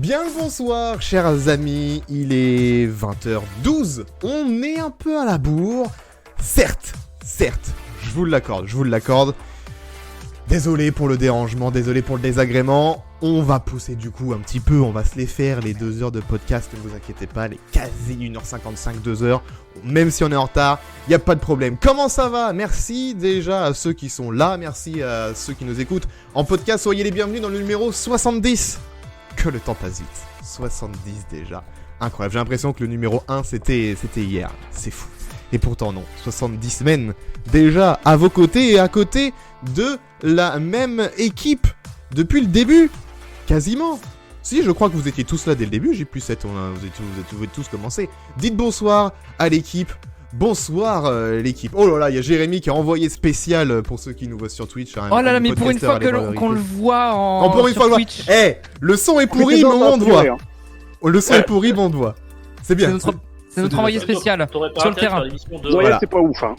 Bien le bonsoir, chers amis, il est 20h12, on est un peu à la bourre, certes, je vous l'accorde, désolé pour le dérangement, désolé pour le désagrément, on va pousser du coup un petit peu, on va se les faire, les 2 heures de podcast, ne vous inquiétez pas, les quasi 1h55, 2 heures, même si on est en retard, y a pas de problème. Comment ça va? Merci déjà à ceux qui sont là, merci à ceux qui nous écoutent en podcast, soyez les bienvenus dans le numéro 70. Que le temps passe vite. 70 déjà. Incroyable. J'ai l'impression que le numéro 1 c'était hier. C'est fou. Et pourtant non. 70 semaines déjà à vos côtés et à côté de la même équipe depuis le début. Quasiment. Si, je crois que vous étiez tous là dès le début. J'ai plus 7. Vous êtes tous commencé. Dites bonsoir à l'équipe. Bonsoir l'équipe. Oh là là, il y a Jérémy qui a envoyé spécial pour ceux qui nous voient sur Twitch. Oh là là, mais pour une fois qu'on le voit sur Twitch. Le son est pourri, mais on te voit. Le son est pourri, mais on te voit. C'est bien. C'est notre envoyé spécial sur le terrain. Voilà, c'est pas ouf, hein.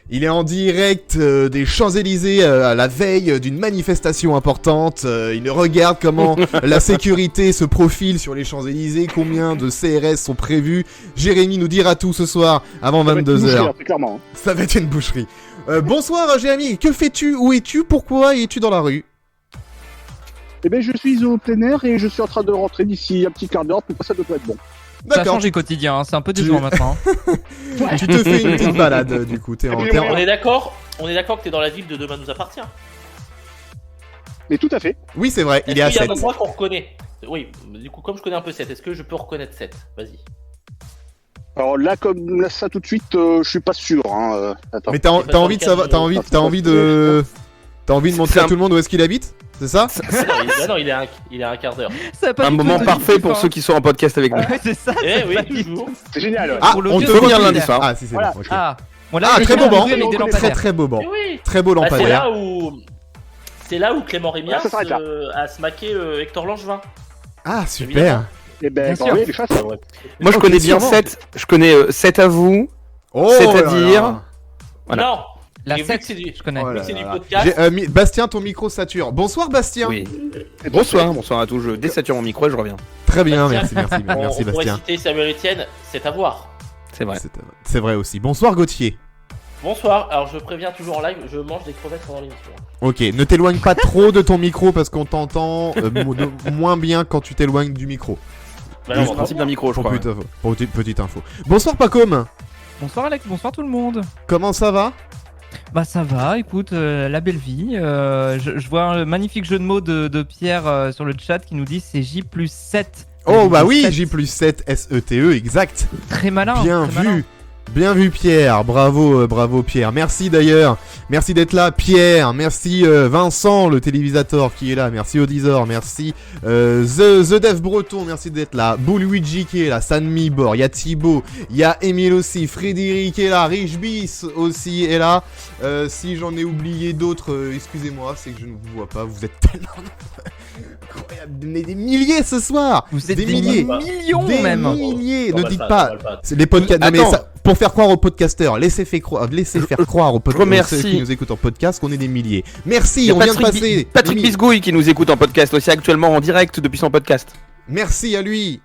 Il est en direct des Champs-Élysées à la veille d'une manifestation importante. Il regarde comment la sécurité se profile sur les Champs-Élysées, combien de CRS sont prévus. Jérémy nous dira tout ce soir avant 22h. Ça va être une boucherie. Bonsoir Jérémy, que fais-tu? Où es-tu? Pourquoi es-tu dans la rue? Eh bien, je suis au plein air et je suis en train de rentrer d'ici un petit quart d'heure, pour ça devrait être bon. Ça a changé quotidien, hein. C'est un peu décevant maintenant. Tu te fais une petite balade du coup, On est d'accord que t'es dans la ville de Demain nous appartient. Mais tout à fait. Oui, c'est vrai, il est à 7. Il y a un endroit qu'on reconnaît. Oui, du coup, comme je connais un peu 7, est-ce que je peux reconnaître 7? Vas-y. Alors là, comme là, ça tout de suite, je suis pas sûr. Hein. Attends. Mais t'as envie de savoir, t'as envie de montrer à tout le monde où est-ce qu'il habite? C'est ça? Non, il est à un quart d'heure. Un moment parfait pour ceux qui sont en podcast avec nous. C'est ça. Oui, toujours. C'est génial. Ah, on te venir lundi soir. Ah, si, c'est voilà. bon. Okay. Ah, très beau banc. Très beau banc. Oui. Très beau lampadaire. C'est là où Clément Rémias a smaqué Hector Langevin. Ah, super. Eh ben, sûr. les chasses. Moi, je connais bien 7. Je connais 7 à vous. Oh, 7 à dire. Voilà. Non. La Et vu 7, que c'est du- je connais. Oh là c'est du là. podcast. Bastien, ton micro sature. Bonsoir Bastien. Oui. Bonsoir à tous. Je désature mon micro et je reviens. Très bien, Bastien. merci On pourrait Bastien. citer Samuel Etienne, c'est à voir. C'est vrai. C'est vrai aussi. Bonsoir Gauthier. Bonsoir, alors je préviens toujours en live, je mange des crevettes pendant l'émission. Ok, ne t'éloigne pas trop de ton micro parce qu'on t'entend moins bien quand tu t'éloignes du micro. Bah C'est non, le principe d'un micro, je crois. Petite info. Bonsoir Pacôme. Bonsoir Alex, bonsoir tout le monde. Comment ça va? Bah ça va, écoute, la belle vie. Je vois un magnifique jeu de mots de Pierre sur le chat qui nous dit c'est J+7. Oh bah oui, J+7 SETE, exact. Très malin. Bien très vu. malin. Bien vu Pierre, bravo Pierre. Merci d'ailleurs, merci d'être là Pierre, merci Vincent le télévisateur qui est là, merci Odizor, merci The Dev Breton, merci d'être là, Bouluigi qui est là, Sanmi Bor, il y a Thibaut, il y a Emile aussi, Frédéric est là, Richbis aussi est là, si j'en ai oublié d'autres, excusez-moi, c'est que je ne vous vois pas, vous êtes tellement incroyable, des milliers ce soir. Vous êtes des millions des même. milliers, On ne va dites pas, pas, on va pas. c'est les podcasts, non mais Attends. ça, pour faire croire aux podcasteurs, laissez faire croire aux podcasteurs remercie. qui nous écoutent en podcast qu'on est des milliers. Merci, Il y a on vient de passer. Patrick Bisgouille qui nous écoute en podcast aussi actuellement en direct depuis son podcast. Merci à lui.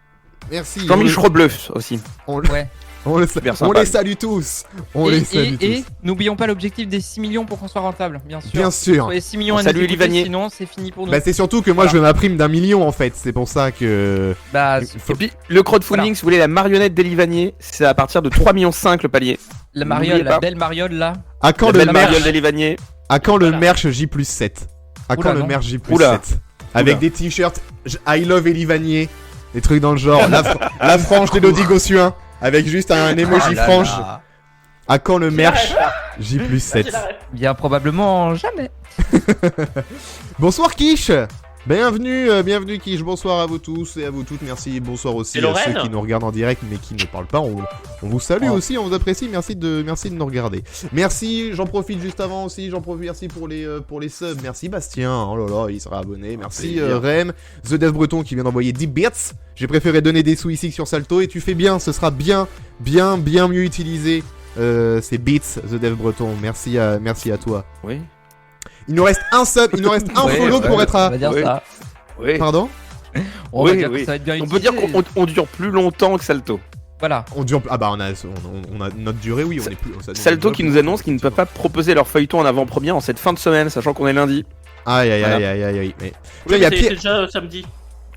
Merci. Jean-Michel Schroebleuf aussi. Ouais. On les sympa. salue tous. Et n'oublions pas l'objectif des 6 millions pour qu'on soit rentable, bien sûr. Bien sûr. Soyez 6 millions On à salue nous écouter, Livanier. sinon c'est fini pour nous. Bah c'est surtout que moi je veux ma prime d'1 million en fait. C'est pour ça que. Bah, Et puis le crowdfunding, si vous voulez, la marionnette d'Elivanier, c'est à partir de 3,5 millions le palier. la n'oubliez mariole, pas. la belle mariole là. À quand La le belle mariole merch d'Elivanier. À quand le Voilà. merch J+7 À quand Oula, le non. merch J+7 Oula. Avec Oula. des t-shirts I love Elivanier, des trucs dans le genre. La frange d'Elodie Gossuin avec juste un emoji Ah là frange. là. À quand le merch J'ai J+7 la ref. Bien probablement jamais. Bonsoir Quiche. Bienvenue Quiche, bonsoir à vous tous et à vous toutes, merci, bonsoir aussi Et à Lorraine. ceux qui nous regardent en direct mais qui ne parlent pas, on vous salue Oh. aussi, on vous apprécie, merci de nous regarder. Merci, j'en profite juste avant aussi, merci pour les subs, merci Bastien, oh là là, il sera abonné, merci Rem, The Dev Breton qui vient d'envoyer 10 bits, j'ai préféré donner des sous ici que sur Salto et tu fais bien, ce sera bien mieux utilisé, ces bits The Dev Breton, merci à toi. Oui. Il nous reste un sub, il nous reste un Ouais, follow ouais, pour être à... On va dire Ouais. ça. Oui. Pardon ? On va Oui, dire que oui. ça va être bien On peut dire utilisé. qu'on dure plus longtemps que Salto. Voilà. On a notre durée, oui, on est plus. ça- Salto on- qui nous annonce qu'ils ne peuvent pas proposer leur feuilleton en avant-première en cette fin de semaine, sachant qu'on est lundi. Aïe aïe aïe Voilà. aïe aïe aïe. Mais... Oui, il y a mais Pierre. c'est déjà samedi.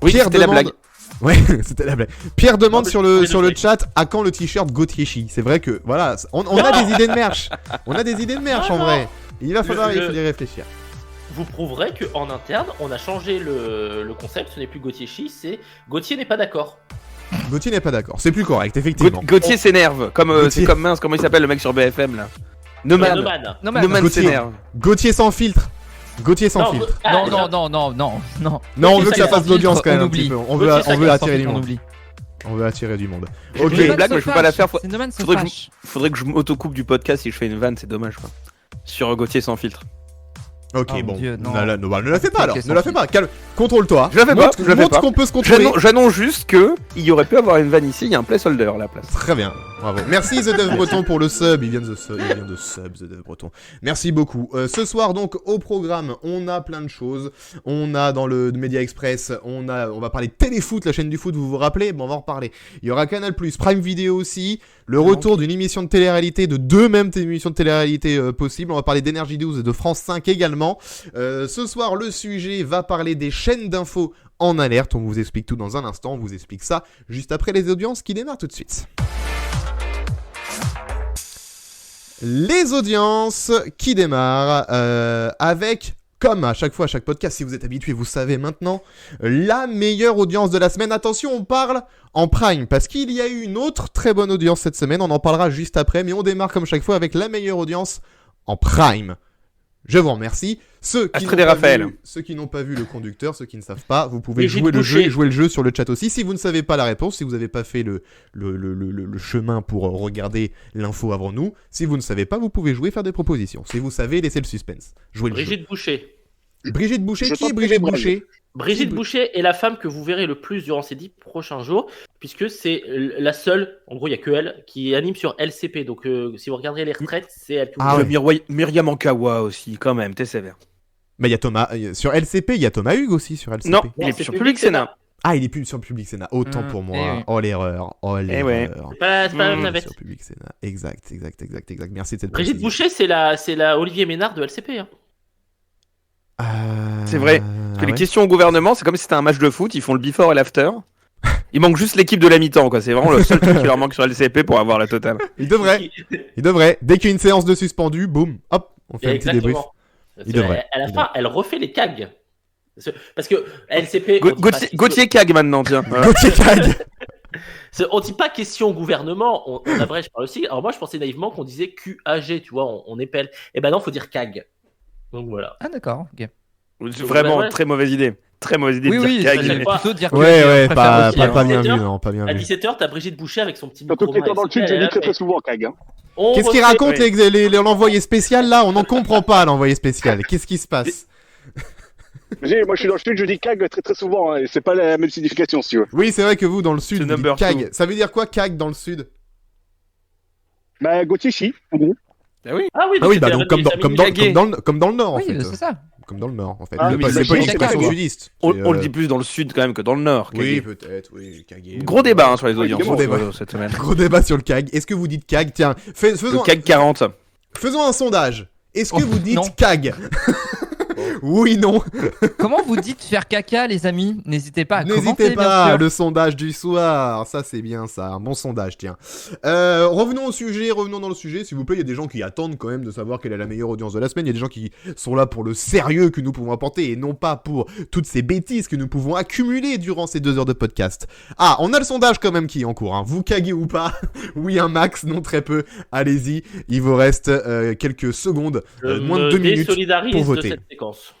Oui, Pierre c'était la demande- blague. Ouais, c'était la blague. Pierre demande mais sur je le trouvais sur le le truc. chat à quand le t-shirt Gauthier-Chi. C'est vrai que voilà, on a des idées de merch. On a des idées de merch en Non, vrai. Il va falloir Le- y réfléchir. Vous prouverez qu'en interne, on a changé le concept. Ce n'est plus Gauthier Chi, c'est Gauthier n'est pas d'accord. Gauthier n'est pas d'accord. C'est plus correct, effectivement. Gauthier s'énerve, comme Gauthier. c'est comme mince, comment il s'appelle le mec sur BFM là Neumann. Neumann. Non, mais Neumann Gauthier. s'énerve. Gauthier sans filtre. Gauthier sans Non, filtre. non, déjà, non, non, non, non, non. Non, on veut que ça Sans fasse de l'audience quand même on un petit oublie. peu. On Gauthier, ça veut casse attirer du On monde. oublie. On veut attirer du monde. J'ai Ok. une blague, mais je peux pas la faire. C'est Neumann se Faudrait que fâche. Faudrait que je m'autocoupe du podcast si je fais une vanne, c'est dommage quoi. Sur Gauthier sans filtre. Ok, Oh mon bon. Dieu, non. Ne la fais pas alors. Gauthier Ne la sans fais pas. Calme. Contrôle-toi. Je la fais pas, Montre- je la fais montre pas. qu'on peut se contrôler. J'annonce juste que il y aurait pu avoir une vanne ici, il y a un placeholder à la place. Très bien, bravo. Merci The Dev Breton pour le sub, il vient de sub The Dev Breton. Merci beaucoup. Ce soir donc au programme, on a plein de choses. On a dans le Media Express, on va parler de Téléfoot, la chaîne du foot, vous vous rappelez? Bon, on va en reparler. Il y aura Canal+, Prime Video aussi, le retour d'une émission de télé-réalité, de deux mêmes émissions de télé-réalité possibles. On va parler d'Énergie 12 et de France 5 également. Ce soir, le sujet va parler des chaînes d'infos en alerte. On vous explique tout dans un instant. On vous explique ça juste après les audiences qui démarrent tout de suite. Les audiences qui démarrent avec, comme à chaque fois, à chaque podcast, si vous êtes habitué, vous savez maintenant, la meilleure audience de la semaine. Attention, on parle en prime, parce qu'il y a eu une autre très bonne audience cette semaine. On en parlera juste après, mais on démarre comme chaque fois avec la meilleure audience en prime. Je vous remercie. Ceux qui n'ont pas vu le conducteur, ceux qui ne savent pas, vous pouvez Brigitte jouer le jeu Boucher. et jouer le jeu sur le chat aussi. Si vous ne savez pas la réponse, si vous n'avez pas fait le chemin pour regarder l'info avant nous, si vous ne savez pas, vous pouvez jouer, faire des propositions. Si vous savez, laissez le suspense. Jouez le Brigitte Boucher. jeu. Brigitte Boucher, Je qui est tente Brigitte les Boucher? Brigitte Boucher est la femme que vous verrez le plus durant ces 10 prochains jours, puisque c'est la seule, en gros il n'y a que elle, qui anime sur LCP. Donc si vous regarderez les retraites, c'est elle que vous Ah verrez. ouais. Myriam Ankawa aussi, quand même, t'es sévère. Bah, il y a Thomas. Sur LCP, il y a Thomas Hugues aussi sur LCP. Non, Non, il est c'est sur Public Sénat. Ah, il est plus sur Public Sénat. Autant pour moi. eh oui. Oh l'erreur. Oh l'erreur. ouais. C'est pas la même Il est navette. sur Public Sénat. Exact. Merci de cette Brigitte précision. Boucher, c'est la Olivier Ménard de LCP. Hein. C'est vrai. Parce que les questions au gouvernement, c'est comme si c'était un match de foot, ils font le before et l'after. Il manque juste l'équipe de la mi-temps, quoi. C'est vraiment le seul truc qui leur manque sur LCP pour avoir la totale. Il devrait. Dès qu'il y a une séance de suspendu, boum, hop, on fait un petit débrief. Exactement. Parce Il que devrait. À la Il fin, elle refait les CAG. Parce que LCP. on dit pas question- Gauthier Cag maintenant, tiens. Voilà. Gauthier Cag. On dit pas question gouvernement, on abrège par aussi. Alors moi, je pensais naïvement qu'on disait QAG, tu vois, on épelle. Et ben non, faut dire CAG. Donc voilà. Ah, d'accord, ok. C'est vraiment Ouais. très mauvaise idée. Très mauvaise idée Oui, de oui, dire à Cag. chaque fois. plutôt dire que Ouais, je ouais, préfère pas aussi, hein. bien vu, 17h, non, pas bien À vu. 17h, t'as Brigitte Boucher avec son petit Surtout micro. que dans le sud, je dis très très souvent Cag. Hein. Qu'est-ce qu'il raconte l'envoyé spécial là? On n'en comprend pas l'envoyé spécial. Qu'est-ce qui se passe? Moi je suis dans le sud, je dis Cag très très souvent, hein, et c'est pas la même signification si tu veux. Oui, c'est vrai que vous dans le sud, C'est vous dites number Cag. two. Ça veut dire quoi Cag dans le sud? Bah Gauthier Chi, en gros. Ah oui. Ah oui, Ah oui, bah c'était donc comme dans le nord en Oui, fait. c'est ça. Comme dans le nord en fait. Ah, C'est oui, pas c'est une Cag, expression quoi. sudiste. On C'est, le dit plus dans le sud quand même que dans le nord. Oui, Cag. peut-être, oui, Cag. Gros débat hein, sur les Oui, audiences gros débat. cette semaine. Gros débat sur le Cag. Est-ce que vous dites Cag? Tiens, Le faisons Cag 40. un sondage. Est-ce que Oh, vous dites non. Cag? Oui, non. Comment vous dites faire caca, les amis? N'hésitez pas à commenter, N'hésitez bien pas, sûr. le sondage du soir. Ça, c'est bien, ça. Un bon sondage, tiens. Revenons dans le sujet, s'il vous plaît. Il y a des gens qui attendent quand même de savoir quelle est la meilleure audience de la semaine. Il y a des gens qui sont là pour le sérieux que nous pouvons apporter et non pas pour toutes ces bêtises que nous pouvons accumuler durant ces 2 heures de podcast. Ah, on a le sondage quand même qui est en cours. Hein. Vous caguez ou pas? Oui, un max, non très peu. Allez-y. Il vous reste quelques secondes, moins de 2 minutes. Désolidarise pour de voter. cette séquence.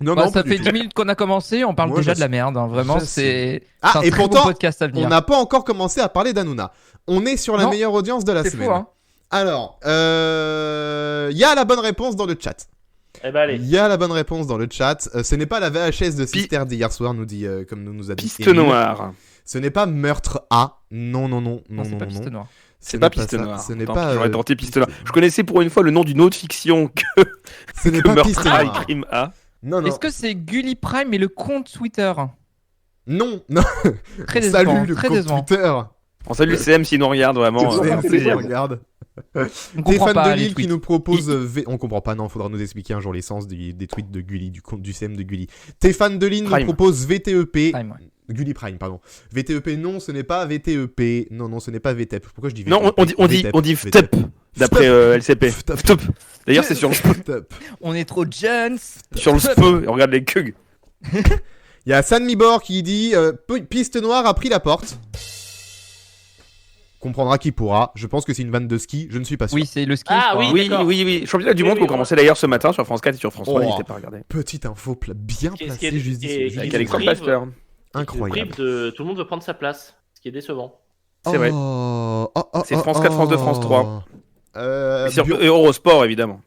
Non, Bah, non, ça plus fait du 10 tout. minutes qu'on a commencé, on parle Moi, déjà je de la merde. Hein. Vraiment, je c'est Ah, un et très pourtant, beau podcast à venir. On n'a pas encore commencé à parler d'Hanouna. On est sur la Non. meilleure audience de la C'est semaine. fou, hein. Alors, il y a la bonne réponse dans le chat. Eh ben allez. Il y a la bonne réponse dans le chat. Ce n'est pas la VHS de Sister d'hier soir, nous dit, comme nous a dit. Piste Émile. noire. Ce n'est pas Meurtre A. Non. Non, c'est pas Piste Noire. C'est pas n'est Piste ça. Noire. Ce n'est Tant pas. pis, J'aurais tenté Piste Noire. Je connaissais pour une fois le nom d'une autre fiction que Ce n'est pas Piste Meurtre A et Noire. Crime A. Non. Est-ce que c'est Gully Prime et le compte Twitter? Non, non. Très décevant, Salut le très compte décevant. Twitter. On salue le CM s'il nous regarde vraiment. C'est C'est vraiment un téléphone. regarde. On T'es comprend fan pas de les Lille qui tweets. nous propose. On comprend pas, non, faudra nous expliquer un jour l'essence des tweets de Gulli, du compte du CM de Gulli. T'es fan de Lille nous Prime. propose VTEP. Prime, ouais. Gulli Prime, pardon. VTEP, non, ce n'est pas VTEP. Non, ce n'est pas VTEP. Pourquoi je dis VTEP? Non, on dit FTEP d'après LCP. FTEP. D'ailleurs, c'est sur le VTEP. On est trop jeunes. sur le SPE. On regarde les Kug. Il y a San Mibor qui dit Piste Noire a pris la porte. Comprendra qui pourra. Je pense que c'est une vanne de ski. Je ne suis pas sûr. Oui, c'est le ski. Ah je crois. oui, Oui, d'accord. oui. Championnat du Oui, monde oui, qu'on commençait d'ailleurs ce matin sur France 4 et sur France 3. Oh. N'hésitez pas à regarder. Petite info bien Ce qui est- placée, ce qui est- Justice. et- Justice. Avec qui Alexandre prive- Pasteur. Incroyable. Tout le monde veut prendre sa place, ce qui est décevant. C'est vrai. C'est France 4, France 2, France 3. Et Eurosport, évidemment.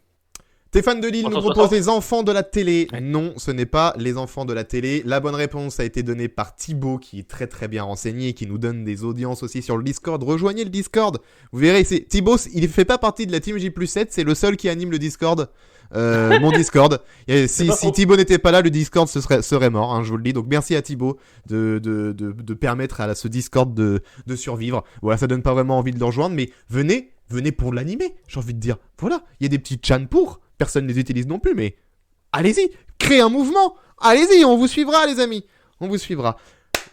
T'es fan de Lille nous Attends, propose attends. les enfants de la télé. Ouais. Non, ce n'est pas les enfants de la télé. La bonne réponse a été donnée par Thibaut, qui est très très bien renseigné, qui nous donne des audiences aussi sur le Discord. Rejoignez le Discord. Vous verrez, Thibaut, il fait pas partie de la team J+7, c'est le seul qui anime le Discord. Mon Discord. Et si Thibaut n'était pas là, le Discord serait mort, hein, je vous le dis. Donc merci à Thibaut de permettre à ce Discord de survivre. Voilà, ça donne pas vraiment envie de le rejoindre, mais venez pour l'animer, j'ai envie de dire. Voilà, il y a des petits chans pour. Personne ne les utilise non plus, mais allez-y, créez un mouvement. Allez-y, on vous suivra, les amis. On vous suivra.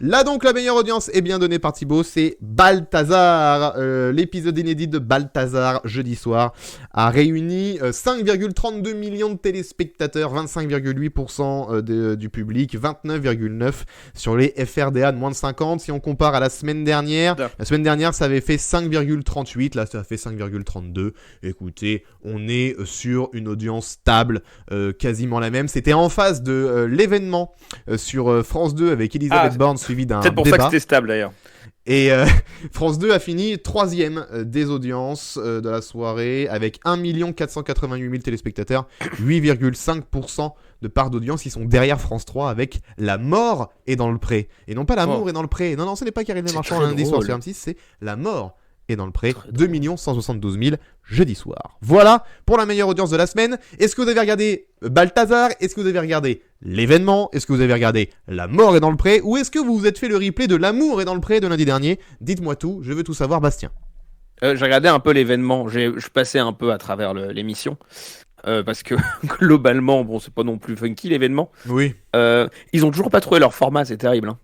Là donc, la meilleure audience est bien donnée par Thibaut, c'est Balthazar. L'épisode inédit de Balthazar, jeudi soir, a réuni 5,32 millions de téléspectateurs, 25,8% du public, 29,9% sur les FRDA de moins de 50. Si on compare à la semaine dernière, ça avait fait 5,38, là ça a fait 5,32. Écoutez, on est sur une audience stable, quasiment la même. C'était en face de l'événement sur France 2 avec Elisabeth Borne, suivi d'un Peut-être pour ça que débat. c'était stable d'ailleurs. Et France 2 a fini 3ème des audiences de la soirée avec 1 488 000 téléspectateurs, 8,5% de part d'audience. Ils sont derrière France 3 avec La mort est dans le pré. Et non pas L'amour est dans le pré. Non, ce n'est pas Karine Le C'est Marchand très lundi soir drôle. sur M6, c'est La mort est dans le pré. 2 172 000 jeudi soir. Voilà pour la meilleure audience de la semaine. Est-ce que vous avez regardé Balthazar? Est-ce que vous avez regardé l'événement? Est-ce que vous avez regardé La mort est dans le pré? Ou est-ce que vous vous êtes fait le replay de L'amour est dans le pré de lundi dernier? Dites-moi tout, je veux tout savoir, Bastien. J'ai regardé un peu l'événement. Je passais un peu à travers l'émission. Parce que globalement, bon, c'est pas non plus funky l'événement. Oui. Ils ont toujours pas trouvé leur format, c'est terrible. Hein.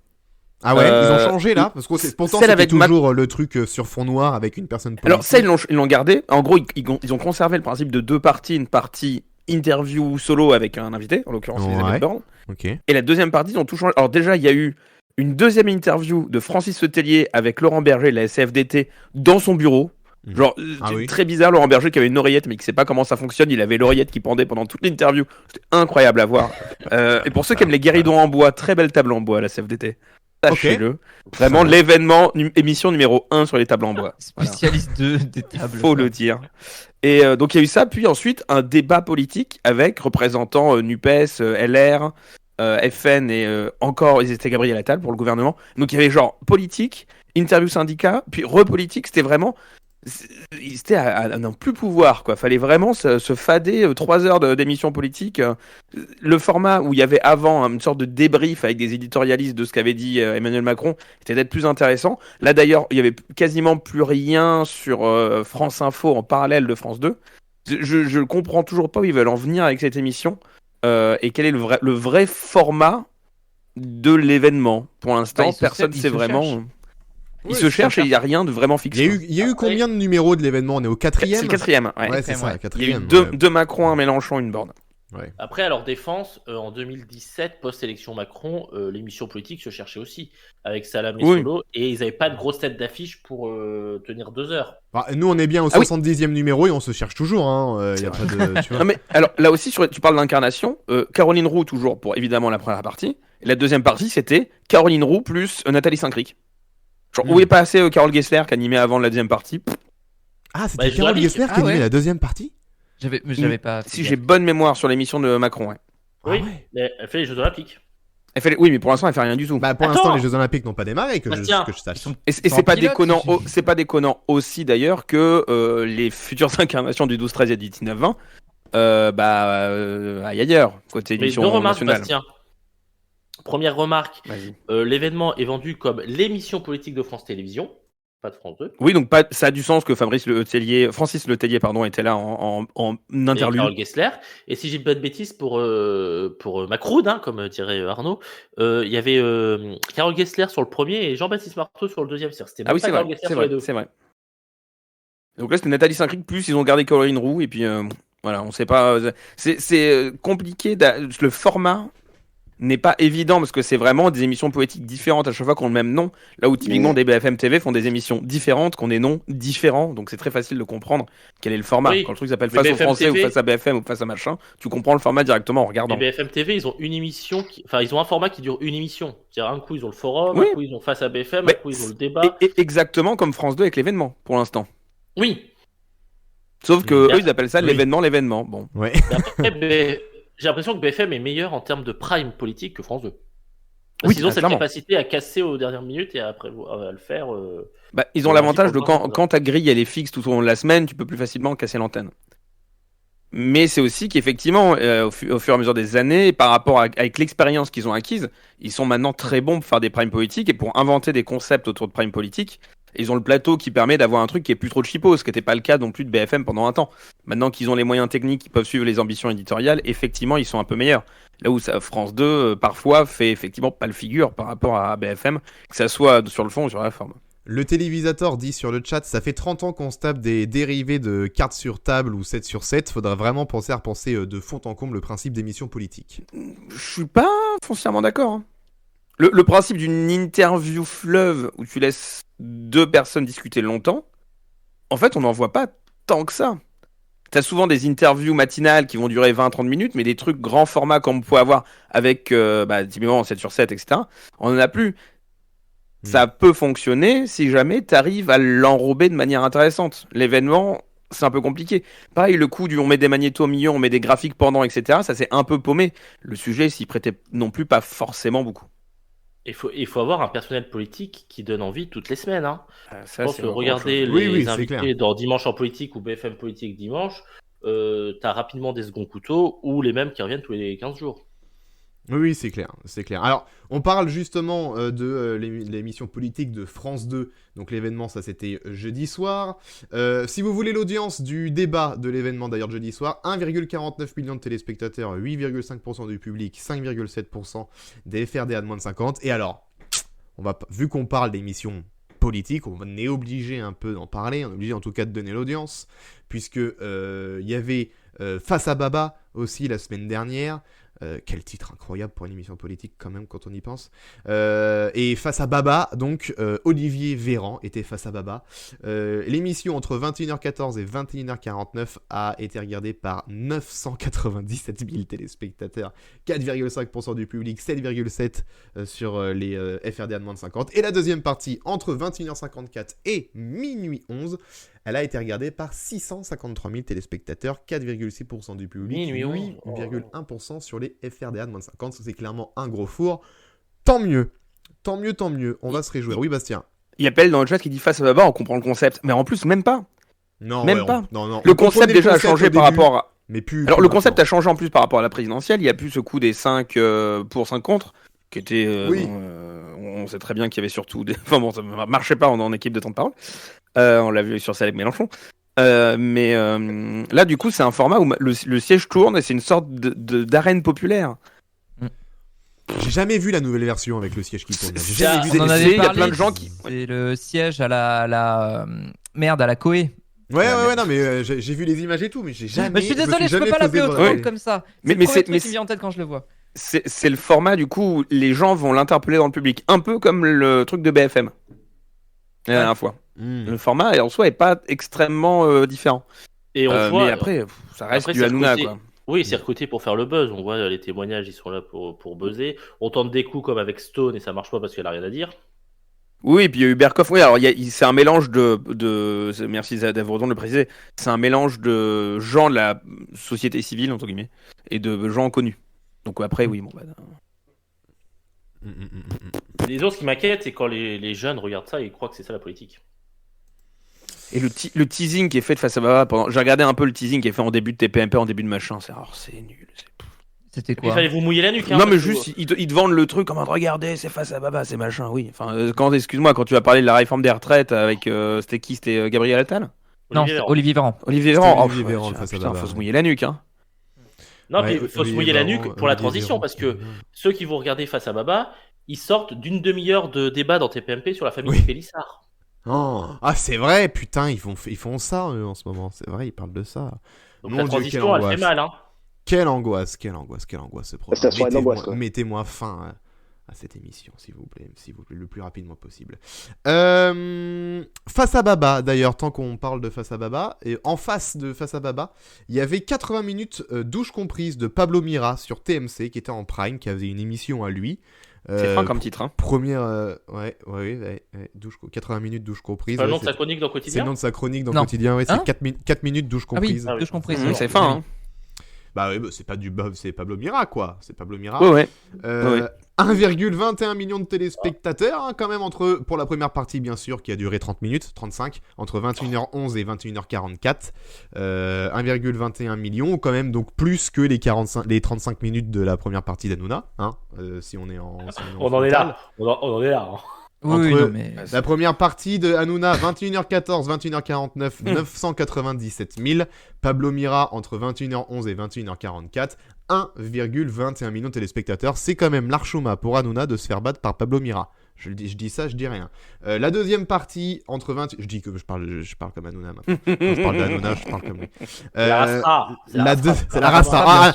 Ah ouais, ils ont changé là? Parce que pourtant celle c'était avec toujours le truc sur fond noir avec une personne politique. Alors ça, ils l'ont gardé. En gros, ils ont conservé le principe de deux parties. Une partie interview solo avec un invité, en l'occurrence Elisabeth Borne. Ok. Et la deuxième partie, ils ont tout changé. Alors déjà, il y a eu une deuxième interview de Francis Letellier avec Laurent Berger de la SFDT dans son bureau. Genre, Ah oui. très bizarre, Laurent Berger qui avait une oreillette mais qui sait pas comment ça fonctionne. Il avait l'oreillette qui pendait pendant toute l'interview. C'était incroyable à voir. Et pour ceux qui aiment les guéridons en bois, très belle table en bois à la CFDT. Sachez-le. Vraiment l'événement, émission numéro 1 sur les tables en bois. Voilà. Spécialiste des tables. Faut le dire. Et donc il y a eu ça, puis ensuite un débat politique avec représentants NUPES, LR, FN et encore ils étaient Gabriel Attal pour le gouvernement. Donc il y avait genre politique, interview syndicat, puis repolitique, c'était vraiment... C'était à n'en plus pouvoir, quoi. Fallait vraiment se fader 3 heures d'émission politique. Le format où il y avait avant une sorte de débrief avec des éditorialistes de ce qu'avait dit Emmanuel Macron était d'être plus intéressant. Là d'ailleurs, il y avait quasiment plus rien sur France Info en parallèle de France 2. Je comprends toujours pas où ils veulent en venir avec cette émission et quel est le vrai format de l'événement. Pour l'instant, personne ne sait vraiment... Ils se cherchent et il n'y a rien de vraiment fixe. Il y a eu combien de numéros de l'événement? On est au 4ème? C'est le 4ème. Ouais, c'est ça, Il y a eu 4ème. deux Macron, un Mélenchon, une Borne. Ouais. Après, à leur défense, en 2017, post-élection Macron, l'émission politique se cherchait aussi, avec Salam et Solo, et ils n'avaient pas de grosse tête d'affiche pour tenir 2 heures. Bah, nous, on est bien au 70e numéro et on se cherche toujours. Hein. Y a pas de, tu vois. Non, mais alors là aussi, tu parles d'incarnation. Caroline Roux, toujours pour évidemment la première partie. Et la deuxième partie, c'était Caroline Roux plus Nathalie Saint-Cric. Genre, où est passé Carole Gessler qui animait avant la deuxième partie? Ah, c'était Carole Gessler qui animait la deuxième partie? J'avais pas. Si j'ai bonne mémoire sur l'émission de Macron, ouais. Oui, Ah ouais. mais elle fait les Jeux Olympiques. Oui, mais pour l'instant, elle fait rien du tout. Bah, pour l'instant, les Jeux Olympiques n'ont pas démarré, que je sache. Et c'est pas déconnant, c'est pas déconnant aussi d'ailleurs que les futures incarnations du 12-13 et du 19-20 aillent ailleurs, côté Mais émission deux remarques, nationale. Bastien. Première remarque, Vas-y. l'événement est vendu comme l'émission politique de France Télévisions, pas de France 2. Oui, donc ça a du sens que Francis Letellier, était là en Et interlude. Carole Gessler. Et si j'ai pas de bêtises pour Macron, hein, comme dirait Arnaud, il y avait Carole Gessler sur le premier et Jean-Baptiste Marteau sur le deuxième. C'était Ah oui, c'est vrai, Carole Gessler c'est sur les vrai, deux. c'est vrai. Donc là, c'était Nathalie Saint-Cric, plus ils ont gardé Caroline Roux, et puis voilà, on sait pas. C'est compliqué. Le format n'est pas évident parce que c'est vraiment des émissions poétiques différentes à chaque fois qu'on a le même nom. Là où typiquement des BFM TV font des émissions différentes, qu'on des noms différents, donc c'est très facile de comprendre quel est le format. Oui, Quand le truc s'appelle mais Face au BFM français TV ou Face à BFM ou Face à machin, tu comprends le format directement en regardant. Les BFM TV, ils ont une émission, enfin ils ont un format qui dure une émission. C'est-à-dire un coup ils ont le forum, Oui. un coup ils ont Face à BFM, Mais un coup ils ont le débat. Et exactement comme France 2 avec l'événement pour l'instant. Oui. Sauf que Mais eux ils appellent ça oui. l'événement. Bon. Ouais. Mais après, j'ai l'impression que BFM est meilleur en termes de prime politique que France 2. Parce Oui, qu'ils ont cette clairement. capacité à casser aux dernières minutes et après à le faire. Bah, ils ont On l'avantage dit de pour le quand ta grille elle est fixe tout au long de la semaine, tu peux plus facilement casser l'antenne. Mais c'est aussi qu'effectivement, au fur et à mesure des années, par rapport avec l'expérience qu'ils ont acquise, ils sont maintenant très bons pour faire des primes politiques et pour inventer des concepts autour de primes politiques. Ils ont le plateau qui permet d'avoir un truc qui est plus trop cheapo, ce qui n'était pas le cas non plus de BFM pendant un temps. Maintenant qu'ils ont les moyens techniques qui peuvent suivre les ambitions éditoriales, effectivement, ils sont un peu meilleurs. Là où France 2, parfois, fait effectivement pas le figure par rapport à BFM, que ça soit sur le fond ou sur la forme. Le télévisateur dit sur le chat, ça fait 30 ans qu'on se tape des dérivés de cartes sur table ou 7 sur 7. Faudrait vraiment penser à repenser de fond en comble le principe d'émission politique. Je suis pas foncièrement d'accord. Hein. Le principe d'une interview fleuve où tu laisses deux personnes discuter longtemps, en fait, on n'en voit pas tant que ça. T'as souvent des interviews matinales qui vont durer 20-30 minutes, mais des trucs grand format comme on peut avoir avec typiquement 7 sur 7, etc. On n'en a plus. Ça peut fonctionner si jamais t'arrives à l'enrober de manière intéressante. L'événement, c'est un peu compliqué. Pareil, le coup du on met des magnétos au milieu, on met des graphiques pendant, etc. Ça c'est un peu paumé. Le sujet s'y prêtait non plus pas forcément beaucoup. Il faut avoir un personnel politique qui donne envie toutes les semaines. Hein. Ça, Je pense c'est que encore regarder autre chose. les Oui, c'est invités clair. dans Dimanche en politique ou BFM politique dimanche, t'as rapidement des seconds couteaux ou les mêmes qui reviennent tous les 15 jours. Oui, c'est clair, c'est clair. Alors, on parle justement de l'émission politique de France 2. Donc l'événement, ça c'était jeudi soir. Si vous voulez l'audience du débat de l'événement d'ailleurs de jeudi soir, 1,49 million de téléspectateurs, 8,5% du public, 5,7% des FRDA de moins de 50. Et alors, vu qu'on parle d'émissions politiques, on est obligé un peu d'en parler, on est obligé en tout cas de donner l'audience, puisque il y avait Face à Baba aussi la semaine dernière. Quel titre incroyable pour une émission politique quand même quand on y pense. Et Face à Baba, donc Olivier Véran était Face à Baba. L'émission entre 21h14 et 21h49 a été regardée par 997 000 téléspectateurs, 4,5% du public, 7,7% sur les FRDA de moins de 50. Et la deuxième partie, entre 21h54 et minuit 11, elle a été regardée par 653 000 téléspectateurs, 4,6% du public, 8,1% sur les FRDA de moins de 50. Ça, c'est clairement un gros four. Tant mieux. Tant mieux. On va se réjouir. Oui, Bastien. Il appelle dans le chat qui dit Face à Baba, on comprend le concept. Mais en plus, même pas. Non, Même pas. Non. Le concept déjà a changé par rapport à... Mais plus. Alors plus le concept maintenant. a changé en plus par rapport à la présidentielle. Il n'y a plus ce coup des 5 pour 5 contre, qui était... Oui. On sait très bien qu'il y avait surtout... Enfin bon, ça ne marchait pas en équipe de temps de parole. On l'a vu sur celle avec Mélenchon. Mais là, du coup, c'est un format où le siège tourne et c'est une sorte d'arène populaire. J'ai jamais vu la nouvelle version avec le siège qui tourne. J'ai Ça, jamais vu On en des- avait il y a parlé, plein de gens qui... C'est le siège à la merde, à la Coé. Ouais, non, mais j'ai vu les images et tout, mais j'ai jamais. Mais je suis désolé, je peux pas l'appeler autrement comme ça. Mais C'est le premier c'est- truc mais qui me vient en tête quand je le vois. C'est le format, du coup, où les gens vont l'interpeller dans le public. Un peu comme le truc de BFM. La dernière fois. Le format, en soi, est pas extrêmement différent. Et on voit. Mais après, ça reste après, du c'est Hanouna, recruté. quoi. Oui, c'est recruté pour faire le buzz. On voit les témoignages, ils sont là pour buzzer. On tente des coups comme avec Stone et ça marche pas parce qu'elle a rien à dire. Oui, et puis il y a eu Berkoff. Oui, alors c'est un mélange merci d'avoir de le préciser. C'est un mélange de gens de la société civile, entre guillemets, et de gens connus. Donc après, oui, bon, Disons, ce qui m'inquiète, c'est quand les jeunes regardent ça et ils croient que c'est ça la politique. Et le teasing qui est fait de Face à Baba, j'ai regardé un peu le teasing qui est fait en début de TPMP, en début de machin, c'est nul. C'était Et puis, il quoi? fallait vous mouiller la nuque. Hein, Non, mais parce que- juste, ils te vendent le truc comme regardez, c'est face à Baba, c'est machin, oui. Enfin, excuse-moi, quand tu vas parler de la réforme des retraites avec. C'était qui? C'était Gabriel Attal? Non, Olivier c'était Véran. Olivier Véran. Olivier C'était Véran. Olivier Oh, Véran, ouais, face à putain, Baba, faut se ouais. mouiller la nuque, hein. Non, Ouais, puis il faut se Olivier mouiller la Véran, nuque pour la Olivier transition Véran, parce c'est que bien. ceux qui vont regarder Face à Baba, ils sortent d'une demi-heure de débat dans TPMP sur la famille Oui. Pélissard. Oh. Ah, c'est vrai, putain, ils font ça eux, en ce moment. C'est vrai, ils parlent de ça. Donc Mon la Dieu, transition, quelle elle fait angoisse. mal. Hein. Quelle angoisse ce programme. Ça soit une angoisse, quoi. Mettez-moi fin à cette émission, s'il vous plaît, le plus rapidement possible. Face à Baba, d'ailleurs, tant qu'on parle de Face à Baba, et en face de Face à Baba, il y avait 80 minutes douche comprise de Pablo Mira sur TMC, qui était en prime, qui avait une émission à lui. C'est fin comme titre, hein. Première, ouais, 80 minutes douche comprise. C'est le ouais, nom de sa c'est chronique dans c'est Quotidien. le nom de sa chronique dans Non. Quotidien, ouais, c'est Hein 4 minutes douche Ah oui, comprise. Ah oui. douche comprise. C'est fin, hein. Bah oui, c'est pas c'est Pablo Mira, quoi. C'est Pablo Mira. Ouais, ouais. Euh, 1,21 million de téléspectateurs, hein, quand même, pour la première partie, bien sûr, qui a duré 30 minutes, 35, entre 21h11 et 21h44. 1,21 million, quand même, donc plus que les 35 minutes de la première partie d'Hanouna, hein, si on est en. On en est là. On en est là. Hein. Oui, Entre- non, mais. La première partie de Hanouna, 21h14, 21h49, 997 000. Pablo Mira, entre 21h11 et 21h44, 1,21 million de téléspectateurs. C'est quand même l'archouma pour Hanouna de se faire battre par Pablo Mira. Je dis ça, je dis rien. La deuxième partie, entre 20... Je dis que je parle comme Hanouna maintenant. Quand je parle d'Hanouna, je parle comme lui. La Rastra. C'est la Rastra.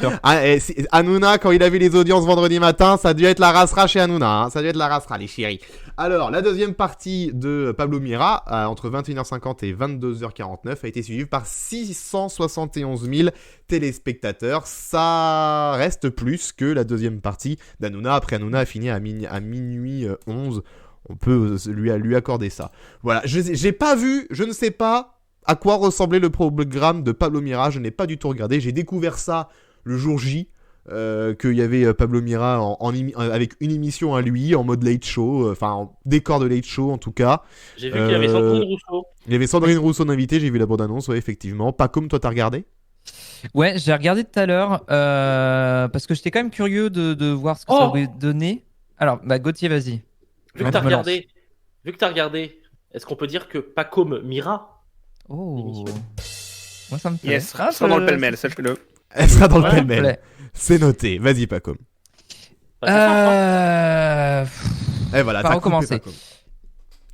Hanouna, quand il avait les audiences vendredi matin, ça a dû être la Rastra chez Hanouna. Hein. Ça a dû être la Rastra, les chéris. Alors, la deuxième partie de Pablo Mira, entre 21h50 et 22h49, a été suivie par 671 000 téléspectateurs. Ça reste plus que la deuxième partie d'Hanouna. Après, Hanouna a fini à minuit 11. On peut lui accorder ça. Voilà, j'ai pas vu, je ne sais pas à quoi ressemblait le programme de Pablo Mira. Je n'ai pas du tout regardé. J'ai découvert ça le jour J. Qu'il y avait Pablo Mira avec une émission à lui en mode late show, en décor de late show en tout cas. J'ai vu qu'il y avait Sandrine Rousseau. Il y avait Sandrine Rousseau d'invité, j'ai vu la bande-annonce, ouais, effectivement. Pas comme toi, t'as regardé? Ouais, j'ai regardé tout à l'heure parce que j'étais quand même curieux de voir ce que ça aurait donné. Alors, bah, Gauthier, vas-y. Vu que t'as regardé, est-ce qu'on peut dire que Pacôme Mira Oh. L'émission. Moi, ça me plaît. Yes, ça sera dans le pêle-mêle, sache-le. Elle sera dans le Ouais, ça me pêle-mêle. plaît. C'est noté, vas-y Pacom. Bah, c'est ça, Et voilà, Par t'as où commencer coupé Pacom.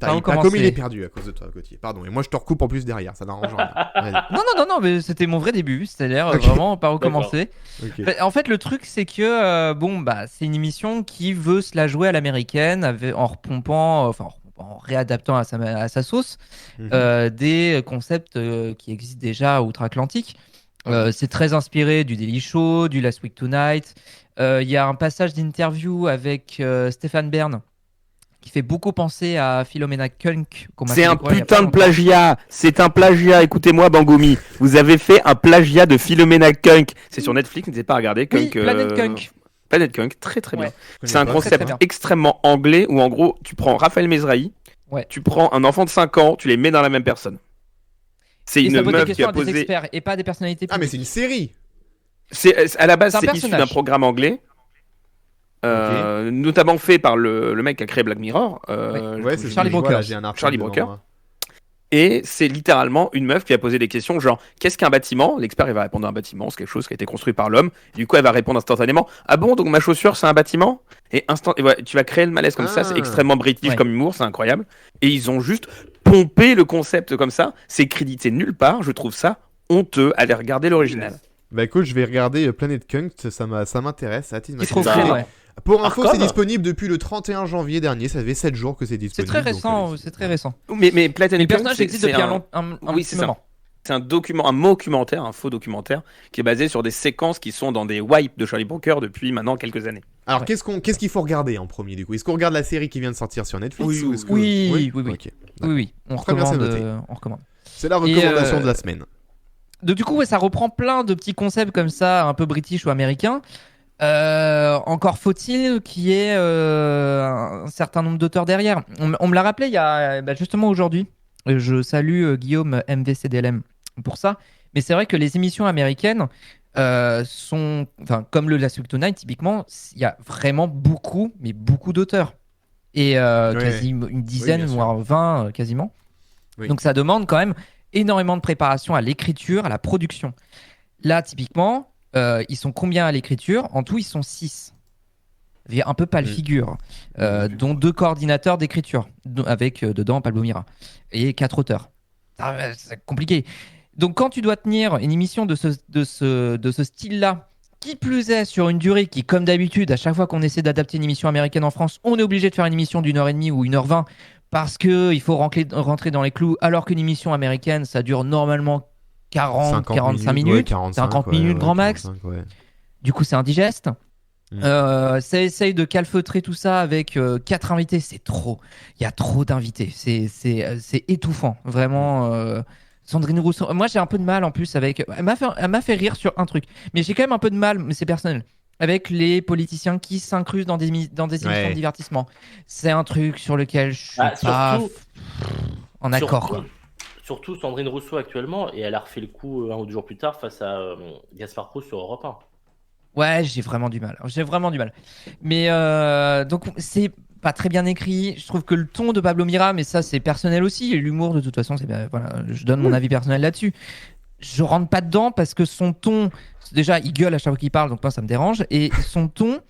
Par où Pacom, commencer il est perdu à cause de toi, Gauthier. Pardon, et moi je te recoupe en plus derrière, ça n'arrange rien. Vas-y. Non, mais c'était mon vrai début, c'est-à-dire Ok. vraiment par où commencer. Ok. En fait, le truc, c'est que c'est une émission qui veut se la jouer à l'américaine en repompant, en réadaptant à sa sauce Mhm. des concepts qui existent déjà outre-Atlantique. C'est très inspiré du Daily Show, du Last Week Tonight. Il y a un passage d'interview avec Stéphane Bern qui fait beaucoup penser à Philomena Kunk. C'est un putain de plagiat. C'est un plagiat. Écoutez-moi, Bangomi. Vous avez fait un plagiat de Philomena Kunk. C'est sur Netflix, n'hésitez pas à regarder. Oui, Kunk, Planet Kunk. Planet Kunk, très très bien. Ouais. Je C'est un connais pas. Très, très concept bien. extrêmement anglais où en gros, tu prends Raphaël Mesrahi, Ouais. tu prends un enfant de 5 ans, tu les mets dans la même personne. C'est Et ça une pose des meuf qui questions a à des posé. experts et pas des personnalités Ah, mais publiques. c'est une série. À la base, C'est un c'est issu personnage. d'un programme anglais. Notamment fait par le mec qui a créé Black Mirror. Ouais, c'est Charlie je vois, Brooker. là, j'ai un article Charlie devant Brooker. moi. Et c'est littéralement une meuf qui a posé des questions genre qu'est-ce qu'un bâtiment? L'expert il va répondre un bâtiment, c'est quelque chose qui a été construit par l'homme. Du coup elle va répondre instantanément ah bon donc ma chaussure c'est un bâtiment? Et voilà, tu vas créer le malaise comme ça, c'est extrêmement british Ouais. comme humour, c'est incroyable. Et ils ont juste pompé le concept comme ça, c'est crédité nulle part, je trouve ça honteux. Allez regarder l'original. Bah écoute, je vais regarder Planet Kunk, ça m'intéresse. Ça attise ma C'est trop curiosité. frais, ouais. Pour info, Arcom. c'est disponible depuis le 31 janvier dernier, ça fait 7 jours que c'est C'est disponible. très donc récent, allez-y. c'est très récent. Mais Planet Les Kunk, personnages existent c'est depuis un- un Oui, petit c'est ça. moment. C'est un documentaire, un faux documentaire, qui est basé sur des séquences qui sont dans des wipes de Charlie Brooker depuis maintenant quelques années. Alors, Ouais. qu'est-ce qu'il faut regarder en premier du coup? Est-ce qu'on regarde la série qui vient de sortir sur Netflix Oui, ou est-ce que- oui. Ok. Oui, on Très bien, c'est recommande. noté. On recommande. C'est la recommandation Et, de la semaine. Donc du coup, ouais, ça reprend plein de petits concepts comme ça, un peu british ou américain. Encore faut-il qu'il y ait un certain nombre d'auteurs derrière. On me l'a rappelé il y a justement aujourd'hui. Je salue Guillaume MVCDLM pour ça. Mais c'est vrai que les émissions américaines sont, enfin, comme le Last Week Tonight, typiquement, il y a vraiment beaucoup, mais beaucoup d'auteurs. Et Ouais. quasi une dizaine, bien sûr. voire 20 quasiment. Oui. Donc ça demande quand même énormément de préparation à l'écriture, à la production. Là, typiquement, ils sont combien à l'écriture? En tout, ils sont 6. Il y a un peu pas le figure, dont 2 coordinateurs d'écriture, avec dedans Pablo Mira, et 4 auteurs. C'est compliqué. Donc quand tu dois tenir une émission de ce style-là, qui plus est sur une durée qui, comme d'habitude, à chaque fois qu'on essaie d'adapter une émission américaine en France, on est obligé de faire une émission d'1h30 ou 1h20 parce qu'il faut rentrer dans les clous, alors qu'une émission américaine, ça dure normalement 45 minutes, ouais, 45, 50 ouais, minutes ouais, grand max. 45, ouais. Du coup, c'est indigeste. Mm. Ça essaye de calfeutrer tout ça avec 4 invités. C'est trop. Il y a trop d'invités. C'est étouffant. Vraiment. Sandrine Rousseau. Moi, j'ai un peu de mal en plus avec. Elle m'a fait rire sur un truc. Mais j'ai quand même un peu de mal, mais c'est personnel, avec les politiciens qui s'incrusent dans des émissions de divertissement. C'est un truc sur lequel je suis pas en accord. Quoi. Surtout Sandrine Rousseau actuellement, et elle a refait le coup un ou deux jours plus tard face à Gaspard Proust sur Europe 1. Ouais, j'ai vraiment du mal. Mais donc, c'est pas très bien écrit. Je trouve que le ton de Pablo Mira, mais ça, c'est personnel aussi. Et l'humour, de toute façon, voilà, je donne mon avis personnel là-dessus. Je rentre pas dedans parce que son ton, déjà, il gueule à chaque fois qu'il parle, donc moi, ça me dérange. Et son ton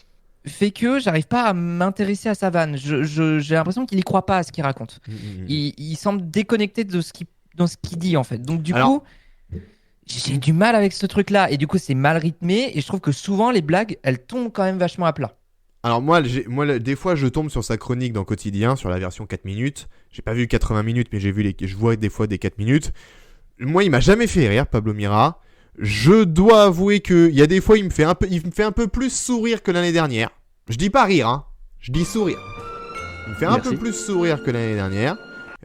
fait que j'arrive pas à m'intéresser à sa vanne. J'ai l'impression qu'il y croit pas à ce qu'il raconte. Il semble déconnecté de ce qu'il dit, en fait. Donc, du coup. J'ai du mal avec ce truc-là, et du coup c'est mal rythmé, et je trouve que souvent les blagues, elles tombent quand même vachement à plat. Alors des fois je tombe sur sa chronique dans Quotidien, sur la version 4 minutes. J'ai pas vu 80 minutes, mais je vois des fois des 4 minutes. Moi, il m'a jamais fait rire, Pablo Mira. Je dois avouer que il y a des fois, il me fait un peu plus sourire que l'année dernière. Je dis pas rire, hein. Je dis sourire. Il me fait un peu plus sourire que l'année dernière.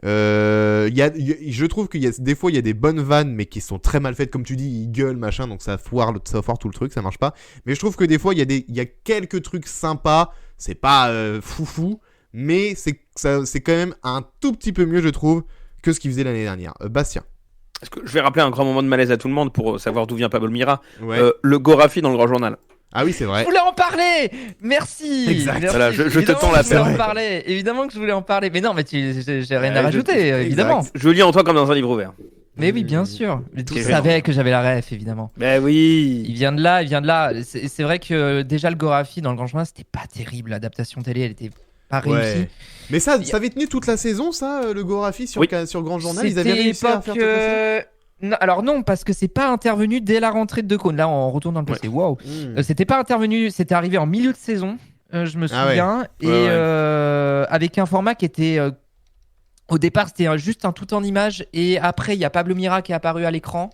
Je trouve des fois il y a des bonnes vannes mais qui sont très mal faites, comme tu dis, il gueule machin, donc ça foire tout le truc, ça marche pas. Mais je trouve que des fois il y a quelques trucs sympas, c'est pas foufou, mais c'est quand même un tout petit peu mieux, je trouve, que ce qu'il faisait l'année dernière. Bastien. Est-ce que je vais rappeler un grand moment de malaise à tout le monde pour savoir d'où vient Pablo Mira. Ouais. Le Gorafi dans le Grand Journal. Ah oui, c'est vrai. Je voulais en parler. Merci. Exact. Merci. Voilà, je te tends la perche. Évidemment que je voulais en parler. Mais non, mais j'ai rien à rajouter, évidemment. Je lis en toi comme dans un livre ouvert. Mais oui, bien sûr. Mais tu savais que j'avais la ref, évidemment. Ben oui. Il vient de là. C'est vrai que déjà le Gorafi dans le Grand Journal, c'était pas terrible. L'adaptation télé, elle était pas réussie. Mais ça avait tenu toute la saison, ça, le Gorafi sur Grand Journal. Ils avaient réussi à faire toute la saison. Non, alors non, parce que c'est pas intervenu dès la rentrée de Decaunes. Là, on retourne dans le passé. Waouh. C'était pas intervenu, c'était arrivé en milieu de saison, je me souviens. Et avec un format qui était... au départ, c'était juste un tout en images. Et après, il y a Pablo Mira qui est apparu à l'écran.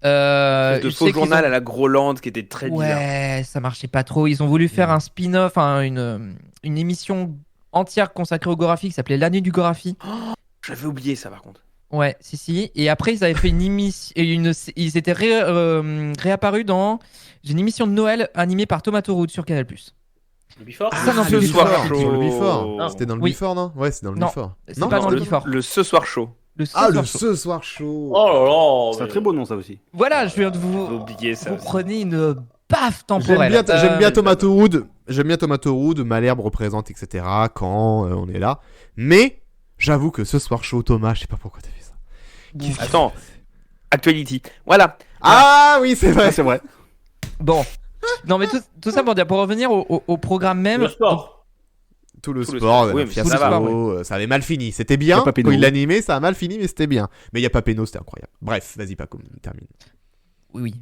De faux journal à la Groland qui était très bizarre. Ouais, ça marchait pas trop. Ils ont voulu faire un spin-off, une émission entière consacrée au Gorafi qui s'appelait L'année du Gorafi. Oh, j'avais oublié ça par contre. Ouais, si. Et après, ils avaient fait une émission. Ils étaient réapparus dans une émission de Noël animée par Tomato Root sur Canal+. Le Before Ça, non, Ce soir chaud. Sur le Before. Non. C'était dans le Oui. Before, non? Ouais, c'est dans le Non, Before. c'est Non, pas dans le le Before. Le Ce soir chaud. Le Ce soir chaud. Oh là là. C'est un très beau nom, ça aussi. Voilà, je viens de J'ai vous. oublié ça. Vous aussi. prenez une baffe temporelle. J'aime bien Tomato Root. J'aime bien Tomato Root, Malherbe représente, etc. Quand on est là. Mais j'avoue que ce soir chaud, Thomas, je sais pas pourquoi t'as fait ça. Attends. Actuality. Voilà. Ah oui, c'est vrai. C'est vrai. Bon. Non, mais tout ça pour dire, pour revenir au programme même. Le sport. Tout le Tout le sport, sport, oui, le mais fiasco, ça va, ça avait mal fini. C'était Y bien. a pas Péno. Quand il l'animait, ça a mal fini, mais c'était bien. Mais il y a pas Péno, c'était incroyable. Bref, vas-y, Paco, termine. Oui.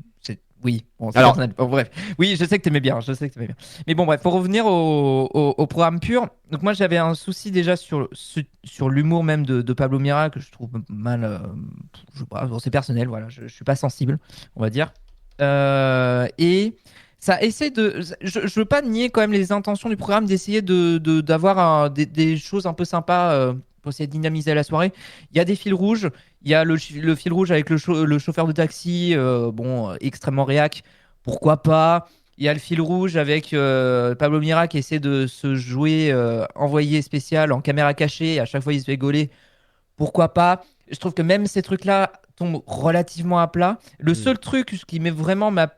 Bon, c'est Alors- personnel. Bon, bref. Oui, je sais que t'aimais bien. Mais bon, bref, pour revenir au programme pur. Donc moi, j'avais un souci déjà sur l'humour même de Pablo Mira que je trouve mal. Je sais pas, bon, c'est personnel. Voilà, je suis pas sensible, on va dire. Et ça essaie de. Je veux pas nier quand même les intentions du programme d'essayer d'avoir des choses un peu sympas. Pour essayer de dynamiser la soirée. Il y a des fils rouges. Il y a le fil rouge avec le chauffeur de taxi, extrêmement réac. Pourquoi pas? Il y a le fil rouge avec Pablo Mira qui essaie de se jouer envoyé spécial en caméra cachée. Et à chaque fois, il se fait gauler. Pourquoi pas? Je trouve que même ces trucs-là tombe relativement à plat. Le seul truc qui vraiment m'a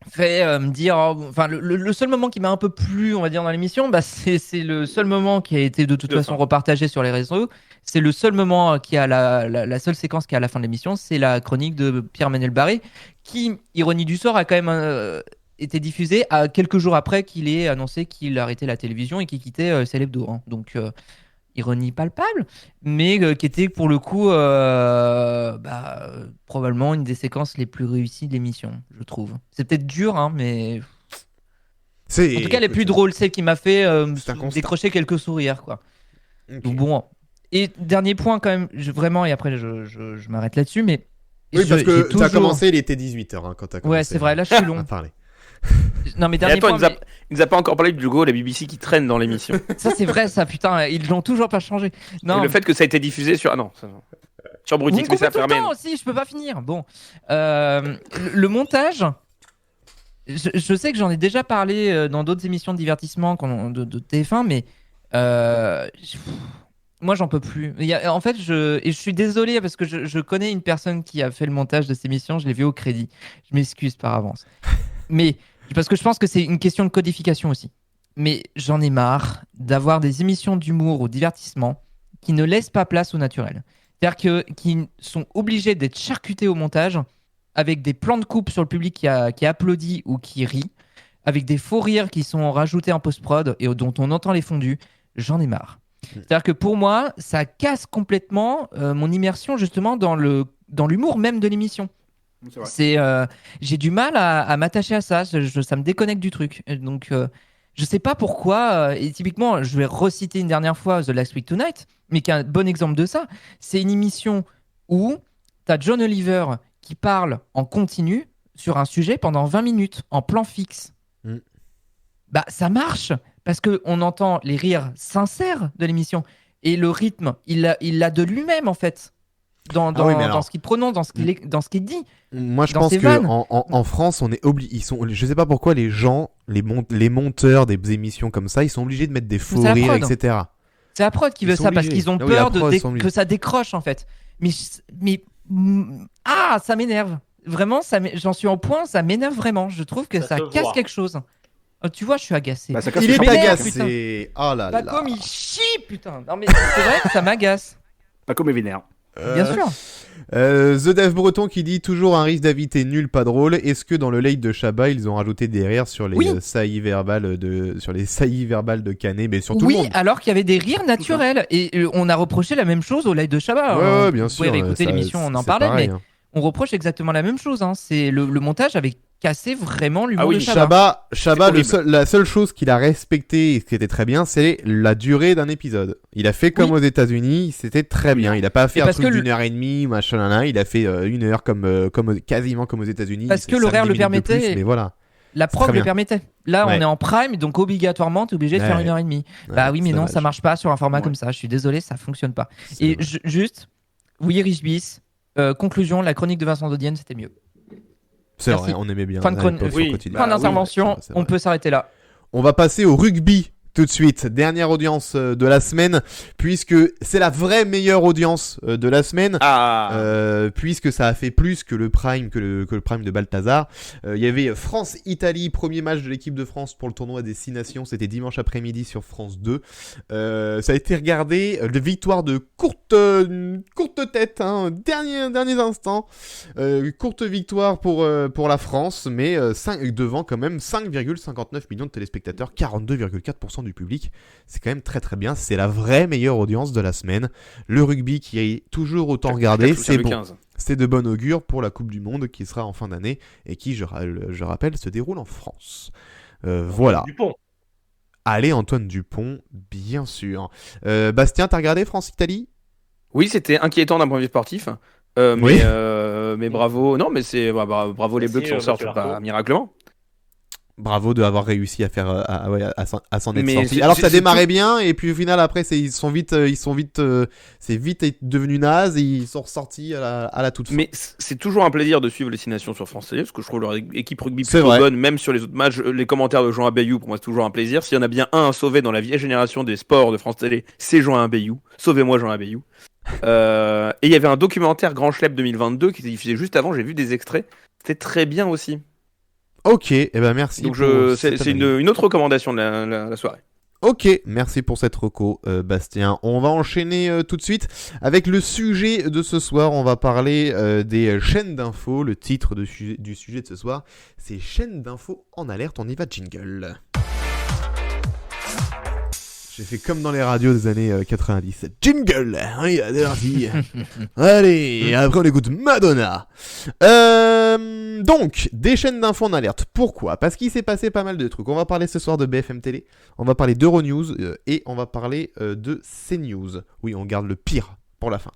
fait me dire, enfin le seul moment qui m'a un peu plu, on va dire, dans l'émission, bah c'est le seul moment qui a été de toute façon repartagé sur les réseaux. C'est le seul moment qui a la seule séquence qui est à la fin de l'émission, c'est la chronique de Pierre-Emmanuel Barré, qui, ironie du sort, a quand même été diffusée à quelques jours après qu'il ait annoncé qu'il arrêtait la télévision et qu'il quittait Célébdo. Hein. Donc ironie palpable, mais qui était pour le coup probablement une des séquences les plus réussies de l'émission, je trouve. C'est peut-être dur, hein, mais en tout cas les plus drôles, celle qui m'a fait décrocher quelques sourires, quoi. Okay. Donc bon. Et dernier point quand même, vraiment, et après je m'arrête là-dessus, mais oui, parce que t'as commencé, il était 18h hein, quand t'as commencé. Ouais, c'est vrai, là je suis long. Non mais dernier point, il nous a pas encore parlé du logo de la BBC qui traîne dans l'émission. Ça c'est vrai, ça putain, ils l'ont toujours pas changé. Non. Et le fait que ça a été diffusé sur sur Brutix, mais ça a fermé. Non, aussi, je peux pas finir. Bon, le montage. Je sais que j'en ai déjà parlé dans d'autres émissions de divertissement de TF1, mais moi j'en peux plus. En fait, je suis désolé parce que je connais une personne qui a fait le montage de cette émission, je l'ai vu au crédit. Je m'excuse par avance. Mais parce que je pense que c'est une question de codification aussi. Mais j'en ai marre d'avoir des émissions d'humour ou de divertissement qui ne laissent pas place au naturel. C'est-à-dire qu'ils sont obligés d'être charcutés au montage avec des plans de coupe sur le public qui applaudit ou qui rit, avec des faux rires qui sont rajoutés en post-prod et dont on entend les fondus. J'en ai marre. C'est-à-dire que pour moi, ça casse complètement mon immersion justement dans l'humour même de l'émission. J'ai du mal à m'attacher à ça, ça me déconnecte du truc. Donc je sais pas pourquoi, et typiquement je vais reciter une dernière fois The Last Week Tonight, mais qui est un bon exemple de ça. C'est une émission où t'as John Oliver qui parle en continu sur un sujet pendant 20 minutes en plan fixe. Bah ça marche parce qu'on entend les rires sincères de l'émission et le rythme il a de lui-même en fait dans ce qu'il prononce, dans ce qu'il dit. Moi je pense que en France on est obligé, je sais pas pourquoi les gens, les monteurs des émissions comme ça, ils sont obligés de mettre des faux rires, etc. C'est la prod qui veut ça parce qu'ils ont peur que ça décroche en fait. Mais ça m'énerve. Vraiment, j'en suis en point, ça m'énerve vraiment. Je trouve que ça casse quelque chose. Tu vois, je suis agacé. Il est agacé. Oh là là. Pas comme il chie, putain. Non mais c'est vrai que ça m'agace. Pas comme vénère. Bien sûr. The Dev Breton qui dit toujours un risque d'invité nul, pas drôle. Est-ce que dans le late de Chabat, ils ont rajouté des rires sur les saillies verbales de Canet, mais sur tout le monde. Oui, alors qu'il y avait des rires naturels et on a reproché la même chose au late de Chabat. Ouais, bien sûr. Vous pouvez réécouter l'émission, on en parlait, pareil, mais on reproche exactement la même chose. Hein. C'est le montage avec cassé vraiment l'humour de Chabat. Chabat, la seule chose qu'il a respecté et ce qui était très bien, c'est la durée d'un épisode. Il a fait comme aux États-Unis, c'était très bien. Il a pas fait un truc d'une heure et demie, machin, il a fait une heure quasiment comme aux États-Unis. Parce que l'horaire le permettait. Plus, mais voilà. La prod le permettait. Là, on est en prime, donc obligatoirement, t'es obligé de faire 1h30. Bah oui, mais non, ça marche pas sur un format comme ça. Je suis désolé, ça fonctionne pas. Et juste, oui, Rich Bis, conclusion, la chronique de Vincent Dodienne, c'était mieux. C'est vrai, on aimait bien. Fin d'intervention, on peut s'arrêter là. On va passer au rugby tout de suite. Dernière audience de la semaine, puisque c'est la vraie meilleure audience de la semaine, puisque ça a fait plus que le prime, que le prime de Balthazar. Il y avait France-Italie, premier match de l'équipe de France pour le tournoi des 6 nations. C'était dimanche après-midi sur France 2. Ça a été regardé, de victoire de courte tête, hein, derniers instants. Courte victoire pour la France, mais devant quand même 5,59 millions de téléspectateurs, 42,4% du public. C'est quand même très très bien. C'est la vraie meilleure audience de la semaine. Le rugby qui est toujours autant regardé, c'est bon. C'est de bon augure pour la Coupe du Monde qui sera en fin d'année et qui, je rappelle, se déroule en France. Voilà. Dupont. Allez, Antoine Dupont, bien sûr. Bastien, t'as regardé France-Italie ? Oui, c'était inquiétant d'un point de vue sportif. Mais bravo. Non, mais bravo les Bleus qui s'en sortent pas miraculeusement. Bravo de avoir réussi à faire à s'en être sorti. Alors que ça démarrait bien et puis au final après c'est vite devenu naze et ils sont ressortis à la toute fin. Mais c'est toujours un plaisir de suivre les 6 nations sur France Télé parce que je trouve leur équipe rugby plutôt bonne, même sur les autres matchs. Les commentaires de Jean Abayou, pour moi c'est toujours un plaisir. S'il y en a bien un à sauver dans la vieille génération des sports de France Télé, c'est Jean Abayou. Sauvez-moi Jean Abayou. Et il y avait un documentaire Grand Chelem 2022 qui était diffusé juste avant, j'ai vu des extraits. C'était très bien aussi. Ok, eh ben merci. Donc pour c'est cette une autre recommandation de la soirée. Ok, merci pour cette reco, Bastien. On va enchaîner tout de suite avec le sujet de ce soir. On va parler des chaînes d'infos. Le titre du sujet de ce soir, c'est chaînes d'infos en alerte. On y va, jingle. J'ai fait comme dans les radios des années 90. Jingle, hein, il a parti. Allez, après on écoute Madonna. Donc, des chaînes d'infos en alerte. Pourquoi ? Parce qu'il s'est passé pas mal de trucs. On va parler ce soir de BFM Télé, on va parler d'Euronews et on va parler de CNews. Oui, on garde le pire pour la fin.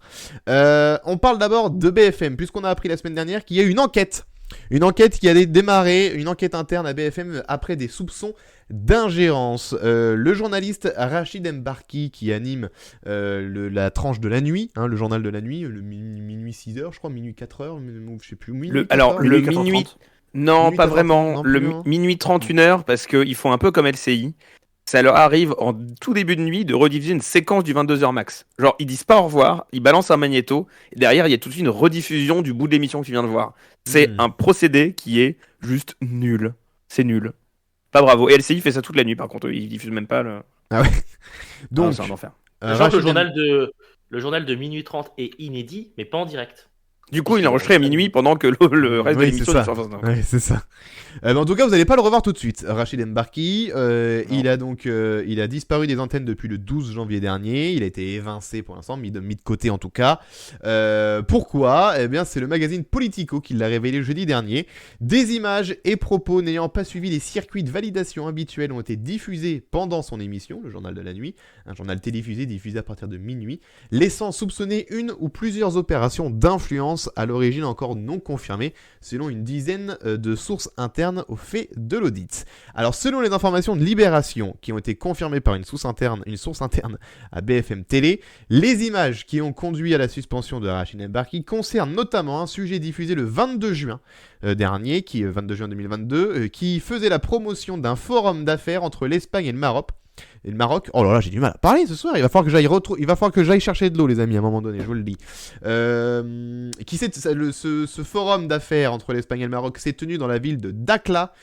On parle d'abord de BFM, puisqu'on a appris la semaine dernière qu'il y a une enquête. Une enquête qui allait démarrer, une enquête interne à BFM après des soupçons d'ingérence. Le journaliste Rachid Mbarki qui anime la tranche de la nuit, hein, le journal de la nuit, le minuit 6h, je crois, minuit 4h, je sais plus. Le minuit... Non, minuit pas 4h30, vraiment. non, Le plus, hein. minuit 31h, parce qu'ils font un peu comme LCI. Ça leur arrive en tout début de nuit de rediffuser une séquence du 22h max. Genre, ils disent pas au revoir, ils balancent un magnéto, et derrière, il y a tout de suite une rediffusion du bout de l'émission que tu viens de voir. C'est un procédé qui est juste nul. C'est nul. Pas bravo. Et LCI fait ça toute la nuit, par contre. Ils diffusent même pas le... Ah ouais. Donc, c'est un enfer. Genre que le journal de minuit 30 est inédit, mais pas en direct. Du coup, il est enregistré à minuit pendant que le reste de l'émission est sur France 9. Oui, c'est ça. En tout cas, vous n'allez pas le revoir tout de suite. Rachid Mbarki, il a disparu des antennes depuis le 12 janvier dernier. Il a été évincé pour l'instant, mis de côté en tout cas. Pourquoi ? Eh bien, c'est le magazine Politico qui l'a révélé jeudi dernier. Des images et propos n'ayant pas suivi les circuits de validation habituels ont été diffusés pendant son émission, le journal de la nuit, un journal télévisé diffusé à partir de minuit, laissant soupçonner une ou plusieurs opérations d'influence à l'origine encore non confirmées, selon une dizaine de sources internes au fait de l'audit. Alors, selon les informations de Libération, qui ont été confirmées par une source interne à BFM Télé, les images qui ont conduit à la suspension de Rachid Mbarki concernent notamment un sujet diffusé le 22 juin dernier, 22 juin 2022, qui faisait la promotion d'un forum d'affaires entre l'Espagne et le Maroc. Oh là là, j'ai du mal à parler ce soir. Il va falloir que j'aille chercher de l'eau, les amis, à un moment donné, je vous le dis. Ce forum d'affaires entre l'Espagne et le Maroc s'est tenu dans la ville de Dakhla,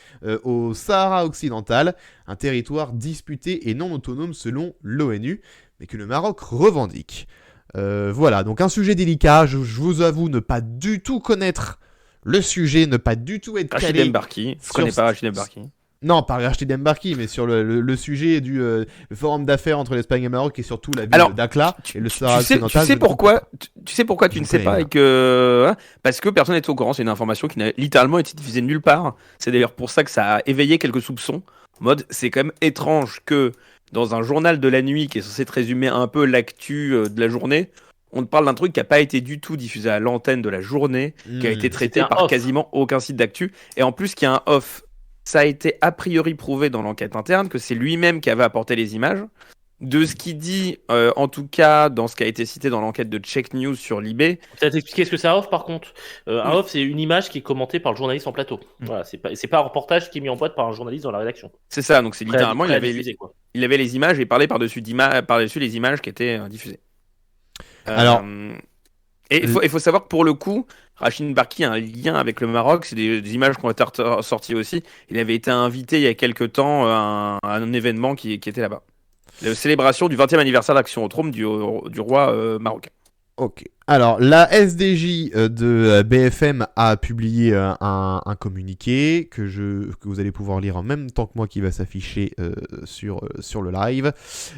au Sahara occidental, un territoire disputé et non autonome selon l'ONU, mais que le Maroc revendique. Voilà, donc un sujet délicat. Je vous avoue ne pas du tout connaître le sujet, ne pas du tout être calé. Rachid Mbarki, je connais pas Rachid Mbarki. Non, pas Rachid Mbarki, mais sur le sujet du le forum d'affaires entre l'Espagne et le Maroc et surtout la ville de Dakhla et le Sahara occidental. Tu sais pourquoi tu ne sais pas et que parce que personne n'est au courant. C'est une information qui n'a littéralement été diffusée nulle part. C'est d'ailleurs pour ça que ça a éveillé quelques soupçons. En mode, c'est quand même étrange que dans un journal de la nuit qui est censé te résumer un peu l'actu de la journée, on te parle d'un truc qui n'a pas été du tout diffusé à l'antenne de la journée, qui a été traité par quasiment aucun site d'actu, et en plus qu'il y a un off. Ça a été a priori prouvé dans l'enquête interne que c'est lui-même qui avait apporté les images. De ce qu'il dit, en tout cas, dans ce qui a été cité dans l'enquête de Check News sur Libé. Peut-être expliquer ce que c'est un off par contre. Un off, c'est une image qui est commentée par le journaliste en plateau. Voilà, c'est pas un reportage qui est mis en boîte par un journaliste dans la rédaction. C'est ça, donc c'est littéralement, il avait les images et parlait par-dessus les images qui étaient diffusées. Alors. Et il faut savoir que pour le coup, Rachid Mbarki a un lien avec le Maroc, c'est des images qui ont été sorties aussi. Il avait été invité il y a quelques temps à un événement qui était là-bas. La célébration du 20e anniversaire d'Action au Trône du roi marocain. Ok. Alors, la SDJ de BFM a publié un communiqué que vous allez pouvoir lire en même temps que moi qui va s'afficher sur le live.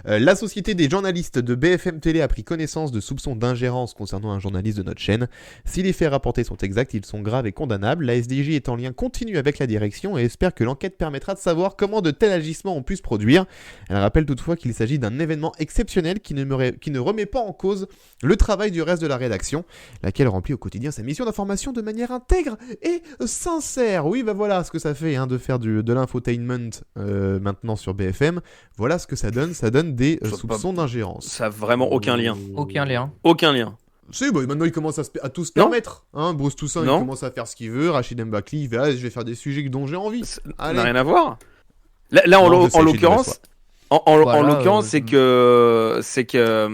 La société des journalistes de BFM Télé a pris connaissance de soupçons d'ingérence concernant un journaliste de notre chaîne. Si les faits rapportés sont exacts, ils sont graves et condamnables. La SDJ est en lien continu avec la direction et espère que l'enquête permettra de savoir comment de tels agissements ont pu se produire. Elle rappelle toutefois qu'il s'agit d'un événement exceptionnel qui ne remet pas en cause le travail du reste de la rédaction, laquelle remplit au quotidien sa mission d'information de manière intègre et sincère. Oui, bah voilà ce que ça fait de faire de l'infotainment maintenant sur BFM. Voilà ce que ça donne des soupçons d'ingérence. Ça n'a vraiment aucun lien. Aucun lien. Aucun lien. Si, bah, maintenant il commence à tout se permettre. Bruce Toussaint, il commence à faire ce qu'il veut. Rachid Mbarki, il fait je vais faire des sujets dont j'ai envie. Ça n'a rien à voir. Là en Voilà, l'occurrence, c'est que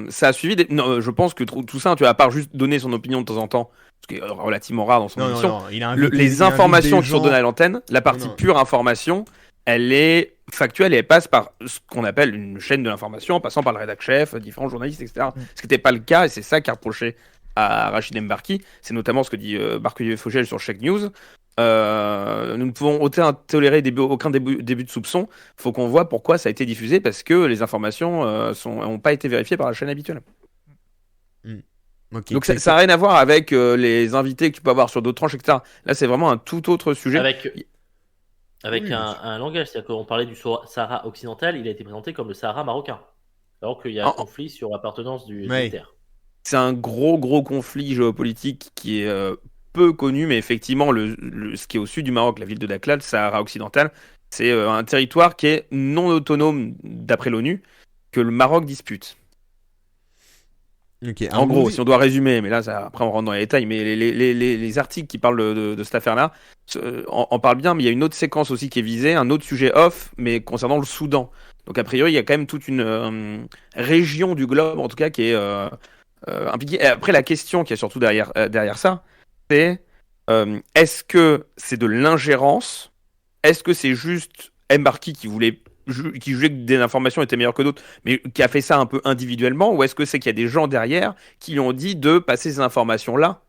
ça a suivi. Non, je pense que tout ça, tu vois, à part juste donner son opinion de temps en temps, ce qui est relativement rare dans son émission. il a Les informations qui sont données à l'antenne, la partie Non. pure information, elle est factuelle et elle passe par ce qu'on appelle une chaîne de l'information, en passant par le rédac chef, différents journalistes, etc. Ce qui n'était pas le cas, et c'est ça qu'a reproché à Rachid Mbarki. C'est notamment ce que dit Barclay Fogel sur Check News. Nous ne pouvons aucun tolérer aucun début de soupçon. Il faut qu'on voit pourquoi ça a été diffusé, parce que les informations n'ont pas été vérifiées par la chaîne habituelle. Ok. Donc ça n'a rien à voir avec les invités que tu peux avoir sur d'autres tranches, etc. Là, c'est vraiment un tout autre sujet. Avec Oui, bien un langage, c'est-à-dire qu'on parlait du Sahara occidental, il a été présenté comme le Sahara marocain. Alors qu'il y a un conflit sur l'appartenance des terres. C'est un gros conflit géopolitique qui est peu connu, mais effectivement, ce qui est au sud du Maroc, la ville de Dakhla, le Sahara occidental, c'est un territoire qui est non autonome d'après l'ONU, que le Maroc dispute. Ok. En gros, si on doit résumer, mais là, après on rentre dans les détails, mais les articles qui parlent de cette affaire-là en parlent bien, mais il y a une autre séquence aussi qui est visée, un autre sujet off, mais concernant le Soudan. Donc a priori, il y a quand même toute une région du globe, en tout cas, qui est impliquée. Et après, la question qui est surtout derrière ça, c'est est-ce que c'est de l'ingérence? Est-ce que c'est juste Mbarki qui jugeait que des informations étaient meilleures que d'autres, mais qui a fait ça un peu individuellement, ou est-ce que c'est qu'il y a des gens derrière qui lui ont dit de passer ces informations-là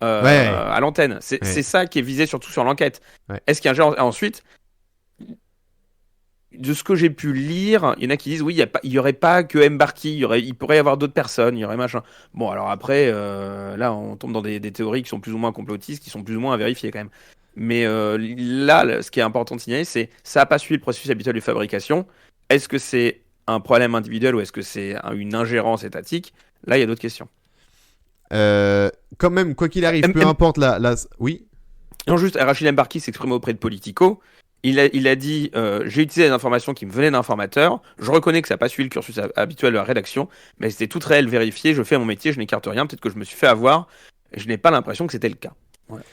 à l'antenne? C'est ça qui est visé surtout sur l'enquête. Ouais. Est-ce qu'il y a un genre... Ensuite, de ce que j'ai pu lire, il y en a qui disent oui, il y aurait pas que Mbarki, il pourrait y avoir d'autres personnes, il y aurait machin. Bon, alors après, là, on tombe dans des théories qui sont plus ou moins complotistes, qui sont plus ou moins à vérifier quand même. Mais là, ce qui est important de signaler, c'est ça n'a pas suivi le processus habituel de fabrication. Est-ce que c'est un problème individuel ou est-ce que c'est une ingérence étatique? Là, il y a d'autres questions. Quand même, quoi qu'il arrive, peu importe Oui. Non, juste, Rachid Mbarki s'exprime auprès de Politico. Il a dit j'ai utilisé des informations qui me venaient d'informateurs. Je reconnais que ça n'a pas suivi le cursus habituel de la rédaction, mais c'était tout réel, vérifié. Je fais mon métier, je n'écarte rien. Peut-être que je me suis fait avoir. Et je n'ai pas l'impression que c'était le cas. Voilà.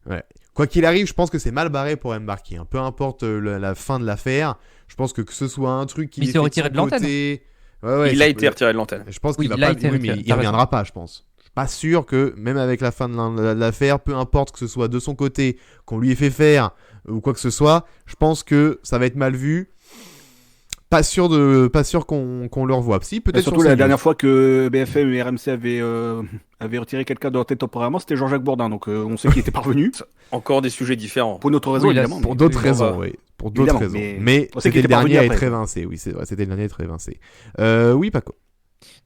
Ouais. Quoi qu'il arrive, je pense que c'est mal barré pour Mbarki. Hein. Peu importe la fin de l'affaire, je pense que ce soit un truc qui il s'est retiré de l'antenne. Il a été retiré de l'antenne. Je pense qu'il va pas. Oui, mais il reviendra pas, je pense. Je suis pas sûr que même avec la fin de l'affaire, peu importe que ce soit de son côté, qu'on lui ait fait faire ou quoi que ce soit, je pense que ça va être mal vu. Pas sûr qu'on le revoie. Si, peut-être. Surtout la dernière fois que BFM et RMC avaient retiré quelqu'un de l'antenne temporairement, c'était Jean-Jacques Bourdin. Donc on sait qu'il était parvenu. Encore des sujets différents. Pour une autre raison, évidemment. Pour d'autres raisons, oui. Pour d'autres raisons. Mais c'était le dernier à être évincé. Oui, c'est vrai. C'était le dernier à être évincé. Oui, Paco.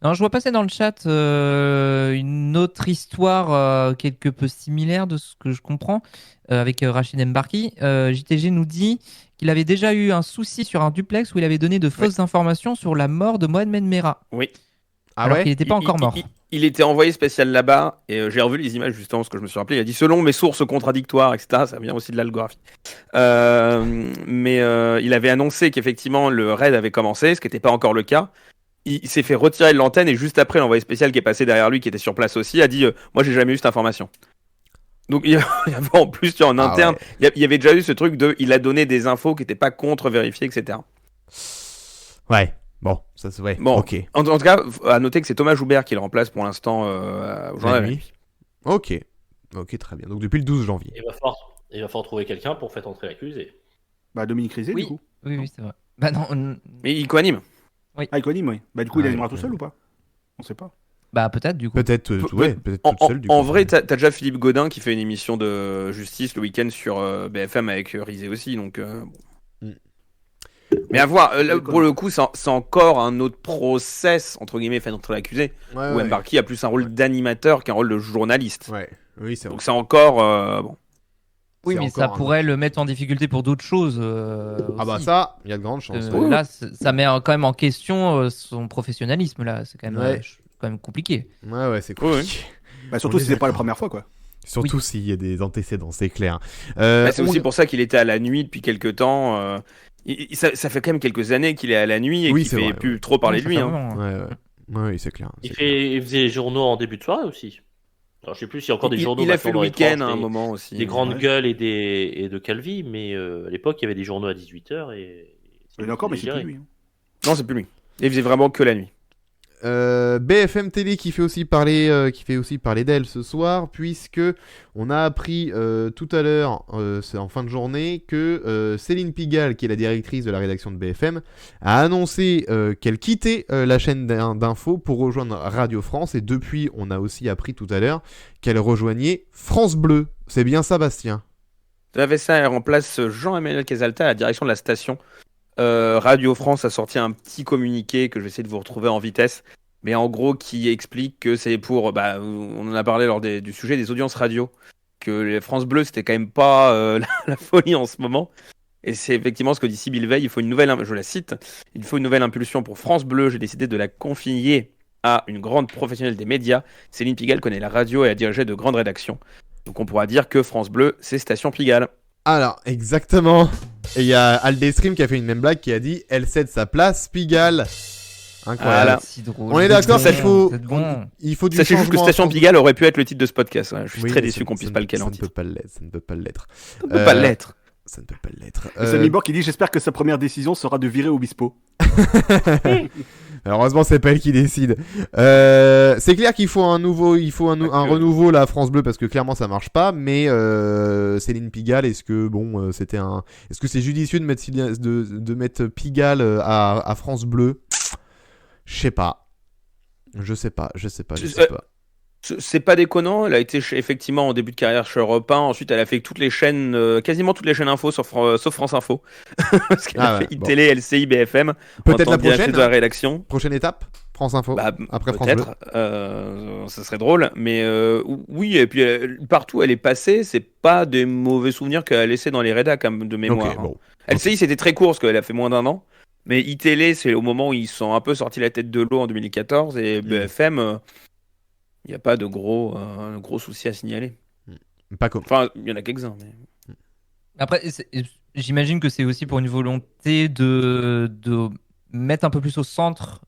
Non, je vois passer dans le chat une autre histoire quelque peu similaire de ce que je comprends avec Rachid Mbarki. JTG nous dit qu'il avait déjà eu un souci sur un duplex où il avait donné de fausses informations sur la mort de Mohamed Merah. Oui. Alors qu'il n'était pas encore mort. Il était envoyé spécial là-bas et j'ai revu les images justement, ce que je me suis rappelé. Il a dit selon mes sources contradictoires, etc. Ça vient aussi de l'algographie. Mais il avait annoncé qu'effectivement le raid avait commencé, ce qui n'était pas encore le cas. Il s'est fait retirer de l'antenne et juste après l'envoyé spécial qui est passé derrière lui, qui était sur place aussi, a dit moi j'ai jamais eu cette information. Donc il y avait en plus en interne, il y avait déjà eu ce truc de il a donné des infos qui n'étaient pas contre-vérifiées, etc. Ouais. Bon, ça c'est ouais. Bon, ok. En tout cas, à noter que c'est Thomas Joubert qui le remplace pour l'instant au journal. Ok, très bien. Donc depuis le 12 janvier. Il va falloir trouver quelqu'un pour faire entrer l'accusé. Bah Dominique Rizet, Oui. du coup. Oui, c'est vrai. Bah non. Mais il co-anime. Oui. Ah, il co-anime, oui. Bah du coup, il animera tout seul ou pas? On sait pas. Bah peut-être du coup. Peut-être peut-être tout seul du coup. En vrai, t'as déjà Philippe Godin qui fait une émission de justice le week-end sur BFM avec Rizet aussi, donc. Mais à voir, là, pour le coup, c'est encore un autre process, entre guillemets, fait entre l'accusé, où Mbarki a plus un rôle d'animateur qu'un rôle de journaliste. Ouais, oui, c'est vrai. Donc c'est encore. Bon. Oui, mais ça pourrait le mettre en difficulté pour d'autres choses. Ah bah ça, il y a de grandes chances. Là, ça met quand même en question son professionnalisme, là. C'est quand même compliqué. Ouais, c'est compliqué. Bah, surtout si c'est pas la première fois, quoi. Surtout s'il y a des antécédents, c'est clair. C'est aussi pour ça qu'il était à la nuit depuis quelques temps. Ça fait quand même quelques années qu'il est à la nuit et qu'il fait plus trop parler de lui. Oui, c'est clair. Il faisait les journaux en début de soirée aussi. Alors, je sais plus s'il y a encore des journaux. Il a fait le week-end à un moment aussi. Des grandes gueules et de Calvi, mais à l'époque il y avait des journaux à 18h et. Il y en a encore, mais c'est plus lui. Non, c'est plus lui. Il faisait vraiment que la nuit. BFM Télé qui fait aussi parler d'elle ce soir, puisque on a appris tout à l'heure, c'est en fin de journée, que Céline Pigalle, qui est la directrice de la rédaction de BFM, a annoncé qu'elle quittait la chaîne d'info pour rejoindre Radio France, et depuis on a aussi appris tout à l'heure qu'elle rejoignait France Bleu. C'est bien ça, Bastien? Tout à fait ça, elle remplace Jean-Emmanuel Casalta à la direction de la station. Radio France a sorti un petit communiqué que je vais essayer de vous retrouver en vitesse, mais en gros qui explique que c'est pour, on en a parlé lors du sujet des audiences radio, que les France Bleu c'était quand même pas la folie en ce moment, et c'est effectivement ce que dit Sybille Veil, il faut une nouvelle, je la cite, il faut une nouvelle impulsion pour France Bleu, j'ai décidé de la confier à une grande professionnelle des médias. Céline Pigalle connaît la radio et a dirigé de grandes rédactions, donc on pourra dire que France Bleu c'est Station Pigalle. Alors, exactement. Et il y a Aldestream qui a fait une même blague, qui a dit elle cède sa place, Pigalle. Incroyable. Voilà. Si drôle. On est d'accord, C'est bon, il faut du Sachez juste que changement. Station Pigalle aurait pu être le titre de ce podcast. Je suis Oui, très mais déçu qu'on puisse ça pas ne- le caler en Ça ne titre. peut pas l'être. Ça ne peut pas l'être. Ça ne peut pas l'être. Ça ne peut pas l'être. Sammy Borg qui dit j'espère que sa première décision sera de virer Obispo. Heureusement, c'est pas elle qui décide. C'est clair qu'il faut un renouveau la France Bleu, parce que clairement ça marche pas. Mais Céline Pigalle, est-ce que c'est judicieux de mettre Pigalle à France Bleu? Je sais pas. Je sais pas. C'est pas déconnant. Elle a été effectivement en début de carrière chez Europe 1. Ensuite, elle a fait toutes les chaînes, quasiment toutes les chaînes info sauf France Info. Parce qu'elle a fait iTélé, LCI, BFM. Peut-être en la tant que directrice prochaine. de la rédaction. Prochaine étape, France Info. Après France Bleu. Peut-être. Ça serait drôle. Mais oui, et puis partout elle est passée. C'est pas des mauvais souvenirs qu'elle a laissés dans les rédacs de mémoire. Ok, bon. LCI, c'était très court parce qu'elle a fait moins d'1 an. Mais iTélé, c'est au moment où ils sont un peu sortis la tête de l'eau en 2014. Et BFM, il n'y a pas de gros soucis à signaler. Pas comme. Enfin, il y en a quelques-uns. Mais... Après, j'imagine que c'est aussi pour une volonté de mettre un peu plus au centre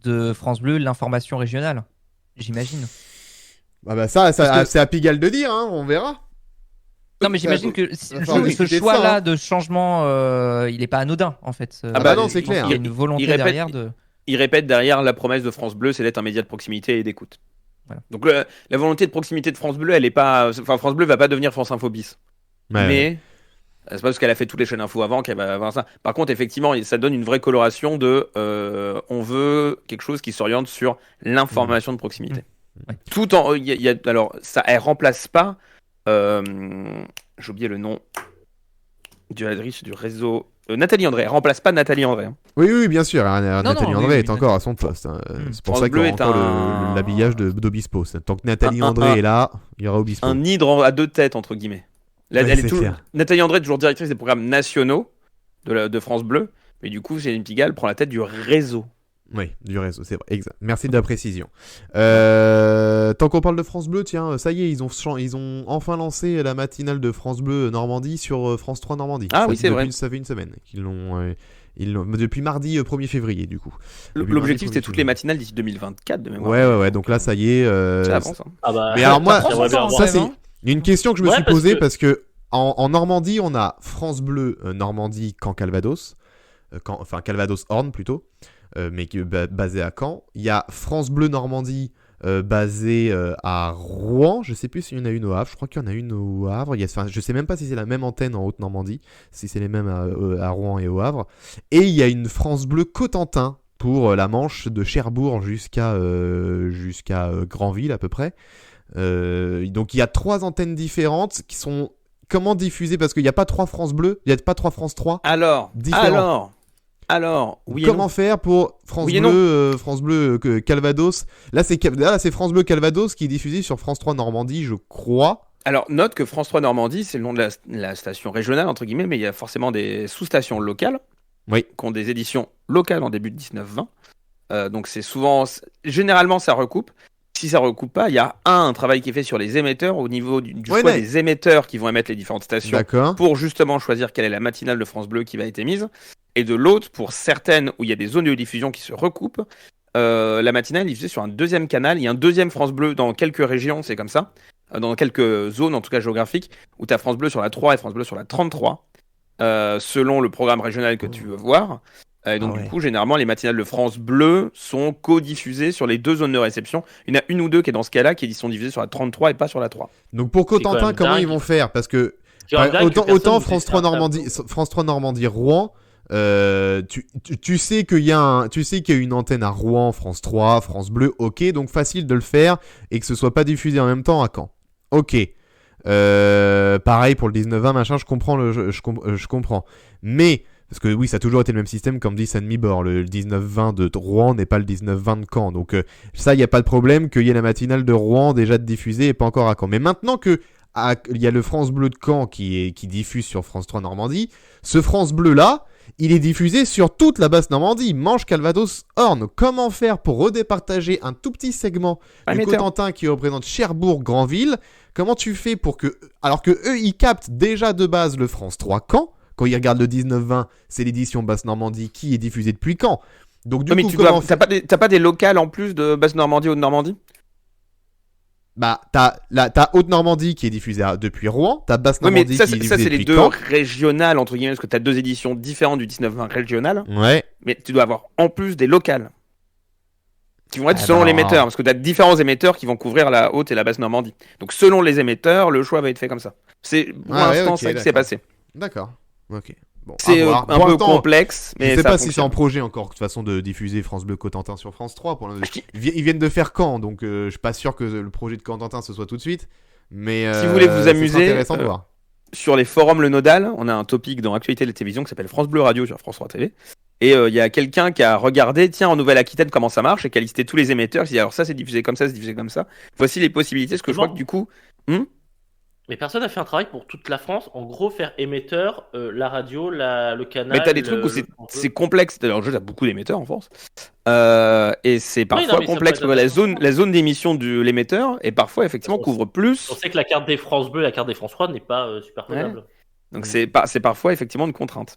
de France Bleu l'information régionale. J'imagine. Ça, Parce que- c'est à Pigalle de dire, hein, on verra. Non, mais j'imagine que Enfin, ce choix-là de changement, il n'est pas anodin, en fait. non, c'est je pense clair. qu'il y a une volonté Il répète- derrière de... Il répète derrière la promesse de France Bleu, c'est d'être un média de proximité et d'écoute. Voilà. Donc la volonté de proximité de France Bleu, elle est pas. Enfin, France Bleu va pas devenir France Info bis. Ouais. Mais c'est pas parce qu'elle a fait toutes les chaînes info avant qu'elle va avoir ça. Par contre, effectivement, ça donne une vraie coloration de. On veut quelque chose qui s'oriente sur l'information de proximité. Ouais. Tout en. Alors, ça, elle remplace pas. J'ai oublié le nom du réseau. Nathalie André. Elle remplace pas Nathalie André. Hein. Oui, bien sûr. Nathalie non, André oui, est encore à son poste. Hein. C'est pour France ça qu'il y Bleu aura est encore l'habillage d'Obispo. Tant que Nathalie Un- André est là, il y aura Obispo. Un hydre à deux têtes, entre guillemets. Là, Ouais, elle est c'est clair. Nathalie André est toujours directrice des programmes nationaux de France Bleu, mais du coup, Céline Pigalle prend la tête du réseau. Oui, du réseau, c'est vrai. Exact. Merci de la précision. Tant qu'on parle de France Bleu, tiens, ça y est, ils ont enfin lancé la matinale de France Bleu Normandie sur France 3 Normandie. Ah oui, c'est vrai. Ça fait une semaine qu'ils l'ont. Depuis mardi 1er février, du coup. Depuis L'objectif, mardi c'était 1er toutes les matinales d'ici 2024 de mémoire. Ouais. Donc là, ça y est. Ça avance. Hein. Ah bah, Mais alors moi, ça prend son temps, ça hein. c'est une question que je me Ouais, suis parce posée que- parce que en Normandie, on a France Bleu Normandie Caen Calvados, enfin Calvados Orne plutôt, mais basé à Caen. Il y a France Bleu Normandie basé à Rouen. Je sais plus s'il y en a une au Havre. Je crois qu'il y en a une au Havre. Je sais même pas si c'est la même antenne en Haute-Normandie, si c'est les mêmes à Rouen et au Havre. Et il y a une France Bleu Cotentin pour la Manche de Cherbourg jusqu'à Granville à peu près. Donc il y a 3 antennes différentes qui sont comment diffusées parce qu'il n'y a pas 3 France Bleu, il n'y a pas 3 France 3. Alors, oui. Comment faire pour France Oui et Bleu, Calvados? Là c'est France Bleu Calvados qui est diffusé sur France 3 Normandie, je crois. Alors, note que France 3 Normandie, c'est le nom de la station régionale, entre guillemets, mais il y a forcément des sous-stations locales Oui. qui ont des éditions locales en début de 19-20. Donc, c'est souvent. Généralement, ça recoupe. Si ça recoupe pas, il y a un travail qui est fait sur les émetteurs au niveau du choix des émetteurs qui vont émettre les différentes stations D'accord. pour justement choisir quelle est la matinale de France Bleu qui va être émise. Et de l'autre, pour certaines où il y a des zones de diffusion qui se recoupent, la matinale est diffusée sur un deuxième canal. Il y a un deuxième France Bleu dans quelques régions, c'est comme ça. Dans quelques zones, en tout cas géographiques, où tu as France Bleu sur la 3 et France Bleu sur la 33, selon le programme régional que tu veux voir. Donc Ah ouais. du coup, généralement, les matinales de France Bleu sont co-diffusées sur les deux zones de réception. Il y en a une ou deux qui est dans ce cas-là, qui sont diffusées sur la 33 et pas sur la 3. Donc pour C'est quand Cotentin, même comment ils dingue. vont faire? Parce que C'est quand même dingue que personne autant ne France sait 3 faire un Normandie, tableau. France 3 Normandie Rouen, tu sais qu'il y a une antenne à Rouen, France 3, France Bleu, ok, donc facile de le faire et que ce soit pas diffusé en même temps à Caen. Ok. Pareil pour le 19-20, machin, je comprends. Mais, parce que oui, ça a toujours été le même système, comme dit Sanmibor, le 19-20 de Rouen n'est pas le 19-20 de Caen. Donc ça, il n'y a pas de problème qu'il y ait la matinale de Rouen déjà diffusée et pas encore à Caen. Mais maintenant que il y a le France Bleu de Caen qui diffuse sur France 3 Normandie, ce France Bleu là, il est diffusé sur toute la basse Normandie, Manche, Calvados, Orne. Comment faire pour redépartager un tout petit segment du Émetteur. Cotentin qui représente Cherbourg, Granville? Comment tu fais pour que, alors que eux ils captent déjà de base le France 3 Caen, quand ils regardent le 19-20, c'est l'édition basse Normandie qui est diffusée depuis Caen. Donc du mais coup, t'as pas des locales en plus de Basse-Normandie, Haute-Normandie? bah t'as Haute-Normandie qui est diffusée depuis Rouen, t'as basse Oui, mais Normandie ça, qui est c'est diffusée les depuis deux Caen. régionales, entre guillemets, parce que t'as deux éditions différentes du 19-20 régional. Ouais. Mais tu dois avoir en plus des locales qui vont être Ah selon bah, l'émetteur, parce que tu as différents émetteurs qui vont couvrir la haute et la basse Normandie. Donc selon les émetteurs, le choix va être fait comme ça. C'est pour Ah ouais, l'instant ok, ça qui s'est d'accord. passé. D'accord. Ok. Bon, C'est à voir. un Pour peu l'instant, complexe, mais je sais ça pas si c'est en fonctionne. projet encore, de toute façon, de diffuser France Bleu Cotentin sur France 3. Je dis- Ils viennent de faire Caen, donc je suis pas sûr que le projet de Cotentin ce soit tout de suite. Mais Si vous voulez vous ce serait amuser, intéressant de voir. Sur les forums Le Nodal, on a un topic dans Actualité de la télévision qui s'appelle France Bleu Radio sur France 3 TV. Et il y a quelqu'un qui a regardé, tiens, en Nouvelle-Aquitaine, comment ça marche, et qui a listé tous les émetteurs. Il dit, alors ça, c'est diffusé comme ça, c'est diffusé comme ça. Voici les possibilités, parce que je crois que du coup, Mais personne n'a fait un travail pour toute la France. En gros, faire émetteur, la radio, le canal. mais t'as des trucs où c'est complexe. D'ailleurs, t'as beaucoup d'émetteurs en France. Et c'est parfois non, mais ça complexe. peut être La zone d'émission de l'émetteur, et parfois, effectivement, Parce qu'on couvre plus. On sait que la carte des France Bleu et la carte des France 3 n'est pas super faisable. Donc c'est parfois, effectivement, une contrainte.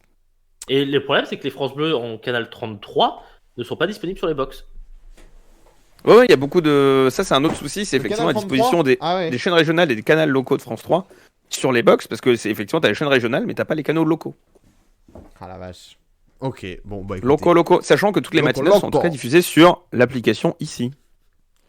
Et le problème, c'est que les France Bleu en canal 33 ne sont pas disponibles sur les box. Ouais, il y a beaucoup de. Ça, c'est un autre souci, c'est Le effectivement la canal disposition 33? Ah ouais. des chaînes régionales et des canaux locaux de France 3 sur les box, parce que c'est effectivement, t'as les chaînes régionales, mais t'as pas les canaux locaux. Ah la vache. Ok, bon, bah écoutez. Locaux, sachant que toutes les matinales sont en tout cas diffusées sur l'application ici.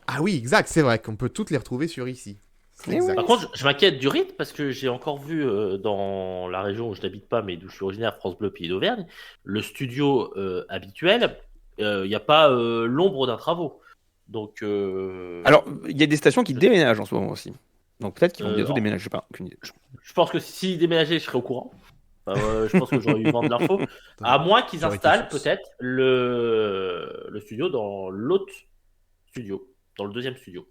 Ah oui, exact, c'est vrai qu'on peut toutes les retrouver sur ici. C'est Eh exact. oui. Par contre, je m'inquiète du rythme parce que j'ai encore vu dans la région où je n'habite pas, mais d'où je suis originaire, France Bleu, Pays d'Auvergne, le studio habituel, il n'y a pas l'ombre d'un travaux. Donc, Alors, il y a des stations qui déménagent en ce moment aussi. Donc peut-être qu'ils vont bientôt alors, déménager, je sais pas, aucune idée. je pense que s'ils déménageaient, je serais au courant. Enfin, je pense que j'aurais eu vent de l'info. À moins qu'ils J'aurais été installent source. peut-être le studio dans l'autre studio, dans le deuxième studio.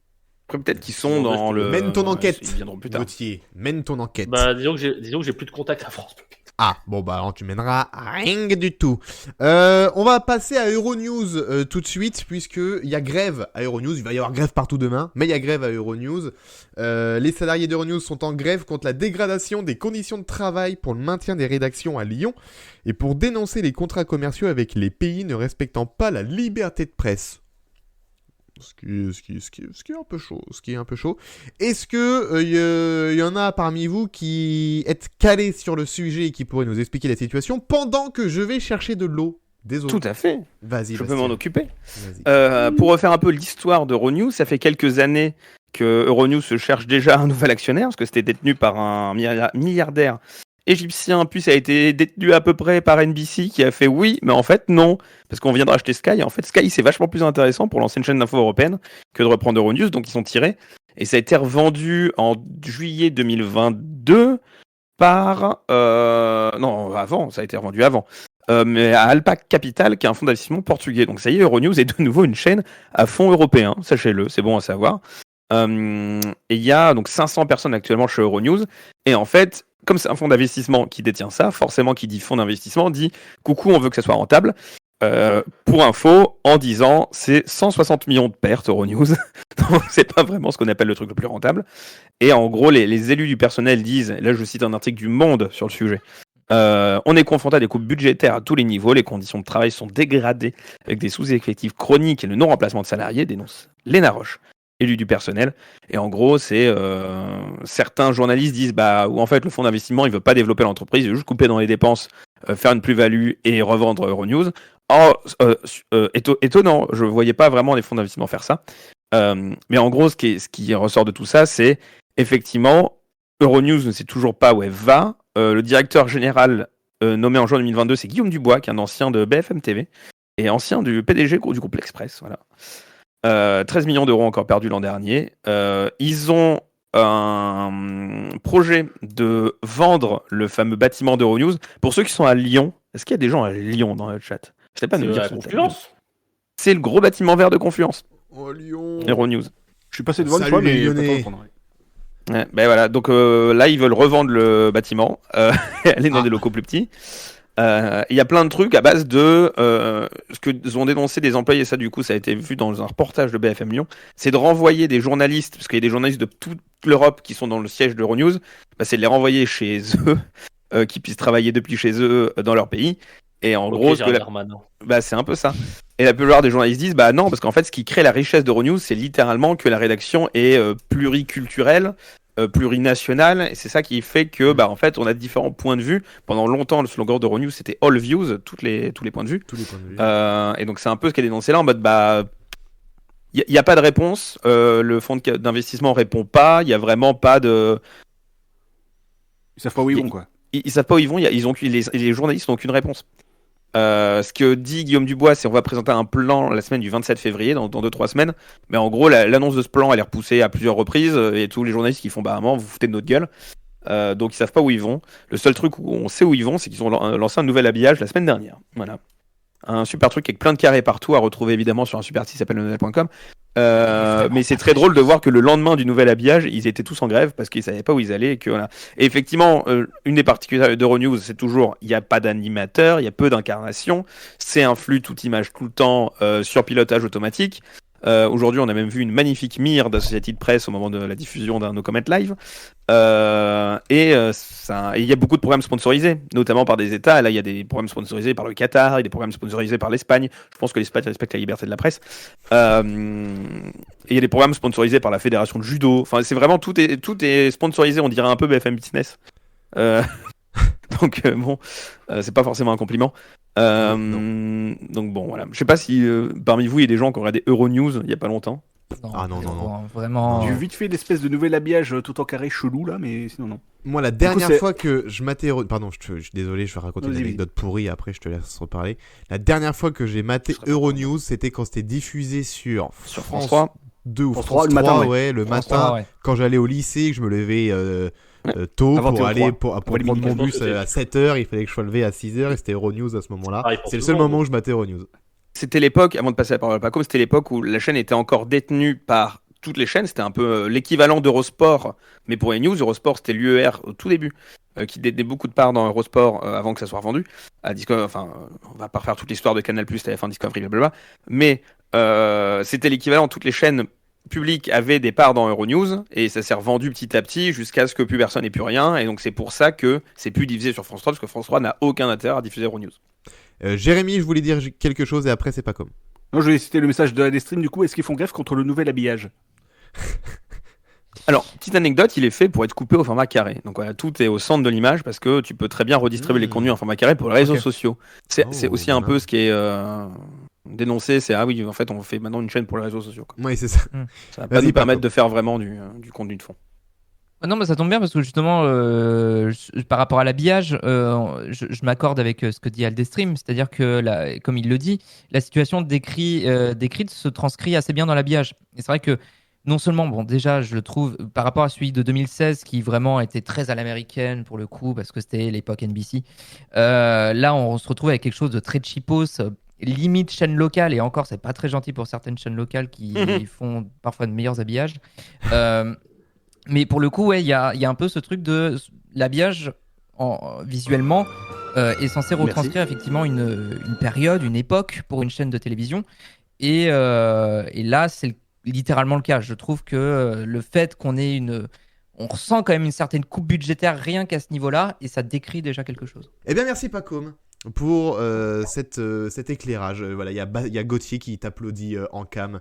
Après, peut-être qu'ils sont dans le. Mène ton enquête, Ils viendront plus tard. Gauthier. Mène ton enquête. Bah, disons que j'ai plus de contact à France Bleu. Ah, bon bah alors tu mèneras rien du tout. On va passer à Euronews tout de suite, puisqu'il y a grève à Euronews. Il va y avoir grève partout demain, mais il y a grève à Euronews. Les salariés d'Euronews sont en grève contre la dégradation des conditions de travail pour le maintien des rédactions à Lyon et pour dénoncer les contrats commerciaux avec les pays ne respectant pas la liberté de presse. Ce qui est un peu chaud. Est-ce que y en a parmi vous qui êtes calés sur le sujet et qui pourraient nous expliquer la situation pendant que je vais chercher de l'eau? Désolé. Tout à fait. Vas-y, Je peux Bastien. m'en occuper. Vas-y. Pour refaire un peu l'histoire d'Euronews, ça fait quelques années que Euronews se cherche déjà un nouvel actionnaire, parce que c'était détenu par un milliardaire égyptien, puis ça a été détenu à peu près par NBC, qui a fait oui, mais en fait non, parce qu'on vient de racheter Sky, et en fait Sky c'est vachement plus intéressant pour lancer une chaîne d'info européenne que de reprendre Euronews, donc ils sont tirés, et ça a été revendu en juillet 2022 par... non, avant, ça a été revendu avant. Mais à Alpac Capital, qui est un fonds d'investissement portugais. Donc ça y est, Euronews est de nouveau une chaîne à fond européen, sachez-le, c'est bon à savoir. Et il y a donc 500 personnes actuellement chez Euronews. Et en fait, comme c'est un fonds d'investissement qui détient ça, forcément qui dit fonds d'investissement dit coucou, on veut que ça soit rentable. Pour info, en 10 ans, c'est 160 millions de pertes Euronews. Donc c'est pas vraiment ce qu'on appelle le truc le plus rentable. Et en gros, les élus du personnel disent, là je cite un article du Monde sur le sujet, on est confronté à des coupes budgétaires à tous les niveaux, les conditions de travail sont dégradées avec des sous-effectifs chroniques et le non-remplacement de salariés, dénonce Léna Roche, élu du personnel. Et en gros, c'est certains journalistes disent ou en fait le fonds d'investissement il veut pas développer l'entreprise, il veut juste couper dans les dépenses, faire une plus-value et revendre Euronews. Étonnant, je voyais pas vraiment les fonds d'investissement faire ça. Mais en gros, ce qui ressort de tout ça, c'est effectivement Euronews ne sait toujours pas où elle va. Le directeur général nommé en juin 2022, c'est Guillaume Dubois, qui est un ancien de BFM TV et ancien du PDG du groupe L'Express. Voilà. 13 millions d'euros encore perdus l'an dernier. Ils ont un projet de vendre le fameux bâtiment d'Euronews. Pour ceux qui sont à Lyon, est-ce qu'il y a des gens à Lyon dans le chat? Je sais pas nous dire la si vous êtes à Confluence. C'est le gros bâtiment vert de Confluence, Oh, Lyon. Euronews. Je suis passé devant une Salut fois, les mais Lyonnais. pas pour prendre. Ouais, ben voilà, donc là ils veulent revendre le bâtiment, aller dans des locaux plus petits. Il y a plein de trucs à base de ce que ont dénoncé des employés, ça du coup ça a été vu dans un reportage de BFM Lyon, c'est de renvoyer des journalistes, parce qu'il y a des journalistes de toute l'Europe qui sont dans le siège d'Euronews, c'est de les renvoyer chez eux, qui puissent travailler depuis chez eux dans leur pays. Et en gros, c'est un peu ça. Et la plupart des journalistes disent bah non, parce qu'en fait, ce qui crée la richesse d'Euronews, c'est littéralement que la rédaction est pluriculturelle, plurinationale, et c'est ça qui fait que bah en fait, on a différents points de vue. Pendant longtemps, le slogan d'Euronews, c'était All Views, tous les points de vue. Tous les points de vue. Et donc c'est un peu ce qui est dénoncé là en mode bah il y a pas de réponse, le fonds d'investissement répond pas, il y a vraiment pas de. Ils savent pas où ils vont, quoi. Ils savent pas où ils vont, les journalistes n'ont aucune réponse. Ce que dit Guillaume Dubois, c'est on va présenter un plan la semaine du 27 février, dans 2-3 semaines. Mais en gros, l'annonce de ce plan, elle est repoussée à plusieurs reprises. Et tous les journalistes qui font bah, maman, vous vous foutez de notre gueule. Donc ils savent pas où ils vont. Le seul truc où on sait où ils vont, c'est qu'ils ont lancé un nouvel habillage la semaine dernière. Voilà. Un super truc avec plein de carrés partout, à retrouver évidemment sur un super site qui s'appelle lemonade.com. Mais c'est très drôle de voir que le lendemain du nouvel habillage, ils étaient tous en grève parce qu'ils savaient pas où ils allaient. Et, que, voilà. Et effectivement, une des particularités d'Euronews, c'est toujours il n'y a pas d'animateur, il y a peu d'incarnation, c'est un flux toute image tout le temps sur pilotage automatique. Aujourd'hui, on a même vu une magnifique mire d'Associated Press au moment de la diffusion d'un No Comment Live. Il y a beaucoup de programmes sponsorisés, notamment par des États. Là, il y a des programmes sponsorisés par le Qatar, il y a des programmes sponsorisés par l'Espagne. Je pense que l'Espagne respecte la liberté de la presse. Et il y a des programmes sponsorisés par la Fédération de Judo. Enfin, c'est vraiment tout est sponsorisé. On dirait un peu BFM Business. Donc bon, c'est pas forcément un compliment. Donc bon, voilà. Je sais pas si parmi vous il y a des gens qui ont regardé Euronews il y a pas longtemps. Non. Vraiment. J'ai vu vite fait l'espèce de nouvel habillage tout en carré chelou là, mais sinon non. Moi, la dernière fois que je matais Pardon, je suis désolé, je vais raconter une anecdote pourrie, après je te laisse reparler. La dernière fois que j'ai maté Euronews, c'était quand c'était diffusé sur France 3 2 ou France 3, le matin, le matin, quand j'allais au lycée, que je me levais tôt pour aller pour prendre mon bus à 7h, il fallait que je sois levé à 6h et c'était Euronews à ce moment-là. C'est le seul moment où je matais Euronews. C'était l'époque, avant de passer la parole à Paco, c'était l'époque où la chaîne était encore détenue par toutes les chaînes. C'était un peu l'équivalent d'Eurosport, mais pour les news, Eurosport c'était l'UER au tout début, qui détenait beaucoup de parts dans Eurosport avant que ça soit revendu à Discovery. Enfin, on va pas refaire toute l'histoire de Canal+, TF1, Discovery, blablabla. Mais c'était l'équivalent. Toutes les chaînes publiques avaient des parts dans Euronews et ça s'est revendu petit à petit jusqu'à ce que plus personne n'ait plus rien. Et donc c'est pour ça que c'est plus diffusé sur France 3 parce que France 3 n'a aucun intérêt à diffuser Euronews. Jérémy, je voulais dire quelque chose et après c'est pas comme. Non, je vais citer le message de la Destream du coup. Est-ce qu'ils font grève contre le nouvel habillage? Alors, petite anecdote, il est fait pour être coupé au format carré. Donc voilà, tout est au centre de l'image parce que tu peux très bien redistribuer les contenus en format carré pour les réseaux sociaux. C'est aussi un peu ce qui est dénoncé, c'est oui, en fait, on fait maintenant une chaîne pour les réseaux sociaux. Quoi. Oui, c'est ça. Ça va pas nous permettre de faire vraiment du contenu de fond. Non, mais ça tombe bien parce que justement, par rapport à l'habillage, je m'accorde avec ce que dit Aldestream, c'est-à-dire que, comme il le dit, la situation décrite se transcrit assez bien dans l'habillage. Et c'est vrai que non seulement, bon, déjà, je le trouve, par rapport à celui de 2016, qui vraiment était très à l'américaine pour le coup, parce que c'était l'époque NBC, là, on se retrouve avec quelque chose de très cheapos, limite chaîne locale, et encore, c'est pas très gentil pour certaines chaînes locales qui font parfois de meilleurs habillages. Mais pour le coup, ouais, il y a un peu ce truc de l'habillage visuellement est censé retranscrire effectivement une période, une époque pour une chaîne de télévision. Et là, c'est littéralement le cas. Je trouve que le fait qu'on ait on ressent quand même une certaine coupe budgétaire rien qu'à ce niveau-là, et ça décrit déjà quelque chose. Eh bien, merci Pacôme pour cet éclairage. Voilà, il y a Gauthier qui t'applaudit en cam.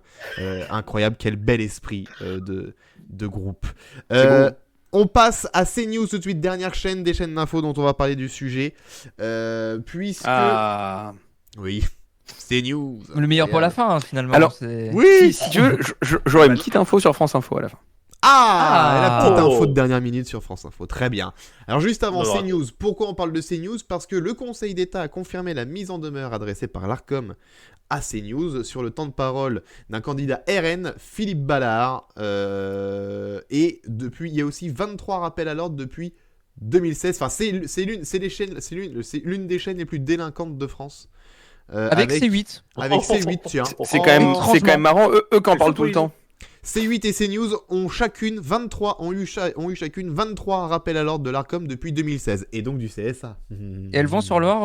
Incroyable, quel bel esprit de groupe. On passe à CNews tout de suite, dernière chaîne des chaînes d'infos dont on va parler du sujet. Puisque... Oui. CNews. Le meilleur pour la fin, finalement. Alors, c'est... Oui. Si tu veux, j'aurais une petite info sur France Info à la fin. Ah, la petite Oh. info de dernière minute sur France Info. Très bien. Alors juste avant Alors, CNews, pourquoi on parle de CNews? Parce que le Conseil d'État a confirmé la mise en demeure adressée par l'Arcom à CNews sur le temps de parole d'un candidat RN, Philippe Ballard. Et depuis, il y a aussi 23 rappels à l'ordre depuis 2016. Enfin, c'est l'une des chaînes les plus délinquantes de France. Avec C8. Avec C8, tiens. C'est quand même marrant, eux qui en parlent tout le temps. C8 et CNews ont eu chacune 23 rappels à l'ordre de l'Arcom depuis 2016 et donc du CSA. Et elles vont sur leur...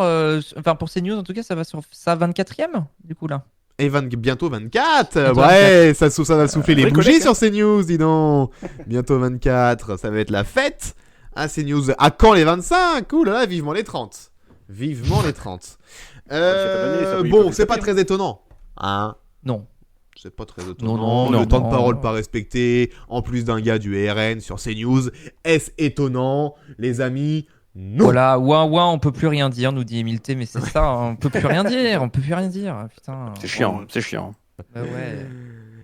Enfin, pour CNews, en tout cas, ça va sur sa 24e, du coup, là. Et bientôt 24. Bientôt Ouais, ça va souffler les bougies collègue, sur CNews, dis donc. Bientôt 24, ça va être la fête. Ah, CNews, à quand les 25? Ouh là là, vivement les 30. Vivement les 30. pas donné, ça peut y Bon, passer c'est pas pire. très étonnant. Hein? Non. C'est pas très étonnant. Non, le temps non. de parole pas respecté, en plus d'un gars du RN sur CNews. Est-ce étonnant, les amis? Non. Voilà, ouin, on peut plus rien dire, nous dit Emile T, mais c'est ça, hein, on peut plus rien dire, putain. C'est chiant, c'est chiant. Bah ouais.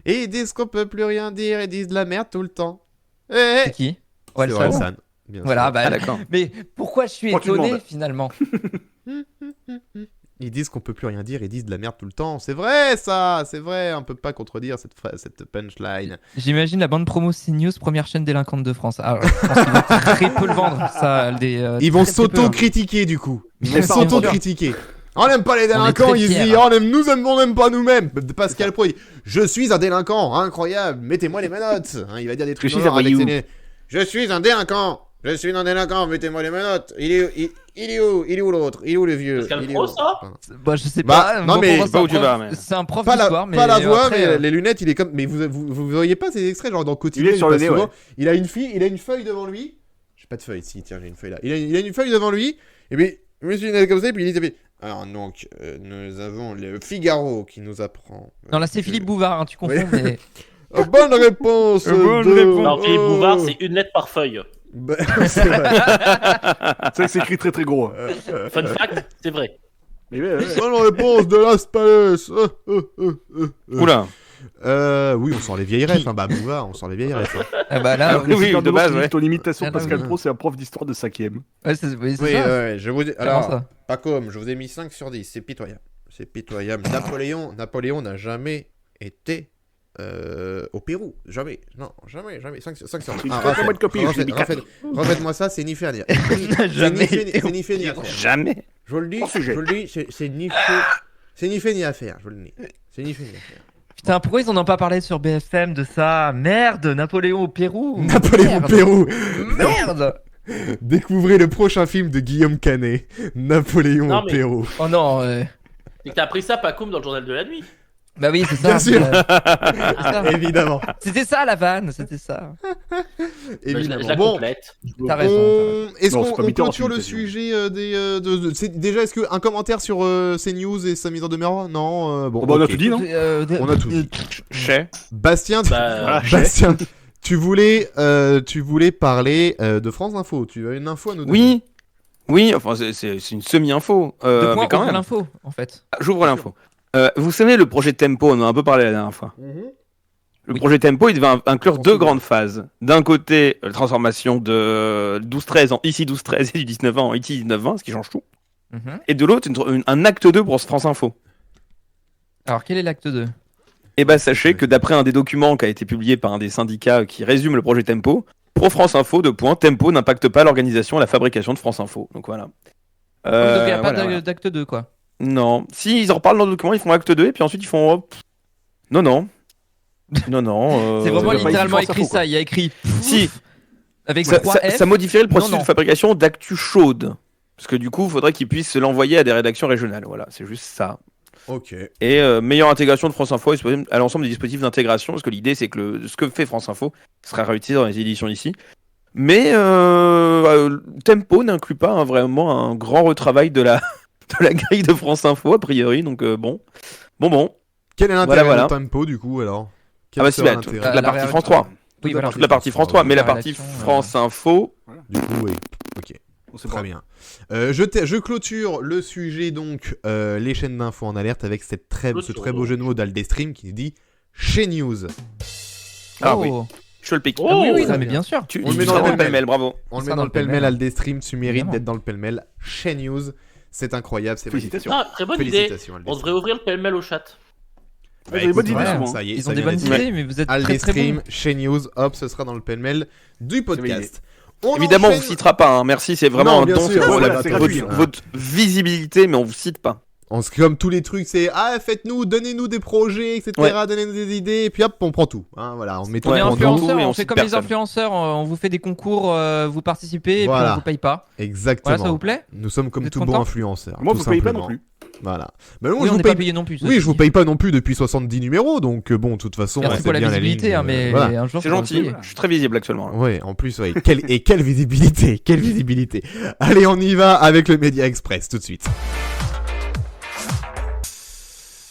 Et ils disent qu'on peut plus rien dire, ils disent de la merde tout le temps. C'est qui? C'est Orelsan. Orelsan, bien Voilà, sûr. bah, Ah d'accord. mais pourquoi je suis Tranquillement, étonné, bah. finalement? Ils disent qu'on peut plus rien dire, ils disent de la merde tout le temps. C'est vrai, ça, c'est vrai. On peut pas contredire cette punchline. J'imagine la bande promo CNews, première chaîne délinquante de France. Ah, je pense qu'ils vont très peu le vendre, ça. Ils vont très peu, hein. s'auto-critiquer du coup. Ils vont Bien sûr. s'auto-critiquer. On n'aime pas les délinquants, très ils fiers. disent on n'aime pas nous-mêmes. Pascal Pro, il dit, je suis un délinquant, incroyable, mettez-moi les menottes. Hein, il va dire des trucs suis genre un avec voyou. je suis un délinquant, mettez-moi les menottes. Il est où l'autre? Il est où le vieux? Pascal Il est Pro, où ça Bah, je sais Bah, pas. non, bon, mais pour moi, pas où tu vas, mais- c'est un prof Pas d'histoire, mais pas la voix, après, mais les lunettes, il est comme. Mais vous voyez pas ces extraits, genre dans Quotidien, Il est sur le passe nez, souvent. ouais. Il a une feuille devant lui. J'ai pas de feuille, si, tiens, j'ai une feuille là. Il a une feuille devant lui, et puis, je me suis dit comme ça, et puis il dit, alors donc, nous avons le Figaro qui nous apprend. Non, là, c'est Philippe Bouvard, hein, tu confonds, Oui. mais... Bonne réponse Bonne de- réponse. Non, Philippe Oh. Bouvard, c'est une lettre par feuille. Bah, c'est vrai. C'est vrai que c'est écrit très très gros. Fun fact, c'est vrai. Mais ouais. Bonne réponse de Las Palais. Oula. Oui, on sort les vieilles refs, hein. Bah, Bouvard, on sort les vieilles refs. Hein. Ah bah là, Oui, oui, de base, ouais. Ton imitation Ah, de Pascal oui. Pro, c'est un prof d'histoire de 5ème. ouais, c'est Oui, ça. ouais, je vous dis. Clairement Alors, ça. pas comme, je vous ai mis 5 sur 10, c'est pitoyable. C'est pitoyable. Napoléon n'a jamais été au Pérou. Jamais. Non, jamais. 5 sur 10. Il faut vraiment être copié, je l'ai mis quatre. Refaites-moi ça, c'est ni fait ni à dire. Jamais. C'est ni fait ni à faire. Jamais. Je vous le dis, Hors sujet. c'est ni fait. C'est ni fait ni à faire, je vous le dis. C'est ni fait ni à faire. Putain, pourquoi ils en ont pas parlé sur BFM de ça? Merde, Napoléon au Pérou. Napoléon au Merde. Pérou. Merde. Découvrez le prochain film de Guillaume Canet, Napoléon Non, au mais- Pérou. Oh non. Et t'as appris ça, Pacoum, dans le journal de la nuit. Bah oui, c'est ça. Bien sûr. C'est ça. Évidemment. C'était ça la vanne, c'était ça. Bah, je Évidemment. la Bon, complète. T'as raison. est-ce Non, qu'on c'est pas on Mitterrand, clôture le c'est Mitterrand. sujet déjà, est-ce qu'un commentaire sur CNews et sa mise en demeure? Non, bon. Oh, bah, on a ok. tout dit, non On a tout dit. Chez. Bastien, Bah, Bastien, tu voulais parler de France Info. Tu as une info à nous donner. Oui, enfin c'est une semi-info. De point mais quand ouvre même. l'info, en fait. J'ouvre l'info. Vous savez, le projet Tempo, on en a un peu parlé la dernière fois. Le Oui. projet Tempo, il devait inclure On deux se grandes phases. D'un côté, la transformation de 12-13 en ici 12-13 et du 19-20 en ici 19-20, ce qui change tout. Mhm. Et de l'autre, un acte 2 pour France Info. Alors, quel est l'acte 2? Et bah sachez que d'après un des documents qui a été publié par un des syndicats qui résume le projet Tempo, pour France Info, Tempo n'impacte pas l'organisation et la fabrication de France Info. Donc voilà. Donc, il n'y a pas voilà. d'acte 2, quoi. Non. Si, ils en reparlent dans le document, ils font acte 2 et puis ensuite ils font... Non, non. Non, non. C'est vraiment il y a pas littéralement écrit France écrit Info, quoi. ça. Il y a écrit Si, avec ça, 3 ça, F. ça modifierait le processus Non, non. de fabrication d'actu chaude. Parce que du coup, il faudrait qu'ils puissent l'envoyer à des rédactions régionales. Voilà, c'est juste ça. Ok. Et meilleure intégration de France Info à l'ensemble des dispositifs d'intégration. Parce que l'idée, c'est que ce que fait France Info sera réutilisé dans les éditions ici. Mais Tempo n'inclut pas vraiment un grand retravail de la grille de France Info, a priori. Donc bon. Quel est l'intérêt Voilà. de Tempo du coup alors? Ah bah si, sera bah, l'intérêt toute la La partie France 3. Oui, voilà. Toute la partie France 3, mais la partie rédaction, France Info, Du coup, oui. Ok. On sait Très pas. bien. Je clôture le sujet, donc, les chaînes d'infos en alerte avec ce très beau jeu de mots d'Aldestream qui dit chez News. Ah oui. Oh. Je le pique. Oh, Ah oui, oui, très non, mais bien. bien sûr. Tu On le met tu dans seras le le pêle-mêle. pêle-mêle, bravo. On le Ça met dans le pêle-mêle Aldestream, tu mérites Évidemment. d'être dans le pêle-mêle chez News. C'est incroyable, c'est magnifique. Félicitations. Ah, très bonne idée. Félicitations, On Aldestream. devrait ouvrir le pêle-mêle au chat. Vous avez des bonnes idées, ouais, souvent. Ça y est, Ils ça ont des vient bonnes d'être fait. idées, mais vous êtes très très Aldestream, bons. chez News, hop, ce sera dans le pêle-mêle du podcast. On Évidemment, on enchaîne- vous citera pas. Hein. Merci, c'est vraiment Non, un bien don sûr, pour voilà, la- c'est votre, gratuit, hein. votre visibilité, mais on vous cite pas. Comme tous les trucs, c'est donnez-nous des projets, etc. Ouais. Donnez-nous des idées, et puis hop, on prend tout. Hein, voilà, on met tout On est en influenceurs, et on on fait cite comme les personne. influenceurs, on vous fait des concours, vous participez et puis Voilà. on vous paye pas. Exactement. Voilà, ça vous plaît? Nous sommes comme Vous êtes tout bon content influenceur. Moi, tout vous payez pas simplement. non plus. Voilà. Bah, moi, Oui, je on vous n'est paye... pas payé non plus. Oui, je vous paye pas non plus depuis 70 numéros, donc bon, de toute façon, Merci c'est pour la bien visibilité, ligne, hein, mais voilà. un jour C'est faut gentil. payer. Je suis très visible actuellement. là. Ouais, en plus, ouais. Quelle visibilité, quelle visibilité. Allez, on y va avec le Média Express tout de suite.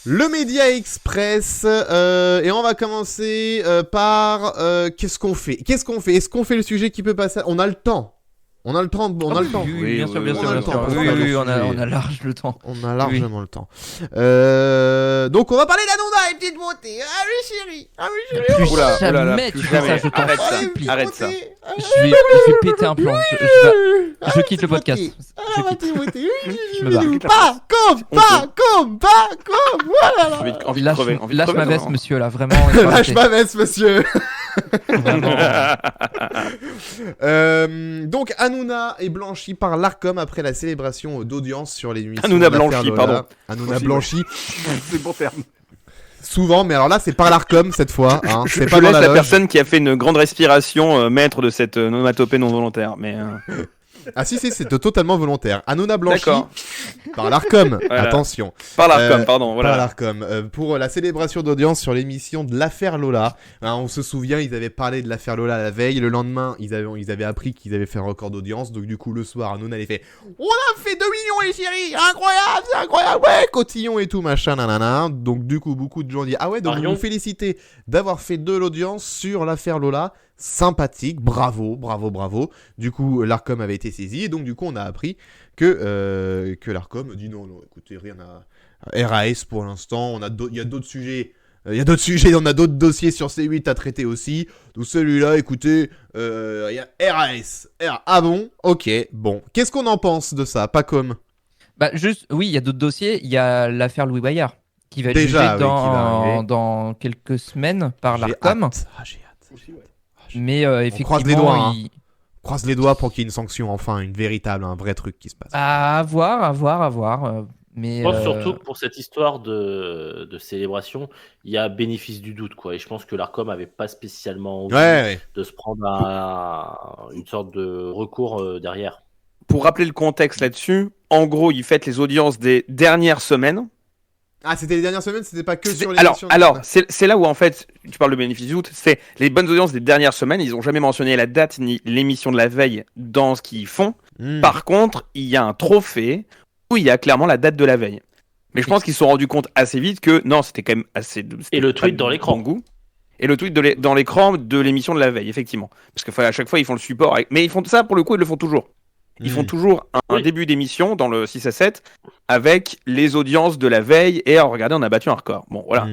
Le Média Express, et on va commencer par qu'est-ce qu'on fait Est-ce qu'on fait le sujet qui peut passer? On a le temps. On a le temps. Oui, oui, bien sûr, bien on sûr, a le bien sûr. temps, Oui, on a le oui, temps. on a large le temps. On a largement le temps. Donc on va parler d'Anouna, les petites beautés. Ah oui chérie. Ah oui chérie. Plus Oula, jamais oula là, tu plus fais ça, jamais. je t'en Arrête ça. supplie. Arrête ça. Je vais péter un plomb. Je quitte le podcast. Je quitte. me barre. Voilà. Envie de Lâche, crever. Envie de lâche crever, ma veste, vraiment. monsieur, là, vraiment. il faut Lâche arrêter. ma veste, monsieur. Vraiment. Donc Hanouna est blanchi par l'Arcom après la célébration d'audience sur l'émission. Hanouna de l'affaire blanchi, Lola. pardon. Hanouna Aussi, blanchi. C'est le bon terme. Souvent, mais alors là, c'est par l'Arcom cette fois. Hein. Je C'est pas dans laisse la la loge. personne qui a fait une grande respiration maître de cette onomatopée non volontaire. Mais Ah si, c'est totalement volontaire. Hanouna blanchi d'accord. par l'Arcom. Voilà. Attention. Par l'Arcom, Euh, pardon. Par Voilà. l'Arcom. Pour la célébration d'audience sur l'émission de l'affaire Lola. Hein, on se souvient, ils avaient parlé de l'affaire Lola la veille. Le lendemain, ils avaient appris qu'ils avaient fait un record d'audience. Donc du coup, le soir, Hanouna avait fait « On a fait 2 millions les chéris. Incroyable, c'est incroyable. Ouais, cotillon et tout, machin, nanana. » Donc du coup, beaucoup de gens disent « Ah ouais, donc vous Marion. vous félicitez d'avoir fait de l'audience sur l'affaire Lola. Sympathique, bravo. Du coup, l'Arcom avait été saisi. Et donc du coup, on a appris que l'Arcom dit non, écoutez, rien à... RAS pour l'instant, il y a d'autres sujets. On a d'autres dossiers sur C8 à traiter aussi. Donc celui-là, écoutez, il y a RAS. Ah bon? Ok, bon. Qu'est-ce qu'on en pense de ça? Pas comme. Bah, juste, oui, il y a d'autres dossiers. Il y a l'affaire Louis Bayard qui va être Déjà, jugée oui, qui va arriver. dans quelques semaines par J'ai l'Arcom. hâte. Ah, j'ai hâte. Aussi, ouais. Mais effectivement, croise les doigts, hein. il... Croise les doigts pour qu'il y ait une sanction, enfin, un vrai truc qui se passe. à voir. Mais Je pense surtout que pour cette histoire de célébration, il y a bénéfice du doute, quoi. Et je pense que l'Arcom avait pas spécialement envie Ouais. de se prendre à une sorte de recours derrière. Pour rappeler le contexte là-dessus, en gros, ils fêtent les audiences des dernières semaines. Ah, c'était les dernières semaines, c'était pas que sur les Alors, c'est là où en fait, tu parles de bénéfice du doute, c'est les bonnes audiences des dernières semaines, ils ont jamais mentionné la date ni l'émission de la veille dans ce qu'ils font. Par contre, il y a un trophée où il y a clairement la date de la veille. Mais je pense qu'ils se sont rendus compte assez vite que non, c'était quand même assez... Et le tweet pas dans de l'écran. bon goût. Et le tweet dans l'écran de l'émission de la veille, effectivement. Parce que à chaque fois, ils font le support. Mais ils font ça, pour le coup, ils le font toujours. Ils font toujours un Oui. début d'émission dans le 6 à 7 avec les audiences de la veille et regardez, on a battu un record. Bon, voilà.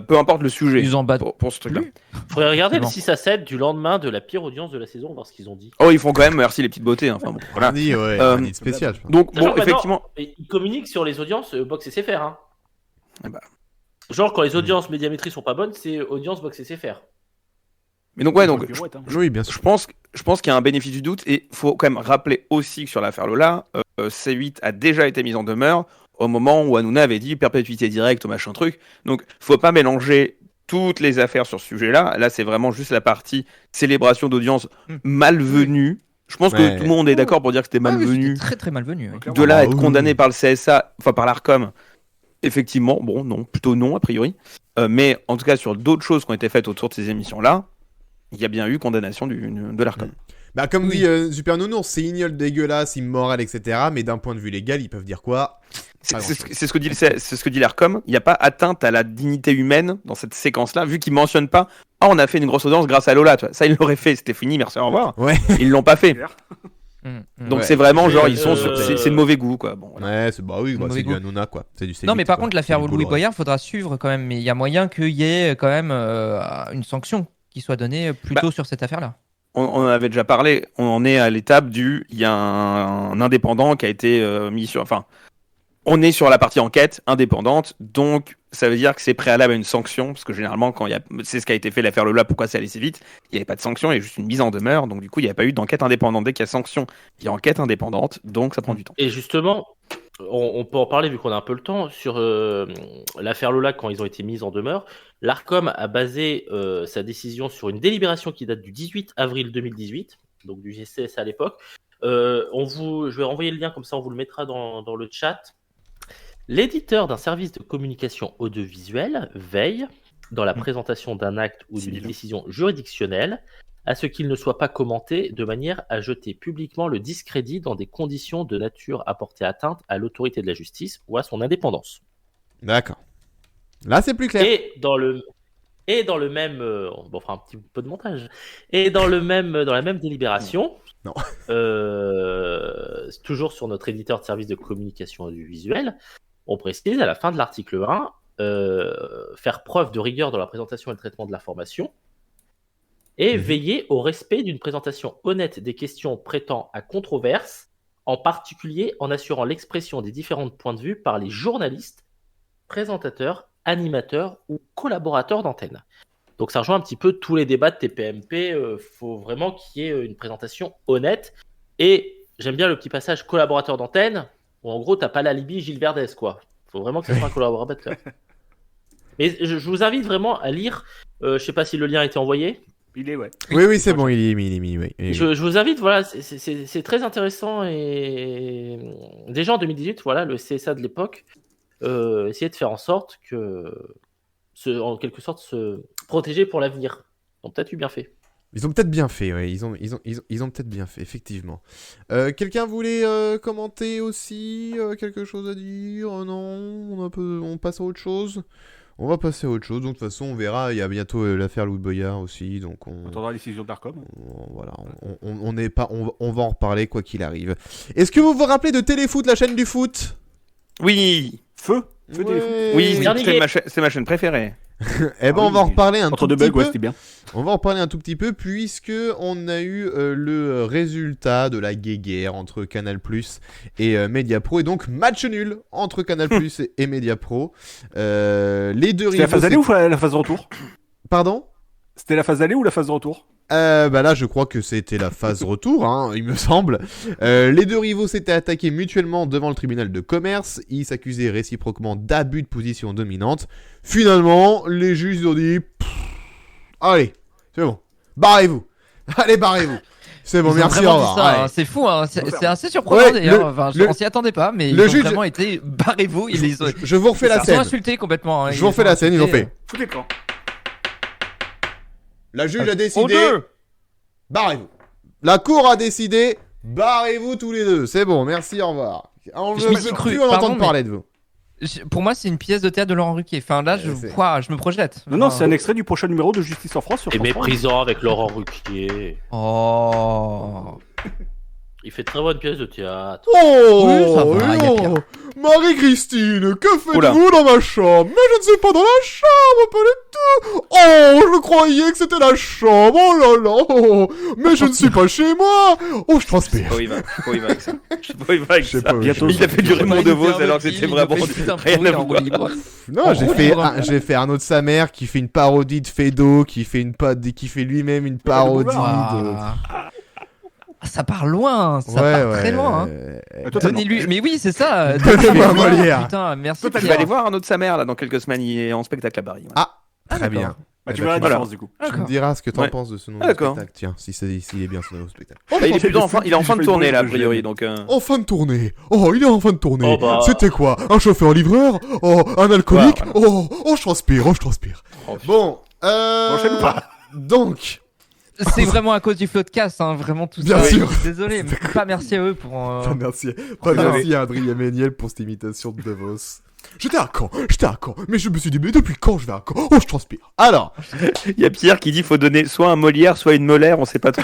Peu importe le sujet ils en battent. pour ce truc-là. Faudrait regarder le Non. 6 à 7 du lendemain de la pire audience de la saison, voir ce qu'ils ont dit. Oh, ils font quand même, merci les petites beautés. Enfin, bon, voilà. Dit, ouais, Euh, un hit spécial, je pense. Donc, Sachant bon, que maintenant, effectivement. ils communiquent sur les audiences Box SFR. Hein. Ah bah. Genre, quand les audiences médiamétrie sont pas bonnes, c'est audience Box SFR. Mais donc, ouais, donc, Faut le bureau, hein. Oui, bien sûr. je pense qu'il y a un bénéfice du doute et il faut quand même rappeler aussi que sur l'affaire Lola, C8 a déjà été mise en demeure au moment où Hanouna avait dit perpétuité directe au machin truc. Donc, faut pas mélanger toutes les affaires sur ce sujet-là. Là, c'est vraiment juste la partie célébration d'audience malvenue. Je pense Ouais. que tout le monde est d'accord pour dire que c'était Ah oui, malvenu. c'était très très malvenu. oui. De là à Ah, être oui. condamné par le CSA, enfin par l'Arcom, effectivement, bon, non, plutôt non, a priori. Mais en tout cas, sur d'autres choses qui ont été faites autour de ces émissions-là, il y a bien eu condamnation de l'Arcom. Bah, comme Oui. dit Super Nounours, c'est ignoble, dégueulasse, immoral, etc. Mais d'un point de vue légal, ils peuvent dire quoi? C'est Pas c'est ce que dit l'Arcom. Il n'y a pas atteinte à la dignité humaine dans cette séquence-là, vu qu'ils ne mentionnent pas « Ah, on a fait une grosse audience grâce à Lola ». Tu vois. Ça, ils l'auraient fait, c'était fini, merci, au revoir. Ouais. Ils l'ont pas fait. Donc Ouais. c'est vraiment genre Mais, ils sont sur... c'est de mauvais goût quoi. Bon, voilà. Ouais, c'est bah oui, bah, Mauvais c'est du goût. Hanouna quoi. C'est du Non, mais C8, par quoi. contre, l'affaire C'est du Louis Bolloré. Boyard, faudra suivre quand même. Mais il y a moyen qu'il y ait quand même une sanction qui soit donnée plutôt sur cette affaire-là. On en avait déjà parlé. On en est à l'étape il y a un indépendant qui a été mis sur. Enfin, on est sur la partie enquête indépendante, donc ça veut dire que c'est préalable à une sanction, parce que généralement, quand il y a, c'est ce qui a été fait l'affaire Lola, pourquoi c'est allé si vite, il n'y avait pas de sanction, il y a juste une mise en demeure, donc du coup, il n'y a pas eu d'enquête indépendante. Dès qu'il y a sanction, il y a enquête indépendante, donc ça prend du temps. Et justement, on peut en parler vu qu'on a un peu le temps. Sur l'affaire Lola, quand ils ont été mis en demeure, l'ARCOM a basé sa décision sur une délibération qui date du 18 avril 2018, donc du GCS à l'époque. Je vais renvoyer le lien, comme ça on vous le mettra dans le chat. L'éditeur d'un service de communication audiovisuelle veille, dans la présentation d'un acte ou d'une décision juridictionnelle, à ce qu'il ne soit pas commenté de manière à jeter publiquement le discrédit dans des conditions de nature à porter atteinte à l'autorité de la justice ou à son indépendance. D'accord. Là, c'est plus clair. Et dans le même, on fera un petit peu de montage. Et dans la même délibération, Non. Toujours sur notre éditeur de services de communication audiovisuelle, on précise à la fin de l'article 1, faire preuve de rigueur dans la présentation et le traitement de l'information, et veiller au respect d'une présentation honnête des questions prêtant à controverse, en particulier en assurant l'expression des différents points de vue par les journalistes, présentateurs, animateurs ou collaborateurs d'antenne. Donc ça rejoint un petit peu tous les débats de TPMP. Faut vraiment qu'il y ait une présentation honnête. Et j'aime bien le petit passage collaborateur d'antenne, où en gros t'as pas l'alibi Gilles Verdez, quoi. Faut vraiment que ce soit un collaborateur. Mais je vous invite vraiment à lire. Je sais pas si le lien a été envoyé. Il est, ouais. Oui, c'est bon, il est mis, oui. Je vous invite, voilà, c'est très intéressant. Et déjà en 2018, voilà, le CSA de l'époque essayait de faire en sorte que, en quelque sorte, se protéger pour l'avenir. Ils ont peut-être eu bien fait. Ils ont peut-être bien fait, ouais. Ils ont peut-être bien fait, effectivement. Quelqu'un voulait commenter aussi quelque chose à dire? Non, on passe à autre chose. On va passer à autre chose. Donc de toute façon, on verra. Il y a bientôt l'affaire Louis Boyard aussi, donc On attendra la décision de l'ARCOM. voilà, on n'est pas, on va en reparler quoi qu'il arrive. Est-ce que vous vous rappelez de Téléfoot, la chaîne du foot? Oui, Feu Ouais. Téléfoot. oui, Dernier. c'est ma chaîne préférée. Eh ben, on va en reparler un Entre tout deux petit bugs, ouais, peu. c'était bien. On va en parler un tout petit peu puisque on a eu le résultat de la guéguerre entre Canal+ et Mediapro, et donc match nul entre Canal+ et Mediapro. Les deux C'était la rivaux. phase d'aller ou la phase de retour? Pardon? C'était la phase d'aller ou la phase de retour? Bah là, je crois que c'était la phase retour, hein, il me semble. Les deux rivaux s'étaient attaqués mutuellement devant le tribunal de commerce. Ils s'accusaient réciproquement d'abus de position dominante. Finalement, les juges ont dit allez, c'est bon, barrez-vous. Allez, barrez-vous. C'est bon, Ils ont merci, au vraiment dit revoir. ça, Ouais. hein. C'est fou, hein. C'est assez surprenant Ouais, d'ailleurs. Enfin, le- on s'y attendait pas, mais le ils ont juge- vraiment été barrez-vous. Ils ont, Je vous refais la ils ont scène. insulté complètement. Hein. Je vous refais la scène, ils ont insulté, fait. Foutez le camp. La juge a Au décidé. deux. Barrez-vous. La cour a décidé. Barrez-vous tous les deux. C'est bon, merci, au revoir. On Je ne m'y veut suis plus cru, en pardon, entendre mais- parler de vous. Pour moi, c'est une pièce de théâtre de Laurent Ruquier. Enfin, là, je me projette. Non, Enfin, c'est un extrait du prochain numéro de Justice en France sur Et France 3. méprisant avec Laurent Ruquier. Oh. Il fait très bonne pièce de théâtre. Oh, Oui, ça va, y a pire. Marie-Christine, que Oula. faites-vous dans ma chambre? Mais je ne suis pas dans la chambre, pas du tout. Oh, je croyais que c'était la chambre. Oh là là. Oh, mais je ne suis pas chez moi. Oh, je transpire. Oh, il va avec ça. Je sais pas où il va avec Je sais ça. pas où Bientôt. Il a fait du Raymond DeVos alors que c'était vraiment rien à voir. Non, j'ai fait Arnaud de sa mère qui fait une parodie de Fedo, qui fait lui-même une parodie de... Ça part loin, ça Ouais, part très loin. Hein. Totalement. Donnez-lui, mais oui, c'est ça. Donnez-moi Molière. Putain, merci. Toi, tu vas Pierre. aller voir un autre de sa mère là dans quelques semaines. Il est en spectacle à Paris. Voilà. Très d'accord. bien. Bah, tu Eh ben, verras la tu- différence du coup. Tu me D'accord. diras ce que t'en Ouais. penses de ce nom Ah, de d'accord. spectacle. Tiens, s'il est bien ce nom de spectacle. Bah, il est plutôt en fin de tournée là a priori donc. En fin de tournée. Oh, il est en fin de tournée. Oh, bah. C'était quoi? Un chauffeur-livreur? Oh, un alcoolique? Voilà. Oh, je transpire. Oh, Bon, Enchaîne ou pas? donc, C'est vraiment à cause du Floodcast, hein, vraiment tout Bien ça. sûr. Désolé, mais pas merci à eux pour. Pas merci, pas merci à Adrien Méniel pour cette imitation de Davos. J'étais à Caen, mais je me suis dit, mais depuis quand je vais à Caen? Oh, je transpire. Alors, Il y a Pierre qui dit faut donner soit un Molière, soit une Molaire, on sait pas trop.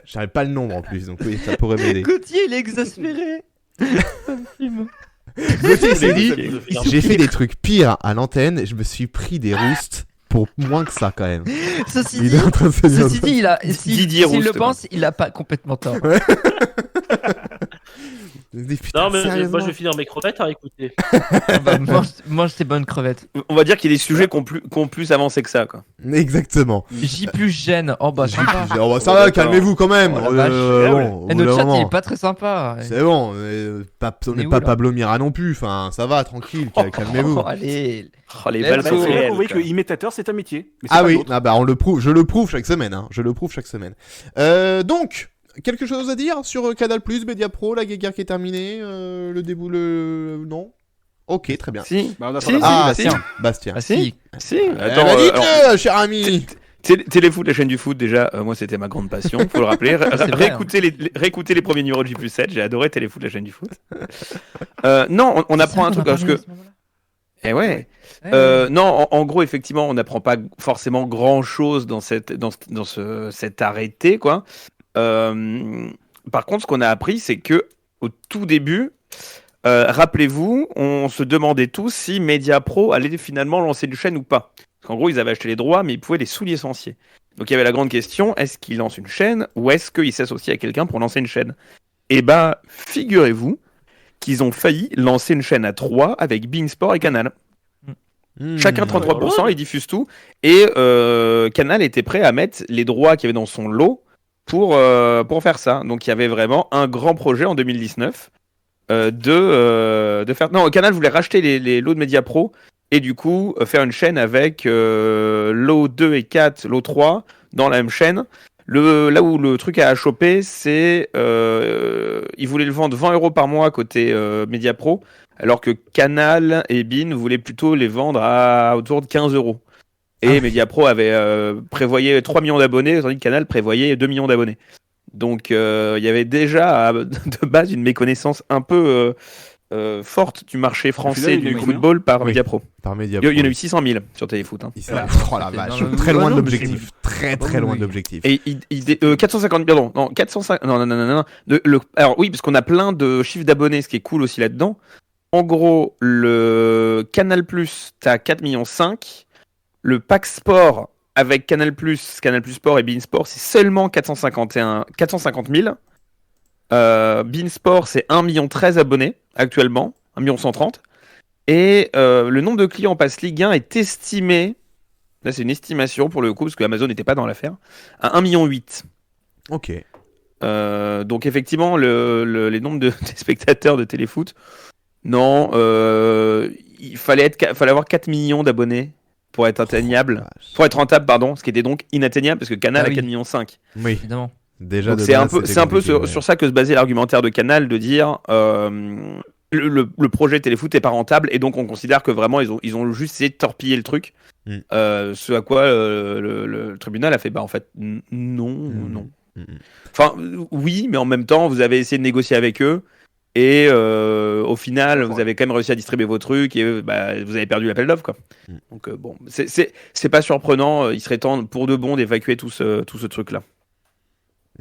j'avais pas le nombre en plus, donc oui, ça pourrait m'aider. Gauthier, il est exaspéré. Ça me fume. Gauthier s'est dit, De faire- j'ai fait des trucs pires à l'antenne et je me suis pris des roustes pour moins que ça quand même. Ceci Il dit, est en train de se dire- ceci dit, Didier s'il le Rouste, pense, il a pas complètement tort. Je me dis, putain, Non, mais sérieusement moi je vais finir mes crevettes, hein, écoutez. Bah, mange tes bonnes crevettes. On va dire qu'il y a des sujets qui ont plus avancé que ça, quoi. Exactement. J plus gêne. Oh bah sympa. Oh, bah, ça va, calmez-vous quand même. Oh, la vache. Bon, au Et bout notre d'un chat, il moment. est pas très sympa. C'est bon, on Mais n'est où, pas là Pablo Mira non plus, enfin ça va, tranquille, calmez-vous. Oh, allez. Oh, les Let's balles go. sont C'est bien réelles, prouvé quoi. que imitateur, c'est un métier. Mais c'est Ah pas oui, l'autre. ah bah je le prouve chaque semaine, hein. Je le prouve chaque semaine. Donc, quelque chose à dire sur Canal+, Media Pro, la guéguerre qui est terminée, le début, non. Ok, très bien. Si. Bah, on a Si, pas la- si, Ah, si. tiens, Bastien. Ah si. Si. Attends, Attends, dites-le, cher ami. Téléfoot, la chaîne du foot, déjà, moi c'était ma grande passion, faut le rappeler. C'est vrai, Réécouter les premiers numéros de J+7, j'ai adoré Téléfoot, la chaîne du foot. Non, on apprend un truc, parce que. Eh ouais. Non, en gros, effectivement, on n'apprend pas forcément grand-chose dans cet arrêté, quoi. Par contre, ce qu'on a appris, c'est que au tout début, rappelez-vous, on se demandait tous si Mediapro allait finalement lancer une chaîne ou pas. Parce qu'en gros, ils avaient acheté les droits, mais ils pouvaient les sous-licencier. Donc il y avait la grande question, est-ce qu'ils lancent une chaîne ou est-ce qu'ils s'associent à quelqu'un pour lancer une chaîne? Eh bah, figurez-vous qu'ils ont failli lancer une chaîne à 3 avec Beansport et Canal. Chacun 33%, ils diffusent tout. Et Canal était prêt à mettre les droits qu'il y avait dans son lot pour faire ça. Donc il y avait vraiment un grand projet en 2019 de faire... Non, Canal voulait racheter les lots de Mediapro et du coup faire une chaîne avec lot 2 et 4, lot 3 dans la même chaîne. Là où le truc a chopé, c'est ils voulaient le vendre 20 € par mois côté Mediapro, alors que Canal et Bein voulaient plutôt les vendre à autour de 15 €. Et Mediapro avait prévoyé 3 millions d'abonnés, tandis que Canal prévoyait 2 millions d'abonnés. Donc il y avait déjà de base une méconnaissance un peu forte du marché français il y en a du eu football par Oui. Mediapro. Par Media Il y en a Pro. eu 600 000 sur Téléfoot. Hein. Oh la vache, énorme. très loin Ah de non, mais l'objectif. Très loin de l'objectif. Et 450 pardon, non 405 non. Alors oui, parce qu'on a plein de chiffres d'abonnés, ce qui est cool aussi là-dedans. En gros, le Canal+, t'as 4,5 millions. Le pack sport avec Canal+, Canal+ Sport et Bein Sport, c'est seulement 450 000. Bein Sport, c'est 1,13 million abonnés actuellement, 1,130 million. Et le nombre de clients en pass Ligue 1 est estimé, là c'est une estimation pour le coup, parce que Amazon n'était pas dans l'affaire, à 1,8 million. Ok. Donc effectivement, les nombres de spectateurs de téléfoot, non, il fallait avoir 4 millions d'abonnés pour être atteignable, pour être rentable, pardon, ce qui était donc inatteignable parce que Canal Ah a oui. 4,5 millions. Oui, Évidemment. déjà Donc de c'est un base, peu, c'était c'est un peu compliqué, sur ça que se basait l'argumentaire de Canal de dire le projet téléfoot n'est pas rentable et donc on considère que vraiment ils ont juste essayé de torpiller le truc. Ce à quoi le tribunal a fait bah en fait non. Enfin oui, mais en même temps vous avez essayé de négocier avec eux et au final vous avez quand même réussi à distribuer vos trucs et bah, vous avez perdu l'appel d'offres quoi. Donc bon c'est pas surprenant, il serait temps pour de bon d'évacuer tout ce truc là.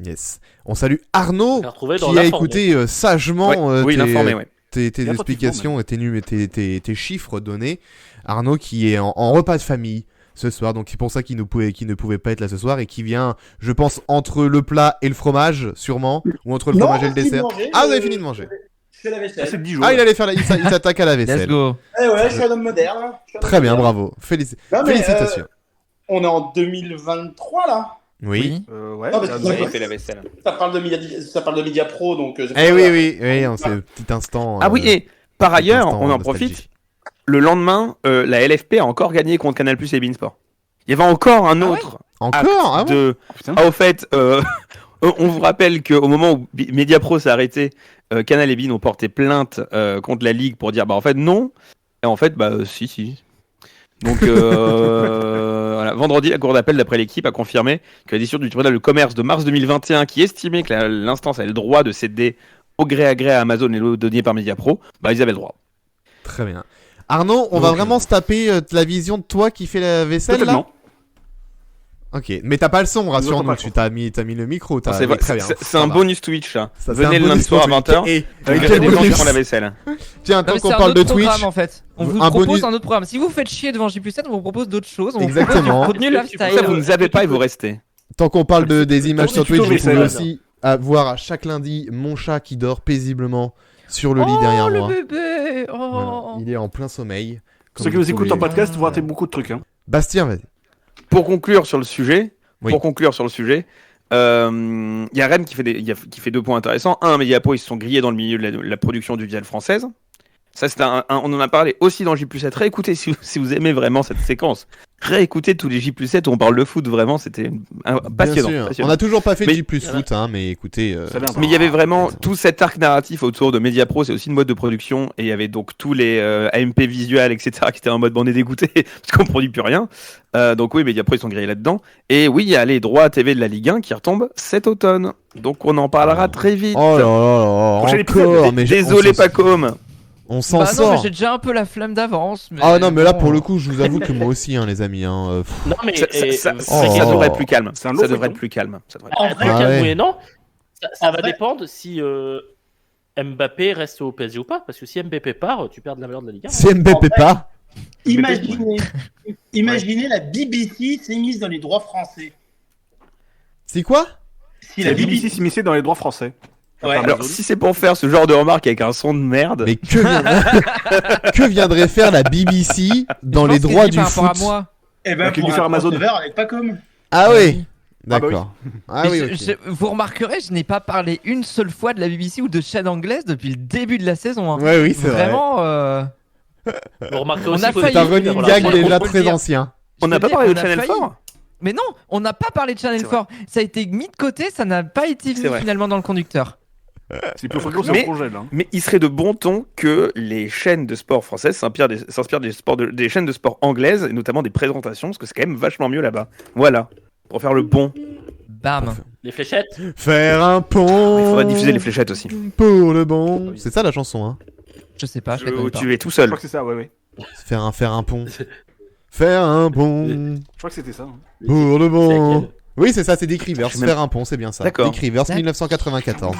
Yes. On salue Arnaud On l'a retrouvé dans qui a l'informé. écouté sagement Oui, l'informé, ouais. tes Il y a pas de explications et tes chiffres donnés. Arnaud qui est en repas de famille ce soir, donc c'est pour ça qu'il ne pouvait pas être là ce soir et qui vient, je pense, entre le plat et le fromage, sûrement, ou entre le fromage et le dessert. Vous avez fini de manger. Je fais la Ça, vaisselle. c'est 10 jours. Ah, il allait faire il s'attaque à la Let's vaisselle. go. Eh ouais, je suis un homme moderne. Très bien, bravo. bravo. Non, mais, Félicitations. On est en 2023 là. Oui. Ouais, Ah, parce que ouais. ça- fait la vaisselle. Ça parle de Media Pro, donc. Eh oui, c'est un petit instant. Ah oui, et par petit ailleurs, instant on en nostalgie. profite. Le lendemain, la LFP a encore gagné contre Canal+ et Beansport. Il y avait encore un autre Encore acte bon de. Putain. Ah, au fait, on vous rappelle qu'au moment où Mediapro s'est arrêté, Canal et Bein ont porté plainte contre la Ligue pour dire bah en fait non. Et en fait, bah si. Donc, voilà. Vendredi, la cour d'appel, d'après l'équipe, a confirmé que la décision du tribunal de commerce de mars 2021, qui estimait que l'instance avait le droit de céder au gré à gré à Amazon les lots donnés par Mediapro, bah ils avaient le droit. Très bien. Arnaud, on va vraiment se taper la vision de toi qui fait la vaisselle là. Totalement. Ok, mais t'as pas le son, rassure-nous. pas, Tu t'as mis le micro. Non, c'est oui, très bien. c'est un bonus Twitch, ça. Ça, c'est Venez un le lundi bonus soir à pour 20h. Et Avec quel des gens qui bonus. font la vaisselle. Tiens, Non, tant mais qu'on c'est un parle de autre Twitch, programme, en fait. On vous un propose bonus- un autre programme. Si vous faites chier devant J+7, on vous propose d'autres choses. On Exactement. vous propose du contenu Est-ce que tu Ça, lifestyle. vous ne avez pas et vous restez. tant qu'on parle des images sur tuto Twitch, vous pouvez vaisselle. aussi voir à chaque lundi mon chat qui dort paisiblement sur le lit derrière le moi. bébé. Voilà. Oh. Il est en plein sommeil. comme Ceux qui vous nous écoutent en pouvez- podcast, vous ratez beaucoup de trucs. Hein. Bastien, vas-y. Pour conclure sur le sujet, Oui. il y a Rennes qui fait 2 points intéressants. Un, Mediapro, ils se sont grillés dans le milieu de la production du Vial française. Ça, on en a parlé aussi dans J+7. Réécoutez si vous aimez vraiment cette séquence. Réécoutez tous les J+7 où on parle de foot. Vraiment, c'était passionnant. Bien sûr. passionnant. On a toujours pas fait de Mais- J plus foot, hein, mais écoutez. Ça vient. Mais il y avait vraiment tout cet arc narratif autour de Mediapro, c'est aussi une mode de production, et il y avait donc tous les AMP visuels, etc., qui étaient en mode on est dégoûté parce qu'on produit plus rien. Donc oui, Mediapro ils sont grillés là-dedans. Et oui, il y a les droits TV de la Ligue 1 qui retombent cet automne. Donc on en parlera très vite. Oh là là Prochain là, épisode, encore, mais Désolé Pacôme. on s'en Bah non, mais sort. j'ai déjà un peu la flamme d'avance. mais Ah non, mais là bon. pour le coup, je vous avoue que moi aussi, hein, les amis. Hein, Non, mais Ça devrait être plus calme. C'est un Ça long devrait être feuilleton. plus calme. Ça devrait être- en vrai, Ah calme ouais. oui et non. Ça En va vrai- dépendre si Mbappé reste au PSG ou pas. Parce que si Mbappé part, tu perds de la valeur de la Ligue 1. C'est Mbappé pas. Imaginez la BBC s'immisce dans les droits français. C'est quoi? Si La BBC s'immisçait dans les droits français. Ouais. Alors, si c'est pour faire ce genre de remarque avec un son de merde, Mais que viendrait faire la BBC dans Je les pense droits qu'il dit du par rapport foot? à moi. Eh ben, Qui pour lui fait un Amazon. crossover avec pas comme. Ah oui. Ah bah oui. D'accord. Ah Mais oui, ok. vous remarquerez, je n'ai pas parlé une seule fois de la BBC ou de chaîne anglaise depuis le début de la saison. Hein. Ouais, oui, c'est vrai. Vraiment. Vous remarquez On aussi a qu'au failli. C'est un début, running voilà, gag on- déjà on peut le très dire. ancien. on n'a Je pas veux parlé de dire, on a Channel failli. 4. Mais non, on n'a pas parlé de Channel C'est vrai. 4. Ça a été mis de côté, ça n'a pas été C'est mis vrai. finalement dans le conducteur. C'est plus gros, c'est Mais- un projet là. Mais il serait de bon ton que les chaînes de sport françaises s'inspirent des chaînes de sport anglaises, et notamment des présentations, parce que c'est quand même vachement mieux là-bas. Voilà, pour faire le bon. Bam. Les fléchettes. Faire un Il pont. faudrait diffuser les fléchettes aussi. Pour le bon. C'est ça la chanson, hein. Je sais pas, je la Où connais pas. tu es tout Je seul. crois que c'est ça, ouais. Faire un pont. Faire un pont. Je crois que c'était ça. hein. Pour le C'est bon. laquelle Oui, c'est ça, c'est Dick Rivers. Je sais même- Faire un pont, c'est bien ça. D'accord. Dick Rivers, D'accord. 1994.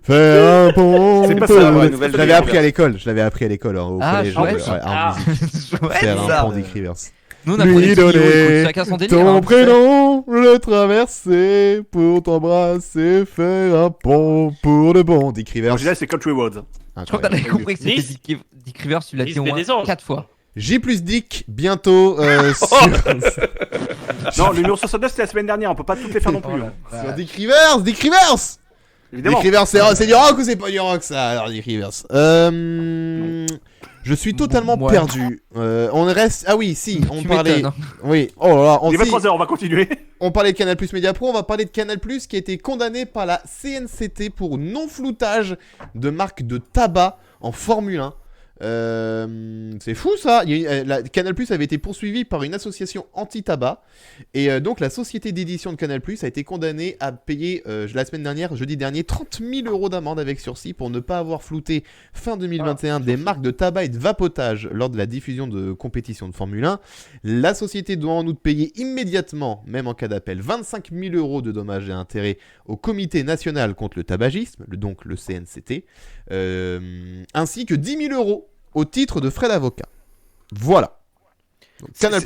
Faire un pont. C'est pas pour ça, le- ouais, nouvelle Je l'avais de appris à l'école. Je l'avais appris à l'école au Ah, collège. chouette. ouais, en Ah. musique. Ouais, Faire un ça. pont, Dick Rivers. Nous on a Lui pris des vidéos, donner écoute, chacun son délire. Ton hein. prénom, le traverser pour t'embrasser, faire un pont pour le bon. Dick Rivers. En général, c'est Country Roads. Je crois que t'avais Incroyable. compris que c'était Nice. Dick Rivers, tu l'as Nice, dit au mais moins des anges. 4 fois. J plus Dick, bientôt Non, le numéro 69, c'était la semaine dernière. On peut pas toutes les faire non plus. hein. sur Dick Rivers. Dick Rivers. Évidemment. Dick Rivers, c'est du rock ou c'est pas du rock ça alors Dick Rivers Je suis totalement Ouais. perdu. On reste. Ah oui, si, on Tu parlait. m'étonnes, hein. Oui, oh là là, Il est 23h, on va continuer. on parlait de Canal Plus Media Pro, on va parler de Canal Plus qui a été condamné par la CNCT pour non-floutage de marques de tabac en Formule 1. C'est fou ça. Canal Plus avait été poursuivi par une association anti-tabac et donc la société d'édition de Canal Plus a été condamnée à payer la semaine dernière, jeudi dernier, 30 000 € d'amende avec sursis pour ne pas avoir flouté fin 2021 des marques de tabac et de vapotage lors de la diffusion de compétitions de Formule 1. La société doit en outre payer immédiatement, même en cas d'appel, 25 000 € de dommages et intérêts au Comité national contre le tabagisme, donc le CNCT, ainsi que 10 000 € au titre de frais d'avocat. Voilà. Donc, Canal+,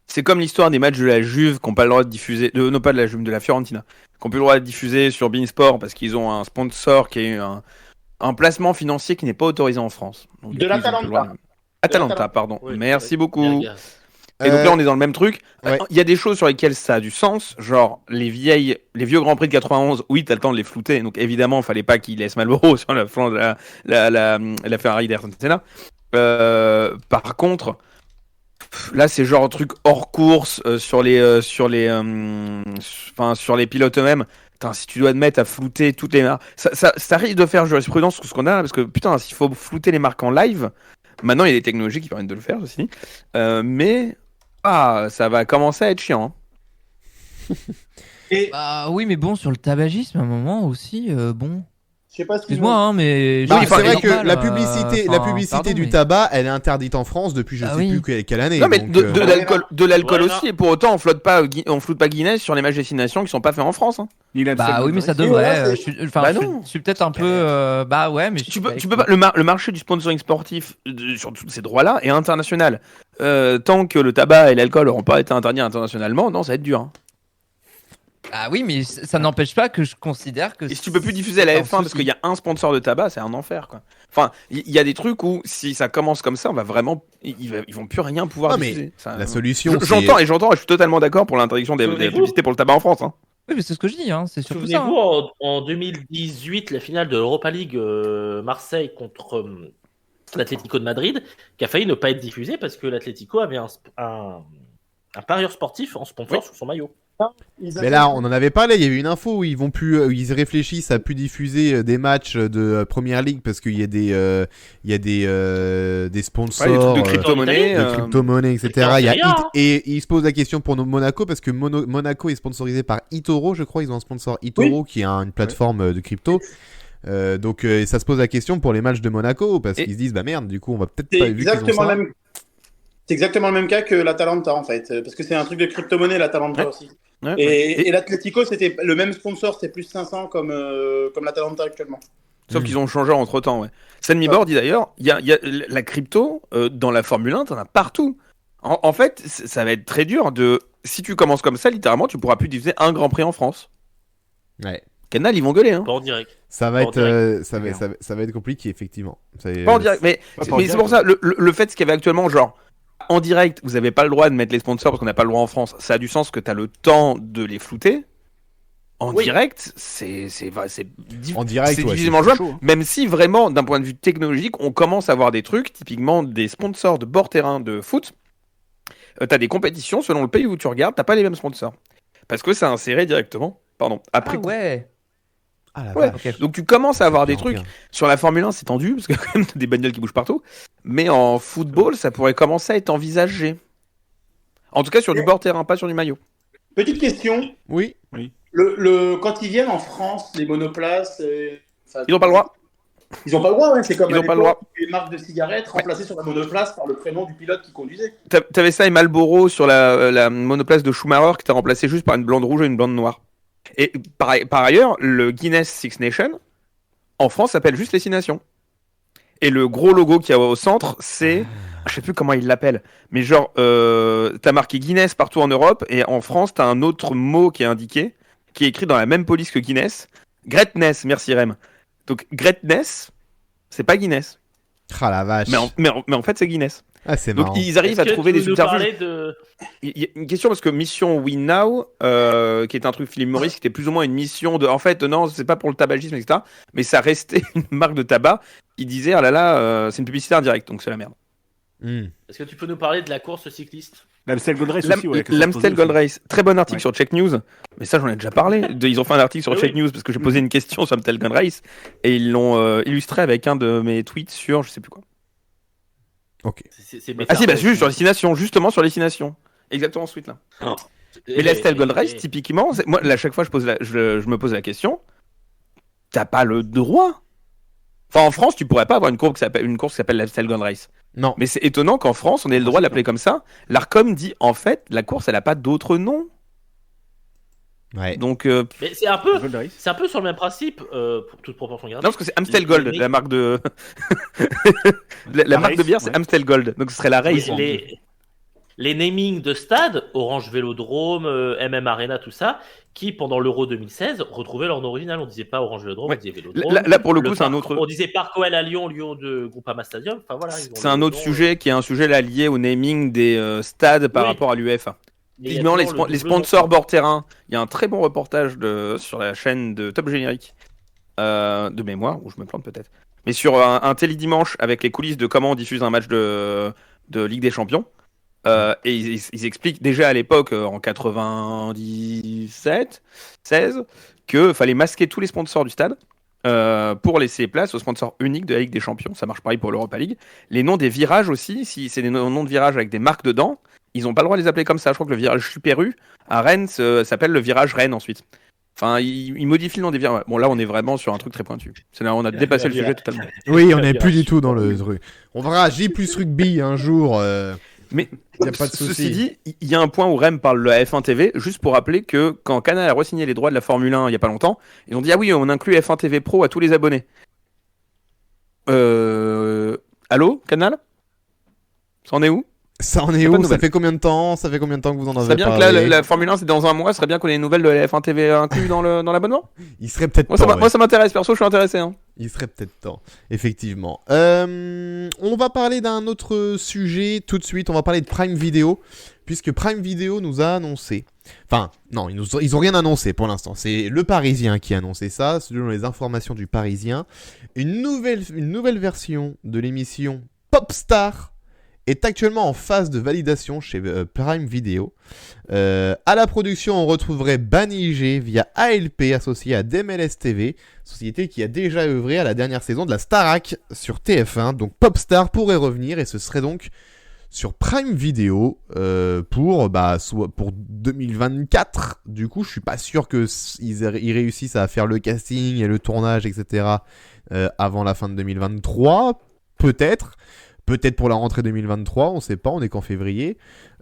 C'est comme l'histoire des matchs de la Juve qu'on n'a pas le droit de diffuser, non pas de la Juve, de la Fiorentina, qu'on plus le droit de diffuser sur Beansport parce qu'ils ont un sponsor qui est un placement financier qui n'est pas autorisé en France. Donc, De du coup, ils ont l'Atalanta. plus le droit Atalanta, Atalanta. pardon. Ouais, Merci ouais. beaucoup. Bien, Et donc là, on est dans le même truc. ouais. Il y a des choses sur lesquelles ça a du sens, genre les vieux Grands Prix de 91, oui, t'as le temps de les flouter, donc évidemment, il fallait pas qu'ils laissent Marlboro sur la flanc de la Ferrari d'Ayrton Senna. Par contre, là, c'est genre un truc hors course sur les pilotes eux-mêmes. Putain, si tu dois te mettre à flouter toutes les marques, ça risque de faire jurisprudence ce qu'on a, parce que putain, s'il faut flouter les marques en live, Maintenant, il y a des technologies qui permettent de le faire aussi. Mais ça va commencer à être chiant. Et Bah oui, mais bon, sur le tabagisme, à un moment aussi, bon. Je sais pas ce qu'ils Excuse-moi, hein, mais. Bah, oui, c'est vrai que normal, la publicité pardon, du mais- tabac, elle est interdite en France depuis je Ah sais oui. plus quelle année. Non, mais donc, de l'alcool Voilà. aussi. Et pour autant, on flotte pas Guinness sur les matchs destination qui sont pas faits en France. Hein. Ni la Bah oui, mais ça Oui, devrait. voilà, Enfin, Bah je non. suis peut-être un peu. Bah ouais, mais. Tu peux pas. Le marché du sponsoring sportif sur tous ces droits-là est international. Tant que le tabac et l'alcool n'auront pas été interdits internationalement, non, ça va être dur. Hein. Ah oui, mais ça n'empêche pas que je considère que. Et si tu peux plus diffuser la c'est un F1 parce souci. qu'il y a un sponsor de tabac, c'est un enfer, quoi. Enfin, il y a des trucs où si ça commence comme ça, on va vraiment, ils vont plus rien pouvoir Non, mais diffuser. Ça- la solution, c'est... J'entends et je suis totalement d'accord pour l'interdiction des Souvenez-vous. publicités pour le tabac en France. Hein. Oui, mais c'est ce que je dis, hein. C'est surtout ça. Souvenez-vous, Hein. en 2018, la finale de l'Europa League Marseille contre l'Atlético de Madrid, qui a failli ne pas être diffusée parce que l'Atlético avait un parieur sportif en sponsor sur son maillot. Mais là, on en avait parlé, il y avait une info où ils vont plus, ils réfléchissent à plus diffuser des matchs de Premier League parce qu'il y a des sponsors, Ouais, les trucs de crypto- crypto-monnaie. de crypto-monnaie, etc. j'en Il y a sais rien, hein. et ils se posent la question pour Monaco parce que Monaco est sponsorisé par eToro, je crois, ils ont un sponsor eToro qui est une plateforme de crypto. Donc ça se pose la question pour les matchs de Monaco parce qu'ils se disent bah merde, du coup on va peut-être C'est pas vu qu'ils ont exactement ça. le même. C'est exactement le même cas que l'Atalanta en fait, parce que c'est un truc de crypto-monnaie l'Atalanta Ouais. aussi. Ouais. Et l'Atlético c'était le même sponsor, c'est plus 500 comme l'Atalanta actuellement. Sauf qu'ils ont changé entre temps. Ouais. Sanmibor dit d'ailleurs, il y a la crypto dans la Formule 1, t'en as partout. En fait, ça va être très dur de. Si tu commences comme ça, littéralement, tu pourras plus diffuser un Grand Prix en France. Ouais. Canal, ils vont gueuler. Hein. Pas en direct. Ça va En être direct. ça va être compliqué effectivement. Pas en direct, mais Pas en c'est direct, pour ça, le fait ce qu'il y avait actuellement, genre, en direct, vous n'avez pas le droit de mettre les sponsors parce qu'on n'a pas le droit en France, ça a du sens que tu as le temps de les flouter. En Oui. direct, c'est En direct, c'est ouais, difficilement c'est jouable, chaud, hein. même si vraiment, d'un point de vue technologique, on commence à avoir des trucs, typiquement des sponsors de bord-terrain de foot. T'as des compétitions, selon le pays où tu regardes, t'as pas les mêmes sponsors. Parce que c'est inséré directement, après Ah coup. ouais. Ah la Ouais. vache. Donc tu commences à avoir des Bien, trucs. bien. Sur la Formule 1, c'est tendu, parce que quand même, t'as des bagnoles qui bougent partout. Mais en football, ça pourrait commencer à être envisagé. En tout cas, sur du bord-terrain, pas sur du maillot. Petite question, Oui. quand ils viennent en France, les monoplaces, Ils n'ont pas le droit. Ils n'ont pas le droit, ouais. C'est comme Ils à ont pas le l'époque, les marques de cigarettes remplacées sur la monoplace par le prénom du pilote qui conduisait. T'avais ça et Marlboro sur la monoplace de Schumacher qui était remplacé juste par une blonde rouge et une blonde noire. Et par ailleurs, le Guinness Six Nations, en France, s'appelle juste les Six Nations. Et le gros logo qu'il y a au centre, c'est... Je sais plus comment ils l'appellent, mais genre, t'as marqué Guinness partout en Europe, et en France, t'as un autre mot qui est indiqué, qui est écrit dans la même police que Guinness. Greatness, merci Rem. Donc, Greatness, c'est pas Guinness. Ah la vache. Mais en fait, c'est Guinness. Ah c'est Donc, marrant. ils arrivent à Est-ce que trouver tu des veux nous subterfuges. parler de... Il y a une question parce que Mission Win Now, qui est un truc Philippe Maurice, qui était plus ou moins une mission de. En fait, non, c'est pas pour le tabagisme, etc. Mais ça restait une marque de tabac qui disait ah là là, c'est une publicité indirecte, donc c'est la merde. Est-ce que tu peux nous parler de la course cycliste? L'Amstel Gold Race aussi, ouais. L'Amstel Gold Race, très bon article Ouais. sur Check News. Mais ça, j'en ai déjà parlé. Ils ont fait un article sur Oui. Check News parce que j'ai posé une question sur Amstel Gold Race et ils l'ont illustré avec un de mes tweets sur je sais plus quoi. Ok. Ah si, bah juste sur Destination, justement sur Destination. Exactement ce tweet là. Mais l'Amstel Gold Race, typiquement, moi, à chaque fois, je me pose la question, t'as pas le droit. Enfin, en France, tu pourrais pas avoir une course qui s'appelle l'Amstel Gold Race. Non. Mais c'est étonnant qu'en France, on ait le droit de l'appeler comme ça. L'Arcom dit, en fait, la course, elle a pas d'autre nom. Ouais. Donc, Mais c'est un peu, Gold Race. c'est un peu sur le même principe, pour toute proportion non, gardée. parce que c'est Amstel Gold, Les- la marque de... la marque de race, bière, c'est ouais. Amstel Gold. Donc, ce serait la race. Les namings de stades, Orange Vélodrome, MM Arena, tout ça, qui pendant l'Euro 2016 retrouvaient leur nom original. On disait pas Orange Vélodrome, Ouais. on disait Vélodrome. Là, pour le coup, c'est un Parc- autre... On disait Parc OL à Lyon, Lyon de Groupama Stadium. Enfin voilà. ils ont C'est un le autre nom, sujet qui est un sujet là lié au naming des stades par Oui. rapport à l'UEFA. mais il y a Typiquement, toujours les le double sponsors nom. bord terrain. Il y a un très bon reportage sur la chaîne de Top Générique de mémoire, ou je me plante peut-être. Mais sur un Télé Dimanche avec les coulisses de comment on diffuse un match de Ligue des Champions. Et ils expliquent déjà à l'époque, en 97, 16, que fallait masquer tous les sponsors du stade. pour laisser place au sponsor unique de la Ligue des Champions. Ça marche pareil pour l'Europa League. Les noms des virages aussi, si c'est des noms de virages avec des marques dedans, ils n'ont pas le droit de les appeler comme ça. Je crois que le virage Super U à Rennes s'appelle le virage Rennes ensuite. Enfin, ils modifient le nom des virages. Bon, là, on est vraiment sur un truc très pointu. C'est là, on a dépassé le sujet totalement. Oui, on n'est plus du tout dans le truc. On verra J plus rugby un jour. Mais Y a pas de souci. ceci dit, il y a un point où Rem parle de la F1 TV, juste pour rappeler que quand Canal a re-signé les droits de la Formule 1 il y a pas longtemps, ils ont dit ah oui, on inclut F1 TV Pro à tous les abonnés. Allô, Canal? Ça en est où? Ça en est Y a pas de où? Ça nouvelles. fait combien de temps? Ça fait combien de temps que vous en Ça avez serait bien que parlé? la Formule 1 c'est dans un mois, ce serait bien qu'on ait des nouvelles de la F1 TV inclus dans l'abonnement. Il serait peut-être Moi, temps. Ouais. moi ça m'intéresse, perso, je suis intéressé. Hein. Il serait peut-être temps, effectivement. On va parler d'un autre sujet tout de suite. On va parler de Prime Video, puisque Prime Video nous a annoncé. Enfin, non, ils ont rien annoncé pour l'instant. C'est Le Parisien qui a annoncé ça, selon les informations du Parisien. Une nouvelle version de l'émission Popstar est actuellement en phase de validation chez Prime Video. À la production, on retrouverait Banijé via ALP associé à DMLS TV, société qui a déjà œuvré à la dernière saison de la Starac sur TF1. Donc Popstar pourrait revenir et ce serait donc sur Prime Video pour 2024. Du coup, je suis pas sûr qu'ils réussissent à faire le casting et le tournage, etc. Avant la fin de 2023. Peut-être pour la rentrée 2023, on sait pas, on est qu'en février.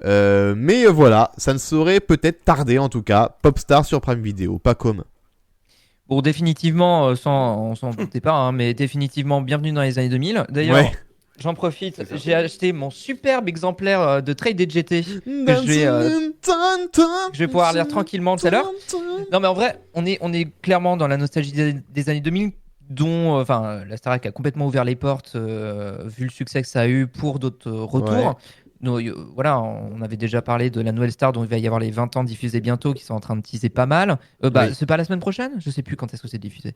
Mais voilà, ça ne saurait peut-être tarder en tout cas. Popstar sur Prime Video, pas commun. Bon, définitivement, on s'en doutait pas, hein, mais définitivement, bienvenue dans les années 2000. D'ailleurs, Ouais. j'en profite, j'ai acheté mon superbe exemplaire de Trade DGT que je vais pouvoir lire tranquillement tout à l'heure. Non, mais en vrai, on est clairement dans la nostalgie des années 2000, dont la Starac a complètement ouvert les portes, vu le succès que ça a eu pour d'autres retours. Ouais. Donc, voilà, on avait déjà parlé de la nouvelle star dont il va y avoir les 20 ans diffusés bientôt, qui sont en train de teaser pas mal. Oui. C'est pas la semaine prochaine? Je sais plus quand est-ce que c'est diffusé.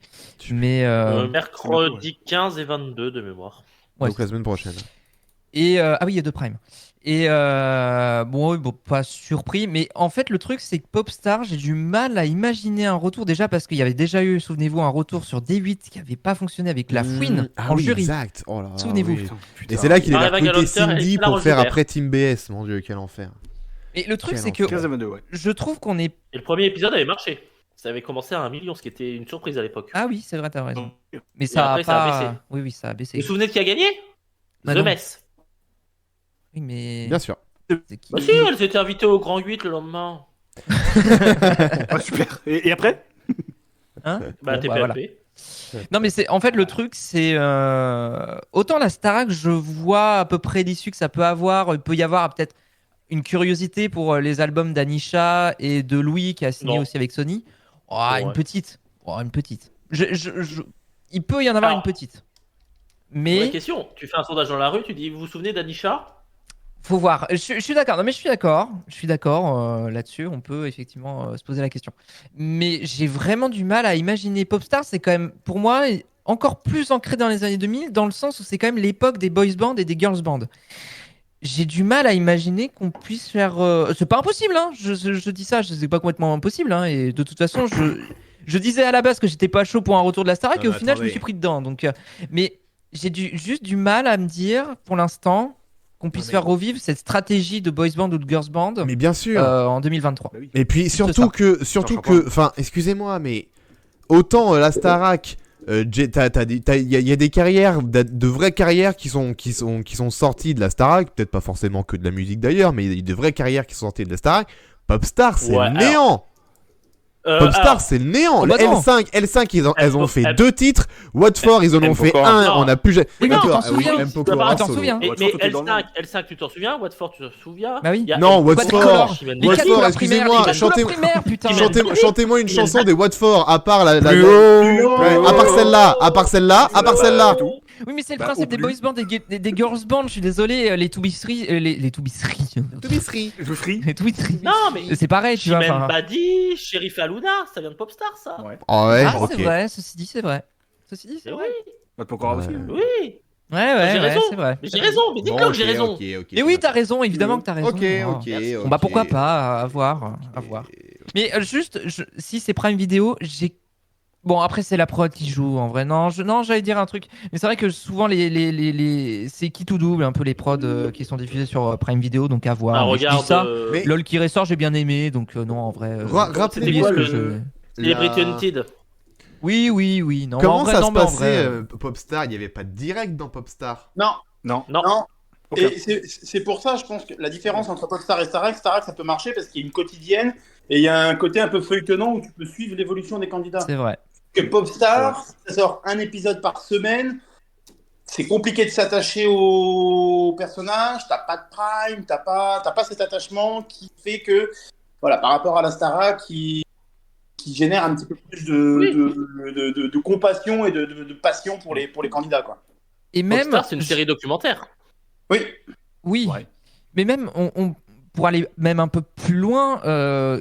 Mais Mercredi 15 et 22 de mémoire. ouais, Donc la semaine prochaine. et ah oui, il y a deux Prime. Et bon, pas surpris, mais en fait le truc c'est que Popstar, j'ai du mal à imaginer un retour, déjà parce qu'il y avait déjà eu, souvenez-vous, un retour sur D8 qui avait pas fonctionné avec La Fouine Ah en oui, jury. Exact. Oh là là, Souvenez-vous. oui. Et c'est là qu'il a Marie recruté Wagner Cindy et Clara pour faire Roseberg. après Team BS. Mon dieu, quel enfer. Et le truc Quel c'est que enfer. 15 à 22, ouais. je trouve qu'on est... Et le premier épisode avait marché. Ça avait commencé à 1 million, ce qui était une surprise à l'époque. Ah oui, c'est vrai, t'as raison. Et Mais ça a après, ça a pas... baissé. Oui, ça a baissé. Vous vous souvenez de qui a gagné Bah The non. Mess. Oui, mais... Bien sûr. C'est qui Bah si, elle s'était invitée au Grand 8 le lendemain. Ah, super. Et après? Hein Bah, Bon, TPLP. voilà. Non, mais c'est en fait le truc, c'est autant la Starac, je vois à peu près l'issue que ça peut avoir. Il peut y avoir peut-être une curiosité pour les albums d'Anisha et de Louis qui a signé Non. aussi avec Sony. Oh, Ouais. une petite. Il peut y en avoir Alors, une petite. Vraie Mais question. Tu fais un sondage dans la rue, tu dis, vous vous souvenez d'Anisha? faut voir. Je suis d'accord. Non, mais je suis d'accord. Je suis d'accord là-dessus. On peut effectivement se poser la question. Mais j'ai vraiment du mal à imaginer Popstar. C'est quand même, pour moi, encore plus ancré dans les années 2000, dans le sens où c'est quand même l'époque des boys bands et des girls bands. J'ai du mal à imaginer qu'on puisse faire. C'est pas impossible, hein. Je dis ça, c'est pas complètement impossible, hein. Et de toute façon, je disais à la base que j'étais pas chaud pour un retour de la Starac, Non, et au mais final, je me attendez. suis pris dedans. Donc, mais j'ai juste du mal à me dire, pour l'instant, qu'on puisse mais- faire revivre cette stratégie de boys band ou de girls band Mais bien sûr. en 2023. Bah oui. Et puis ça. surtout que, Franchement. enfin, excusez-moi, mais autant la Starac, il y a des carrières, de vraies carrières qui sont sorties de la Starac, peut-être pas forcément que de la musique d'ailleurs, mais il y a de vraies carrières qui sont sorties de la Starac. Popstar, c'est Ouais, le néant. Popstar, alors, c'est le néant. Oh, bah Le non. L5, elles ont fait Elle- 2 titres. Watford, ils en ont fait Mpokora. un. Non. On a plus. Oui, mais tu D'accord, t'en souviens. Mpokora, T'en solo. souviens. mais Watford, c'était dans L5, tu t'en souviens? Watford, tu t'en souviens? Bah oui. Il y a- Non, il y a- Watford. Les Watford, quatre de la primaire, excusez-moi, les quatre de la chantez- primaire, putain. Chantez-moi une chanson des Watford, à part la Plus ouais, haut. à part celle-là. Oui, mais c'est le Bah, principe au des plus. boys bands et des girls bands. Je suis désolé, les Toubisseries, les Toubisseries, Je frie. les Toubisseries. Non, mais C'est pareil, tu vois. Chimène enfin. Badi, Sheriff Aluna, ça vient de Popstar, ça. Ouais. Ah ouais, Ah, ok. c'est vrai. Ceci dit, c'est vrai. Ceci dit, c'est Eh vrai. oui, Pas de Pokora aussi. Ouais. hein. oui. Ouais, ouais, J'ai raison. c'est vrai. Mais j'ai raison, mais dites-le Bon, que j'ai raison. ok. Et oui, t'as raison, évidemment que t'as raison. Ok, Oh. ok. Bon, bah pourquoi pas, à voir. Mais juste, si c'est Prime Video, j'ai Bon, après, c'est la prod qui joue, en vrai. Non, j'allais dire un truc. Mais c'est vrai que souvent, c'est qui tout double, un peu les prods qui sont diffusés sur Prime Video, donc à voir. Ah, Mais je dis regarde. ça. Mais- LOL qui ressort, j'ai bien aimé, donc non, en vrai. Rappelez-moi C'était quoi, que le- Celebrity Hunted. Oui. Non, Comment en vrai, ça non, se mais en passait vrai, Popstar? Il n'y avait pas de direct dans Popstar. Non, Non. Non. non. Ok. Et c'est pour ça, je pense que la différence entre Popstar et Starac, ça peut marcher parce qu'il y a une quotidienne et il y a un côté un peu feuilletonnant où tu peux suivre l'évolution des candidats. c'est vrai. Que Popstar, ça sort un épisode par semaine, c'est compliqué de s'attacher au personnage, t'as pas de prime, t'as pas cet attachement qui fait que, voilà, par rapport à la Starac qui génère un petit peu plus de compassion et de passion pour les candidats, quoi. Et même. Popstar, c'est une série documentaire. Oui. Oui, Ouais. mais même pour aller même un peu plus loin,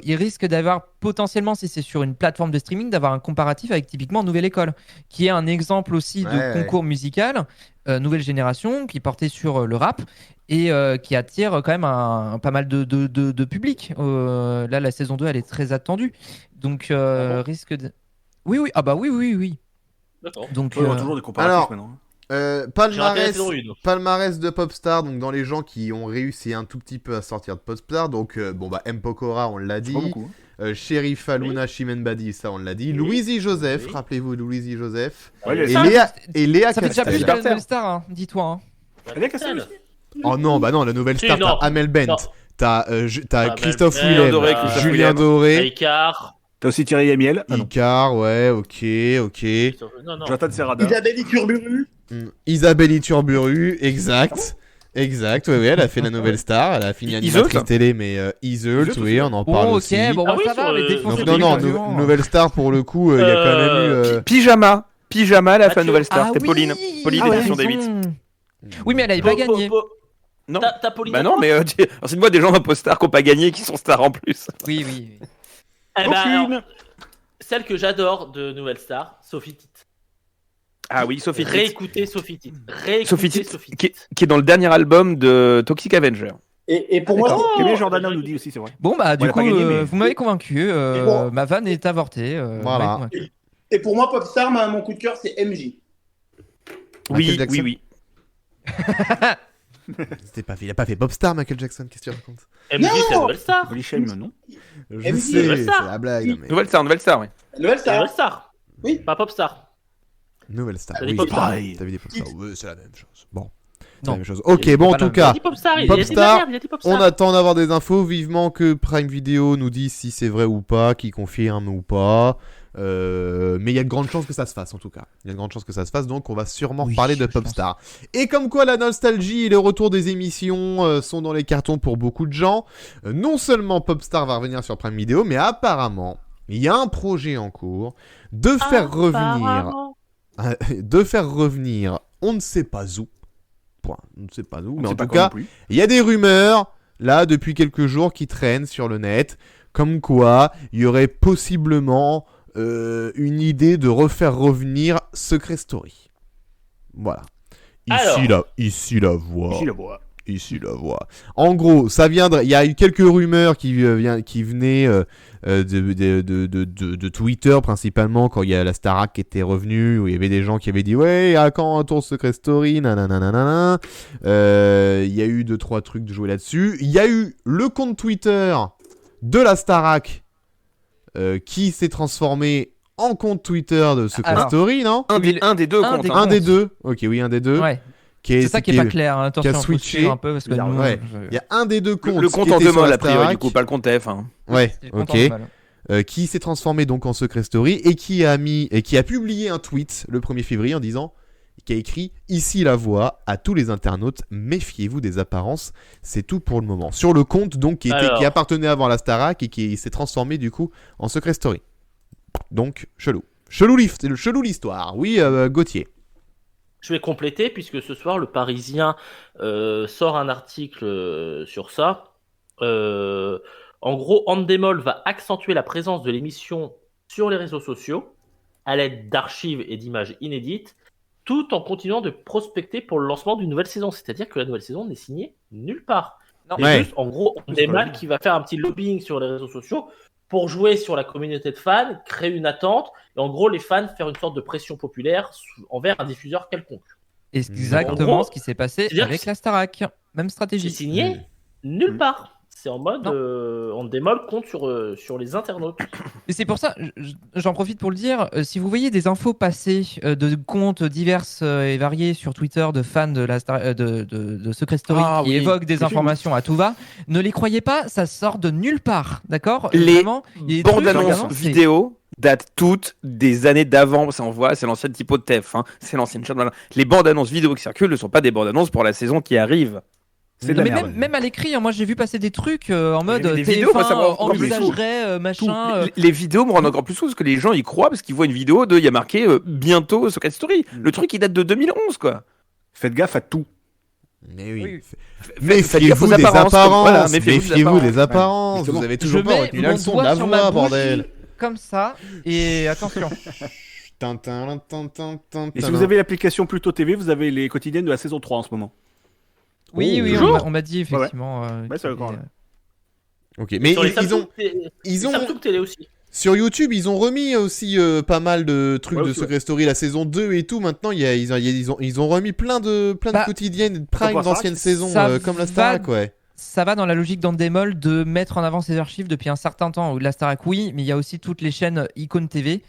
il risque d'avoir potentiellement, si c'est sur une plateforme de streaming, d'avoir un comparatif avec typiquement Nouvelle École, qui est un exemple aussi de Ouais. concours musical, nouvelle génération, qui portait sur le rap et qui attire quand même pas mal de public. Là, la saison 2, elle est très attendue. Donc, Ah bon risque de... Oui, ah bah oui. D'accord. Donc, Ouais, on a toujours des comparatifs alors, maintenant. J'ai raté la Palmarès, saison 1. palmarès de Popstar, donc dans les gens qui ont réussi un tout petit peu à sortir de Popstar, donc M. Pokora, on l'a C'est dit, pas beaucoup. Sheriff Aluna, Chimène Badi, ça on l'a dit, Oui. Louisie Joseph, Oui. rappelez-vous de Louisie Joseph, Ouais, et ça, Léa ça fait déjà Castel. plus que la nouvelle star, hein, dis-toi. Hein. Elle est cassée, Oh non, bah non, la nouvelle Si, star, non. t'as Amel Bent, Non. t'as Amel Christophe Bent, Willem, Doré, Christophe Julien Willem. Doré, Icar. T'as aussi Thierry Amiel. Ah non. Icar, ouais, ok. Non. Jonathan Serrada. Isabelle Iturburu. Isabelle Iturburu, exact, ouais, elle a fait la nouvelle star, elle a fini Iseult. animatrice télé, mais Iseult, Iseult oui, on en parle Bon, ok, aussi. bon, Ah bah, oui, ça sur va, le- les défenseurs Donc non, des nouvelle star pour le coup, il y a quand même eu... Pyjama, elle a fait la Mathieu. nouvelle star. Ah C'était Pauline. Pauline ah, d'édition ouais, des 8. raison. Oui, mais elle avait pas gagné. Non. T'as Pauline. Bah non, mais c'est-moi des gens d'un post-star qui n'ont pas gagné qui sont stars en plus. Oui. Eh ben, alors, celle que j'adore de Nouvelle Star, Sophie Tite. Ah oui, Sophie Tite. Réécoutez Sophie Tite. Sophie Tite, qui est dans le dernier album de Toxic Avenger. Et pour moi, Camille Jordana nous dit aussi, c'est vrai. Bon, bah, du elle a coup, pas gagné, mais- vous m'avez convaincu. bon. Ma vanne est avortée. vous Voilà. m'avez convaincu. et pour moi, Popstar, mon coup de cœur, c'est MJ. Oui, Jackson. oui. Il a pas fait Popstar, Michael Jackson, qu'est-ce que tu racontes? MJ, c'est la Nouvelle Star. Holy shame, non. Je MJ, sais, Nouvelle c'est Star. la blague, non, mais... Nouvelle star, oui. Nouvelle C'est la Nouvelle Star. Star. Oui. Pas Popstar. Nouvelle star, T'as dit oui. Popstar. Pareil. T'avais dit Popstar, ouais, c'est la même chose. Bon, c'est Non. la même chose. Ok, C'est bon, en pas tout la Il a cas, dit Popstar. Popstar, Il a dit Popstar. on attend d'avoir des infos, vivement que Prime Video nous dise si c'est vrai ou pas, qui confirme ou pas. Mais il y a de grandes chances que ça se fasse en tout cas. Il y a de grandes chances que ça se fasse, donc on va sûrement Oui, parler de je pense. Popstar. Et comme quoi la nostalgie et le retour des émissions sont dans les cartons pour beaucoup de gens, non seulement Popstar va revenir sur Prime Video, mais apparemment, il y a un projet en cours de faire revenir... de faire revenir, on ne sait pas où. Point. On ne sait pas où, mais en tout cas, il y a des rumeurs, là, depuis quelques jours, qui traînent sur le net, comme quoi il y aurait possiblement une idée de refaire revenir Secret Story. Voilà. Ici la voix. Ici la voix. En gros, ça viendrait. Il y a eu quelques rumeurs qui venaient de Twitter principalement quand il y a la Starac qui était revenue, où il y avait des gens qui avaient dit ouais, à quand un tour Secret Story, nanana. Il y a eu 2-3 trucs de jouer là-dessus. Il y a eu le compte Twitter de la Starac qui s'est transformé en compte Twitter de Secret Alors, Story, non? Un des deux un comptes. des hein. Un des deux. Ok, oui, un des deux. Ouais. Qui C'est ça qui est pas clair. Hein. Attention, faut switché. suivre un peu parce que Bizarre, nous, ouais. Il y a un des deux comptes. Le qui compte en était deux sur la mots, a priori, Starac. du coup, pas le compte TF1. Ouais, c'est le compte ok. en mal. Qui s'est transformé donc en Secret Story et qui a publié un tweet le 1er février en disant, qui a écrit ici la voix à tous les internautes, méfiez-vous des apparences, c'est tout pour le moment. Sur le compte donc qui appartenait avant la Starac et qui s'est transformé du coup en Secret Story. Donc chelou l'histoire. Oui, Gauthier. Je vais compléter puisque ce soir le Parisien sort un article sur ça. En gros, Endemol va accentuer la présence de l'émission sur les réseaux sociaux à l'aide d'archives et d'images inédites, tout en continuant de prospecter pour le lancement d'une nouvelle saison. C'est-à-dire que la nouvelle saison n'est signée nulle part. Non. C'est Ouais. juste, en gros, Endemol qui va faire un petit lobbying sur les réseaux sociaux pour jouer sur la communauté de fans, créer une attente, et en gros, les fans faire une sorte de pression populaire envers un diffuseur quelconque. Exactement En gros, ce qui s'est passé c'est-à-dire avec que la Starac. Même C'est stratégie. signé nulle part. C'est en mode, on démole compte sur les internautes. Et c'est pour ça, j'en profite pour le dire, si vous voyez des infos passer de comptes diverses et variés sur Twitter de fans de la de Secret Story qui évoquent des informations à tout va, ne les croyez pas, ça sort de nulle part, d'accord? Les Vraiment, il y a des trucs, bandes-annonces vraiment, c'est- vidéo datent toutes des années d'avant. Ça, on voit, c'est l'ancienne typo de TF, hein, c'est l'ancienne chaîne. Voilà. Les bandes-annonces vidéo qui circulent ne sont pas des bandes-annonces pour la saison qui arrive. C'est de la Mais merde. même à l'écrit, hein, moi j'ai vu passer des trucs en mode Les TF1 vidéos, moi, ça me rend encore plus fou. envisagerait machin. Les vidéos me rendent encore plus fou parce que les gens y croient parce qu'ils voient une vidéo il y a marqué bientôt Secret Story. Le truc il date de 2011 quoi. Faites gaffe à tout. Mais oui. Oui. Faites gaffe aux Méfiez-vous des apparences, apparences. voilà, méfiez-vous des des apparences. Exactement. Vous avez Je toujours pas mets retenu la mon leçon de doigt la sur ma voix, bouche bordel. comme ça et attention. Et si vous avez l'application Pluto TV, vous avez les quotidiennes de la saison 3 en ce moment. Oui, Oh, oui, toujours on m'a dit effectivement. Ouais, c'est qu'il y d'accord. avait, Ok, mais Sur les ils Samsung ont, ils ont, Samsung Télé aussi. sur YouTube, ils ont remis aussi pas mal de trucs Ouais, de aussi, Secret Story, la saison 2 et tout. Maintenant, ils ont remis plein de Bah, quotidiennes et de primes pour Starac, d'anciennes saisons, ça comme la va- Starac, ouais. Ça va dans la logique d'Endemol de mettre en avant ses archives depuis un certain temps. La Starac, oui, mais il y a aussi toutes les chaînes Icône TV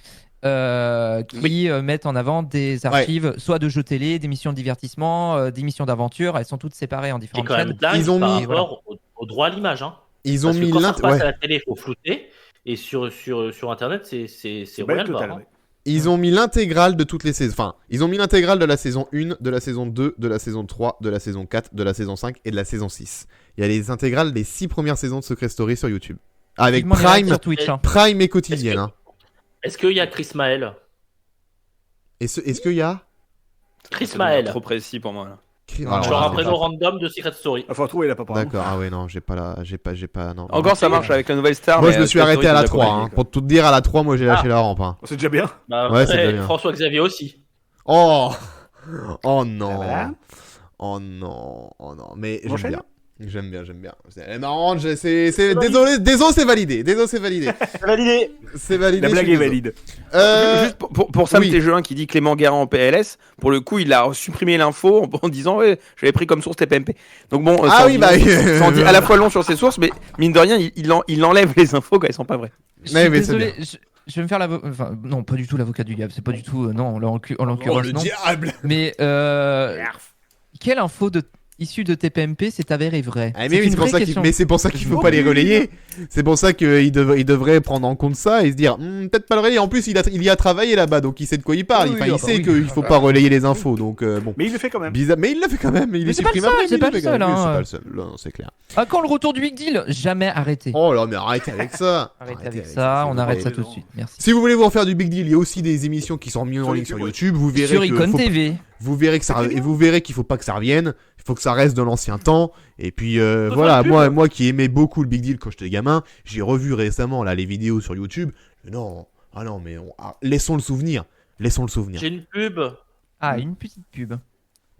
qui mettent en avant des archives, soit de jeux télé, d'émissions de divertissement, d'émissions d'aventure. Elles sont toutes séparées en C'est différentes quand même chaînes. dingue Ils ont par mis- rapport au droit à l'image. Hein. Ils ont Parce que mis quand ça l'int- se passe ouais. à la télé, il faut flouter. Et sur Internet, c'est Belle royal totale, barre, hein. ouais. Ils ont mis l'intégrale de toutes les saisons. Enfin, ils ont mis l'intégrale de la saison 1, de la saison 2, de la saison 3, de la saison 4, de la saison 5 et de la saison 6. Il y a les intégrales des 6 premières saisons de Secret Story sur YouTube. Avec Vivement les lives Prime, sur Twitch. Hein. Prime et quotidienne. Est-ce Hein. Est-ce qu'il y a Chris Mael Est-ce qu'il y a Chris Ça devient Mael. trop précis pour moi là. Alors, Genre un attends, prénom random de Secret Story. Il faut retrouver la papa. D'accord, ah ouais, non, j'ai pas, non. Encore ça marche avec la nouvelle star. Moi, mais, je me suis Secret arrêté Story, à la c'est 3. déjà Hein. compliqué, Pour tout te dire, à la 3, moi, j'ai lâché Ah. la rampe. Hein. C'est déjà bien. Bah, Ouais, c'est après, déjà bien. François Xavier aussi. Oh Oh non Voilà. Oh non Oh non Mais On j'aime enchaîne bien. J'aime bien. C'est marrant, désolé, c'est validé. C'est validé. C'est validé. C'est validé. La je blague suis est désolé. valide. Juste pour Sam oui. T1 qui dit Clément Guérin en PLS, pour le coup, il a supprimé l'info en disant ouais, j'avais pris comme source TPMP. Donc bon, Ah ça en oui, dit bah, long- ça en dit à la fois long sur ses sources, mais mine de rien, il enlève les infos quand elles sont pas vraies. Je Mais suis c'est désolé, je vais me faire l'avocat. Enfin, non, pas du tout l'avocat du diable. C'est pas du tout. Non, en l'occurrence, non. diable Mais quelle info issue de TPMP s'est avérée vraie? Ah, mais oui, une c'est pour vraie ça question. c'est pour ça qu'il faut pas les relayer. C'est pour ça qu'il devrait prendre en compte ça et se dire peut-être pas le relayer. En plus, il y a travaillé là-bas, donc il sait de quoi il parle. Oui, Enfin, oui, il ah sait bah qu'il faut pas relayer les infos. Donc bon. Mais il le fait quand même. Bizarre, mais il l'a fait quand même. Il Mais est c'est pas supprimé le seul, après, mais c'est il pas le le fait quand même. seul, Oui, hein. c'est pas le seul. Non, c'est clair. Ah, quand le retour du Big Deal? Jamais arrêté. Oh là, mais arrêtez avec ça. Arrêtez avec ça, on arrête ça tout de suite. Merci. Si vous voulez vous en faire du big deal, il y a aussi des émissions qui sont mises en ligne sur YouTube. Vous verrez Sur que Icon faut- TV. vous verrez que ça, et vous verrez qu'il faut pas que ça revienne. Il faut que ça reste de l'ancien temps. Et puis faire voilà, une pub. moi qui aimais beaucoup le big deal quand j'étais gamin, j'ai revu récemment là les vidéos sur YouTube. Non, ah non, mais laissons le souvenir. Laissons le souvenir. J'ai une pub. Ah, une petite pub.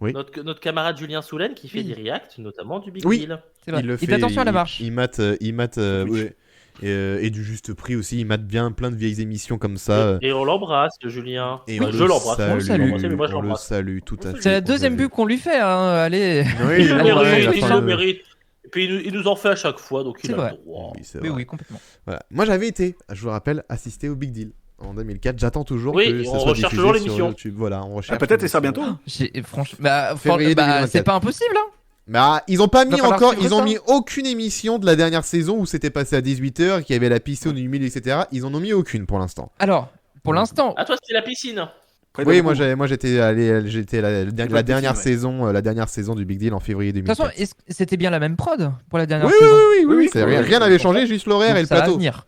Oui. Notre camarade Julien Soulen qui fait Oui. des reacts, notamment du Big Oui. Deal. C'est vrai. Il le Et fait. attention à la marche. Il mate, ouais. Et du juste prix aussi. Il mate bien plein de vieilles émissions comme ça. Et on l'embrasse, Julien. Et Enfin, on je le l'embrasse. on le salue. Mais moi, je On le l'embrasse. salue tout à fait. C'est la deuxième pub qu'on lui fait, hein. Allez. Oui, Il le la mérite, il fin le de- mérite. Et puis il nous en fait à chaque fois, donc il C'est a vrai. le droit. Oui, c'est Oui, vrai. oui, complètement. Voilà. Moi j'avais été, je vous le rappelle, assisté au Big Deal en 2004. J'attends toujours Oui, que ça on soit recherche diffusé toujours sur l'émission. YouTube. Voilà, on recherche. Ah, peut-être et ça l'émission. bientôt. Franchement, Février 2024. c'est pas impossible, hein. Bah, ils ont pas mis Va falloir encore, suivre ils ont ça. mis aucune émission de la dernière saison où c'était passé à 18h, qu'il y avait la piscine du milieu, etc. Ils en ont mis aucune pour l'instant. Alors, pour l'instant, Ah, toi, c'était la piscine. Près Oui, de moi beaucoup. j'étais allé, j'étais la dernière piscine, saison, la dernière saison du Big Deal en février de toute 2004. façon, c'était bien la même prod pour la dernière Oui, saison. oui, rien n'avait changé, juste l'horaire et le Donc, ça va plateau. venir.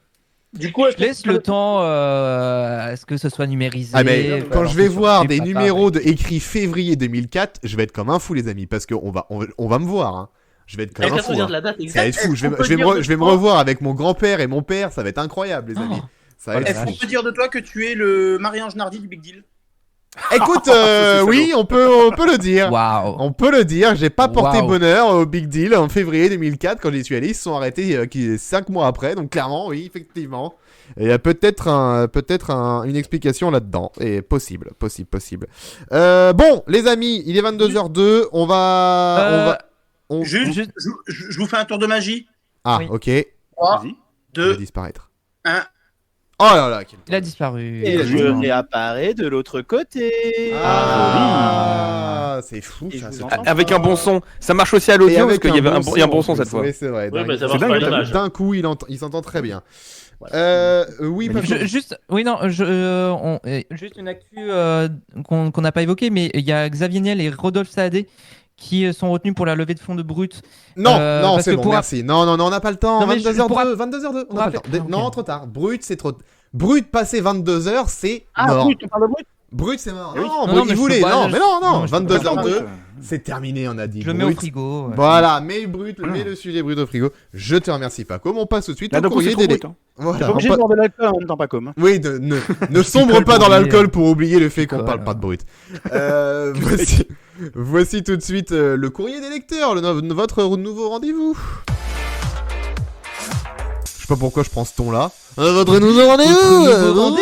Du coup, Je laisse le temps à ce que ce soit numérisé. Ah mais quand alors je vais c'est sur voir YouTube, des pas numéros écrits février 2004, je vais être comme un fou les amis parce qu'on va me voir. Hein. Je vais être comme Avec un la fou. souvenir Hein. de la date Ça va être exacte. fou. Je vais me revoir avec mon grand-père et mon père. Ça va être incroyable les amis. Ça va être est-ce fou. qu'on peut dire de toi que tu es le Marie-Ange Nardi du Big Deal? Écoute, oui, on peut le dire. Waouh. On peut le dire, j'ai pas porté Wow. bonheur au Big Deal en février 2004 quand j'y suis allé. Ils se sont arrêtés 5 mois après, donc clairement, oui, effectivement. Et il y a peut-être une explication là-dedans. Et possible. Bon, les amis, il est 22h02. On va. Juste, je vous fais un tour de magie. Ah, Oui. ok. Il 3, Vas-y. va 2, disparaître. 1. Oh là là, quel Il a disparu. Et je Exactement. réapparais de l'autre côté. Ah, c'est fou Et ça. je ce vous truc. entends. Avec un bon son. Ça marche aussi à Et l'audio parce avec qu'il y avait bon il y a un son, bon son en cette plus. fois. Oui, c'est vrai. Oui, D'un- mais ça C'est marche dingue, pas à t'as l'image. D'un coup, il s'entend très bien. Oui, pas Juste, oui, non, juste une actu qu'on n'a pas évoquée, mais il y a Xavier Niel et Rodolphe Saadé qui sont retenus pour la levée de fonds de Brut. Non, non, parce c'est que bon, pour- merci. Non, on n'a pas le temps. Non, mais 22h02, pour- 22h02, on n'a pas le temps. Ah, ok. Non, trop tard. Brut, c'est trop. Brut, passé 22h, c'est Ah, mort. oui, tu parles de Brut. Brut, c'est mort. Eh oui. Non, Non, Brut, mais il je voulait. peux pas, Non, mais non, non, je peux pas. 22h02, c'est terminé, on a dit. Je le mets au Brut. frigo. ouais. Voilà, mets le sujet Brut au frigo. Je te remercie, Paco. On passe tout de suite Là, au d'un coup, courrier c'est trop des. Brut. Hein. T'es Voilà. pas on obligé pa- de boire de l'alcool en même temps, pas comme. Oui, ne sombre pas dans oublier, l'alcool pour oublier le fait qu'on Alcool, parle pas de Brut. Voici tout de suite le courrier des lecteurs, votre nouveau rendez-vous. Je sais pas pourquoi je prends ce ton-là. Votre nouveau rendez-vous.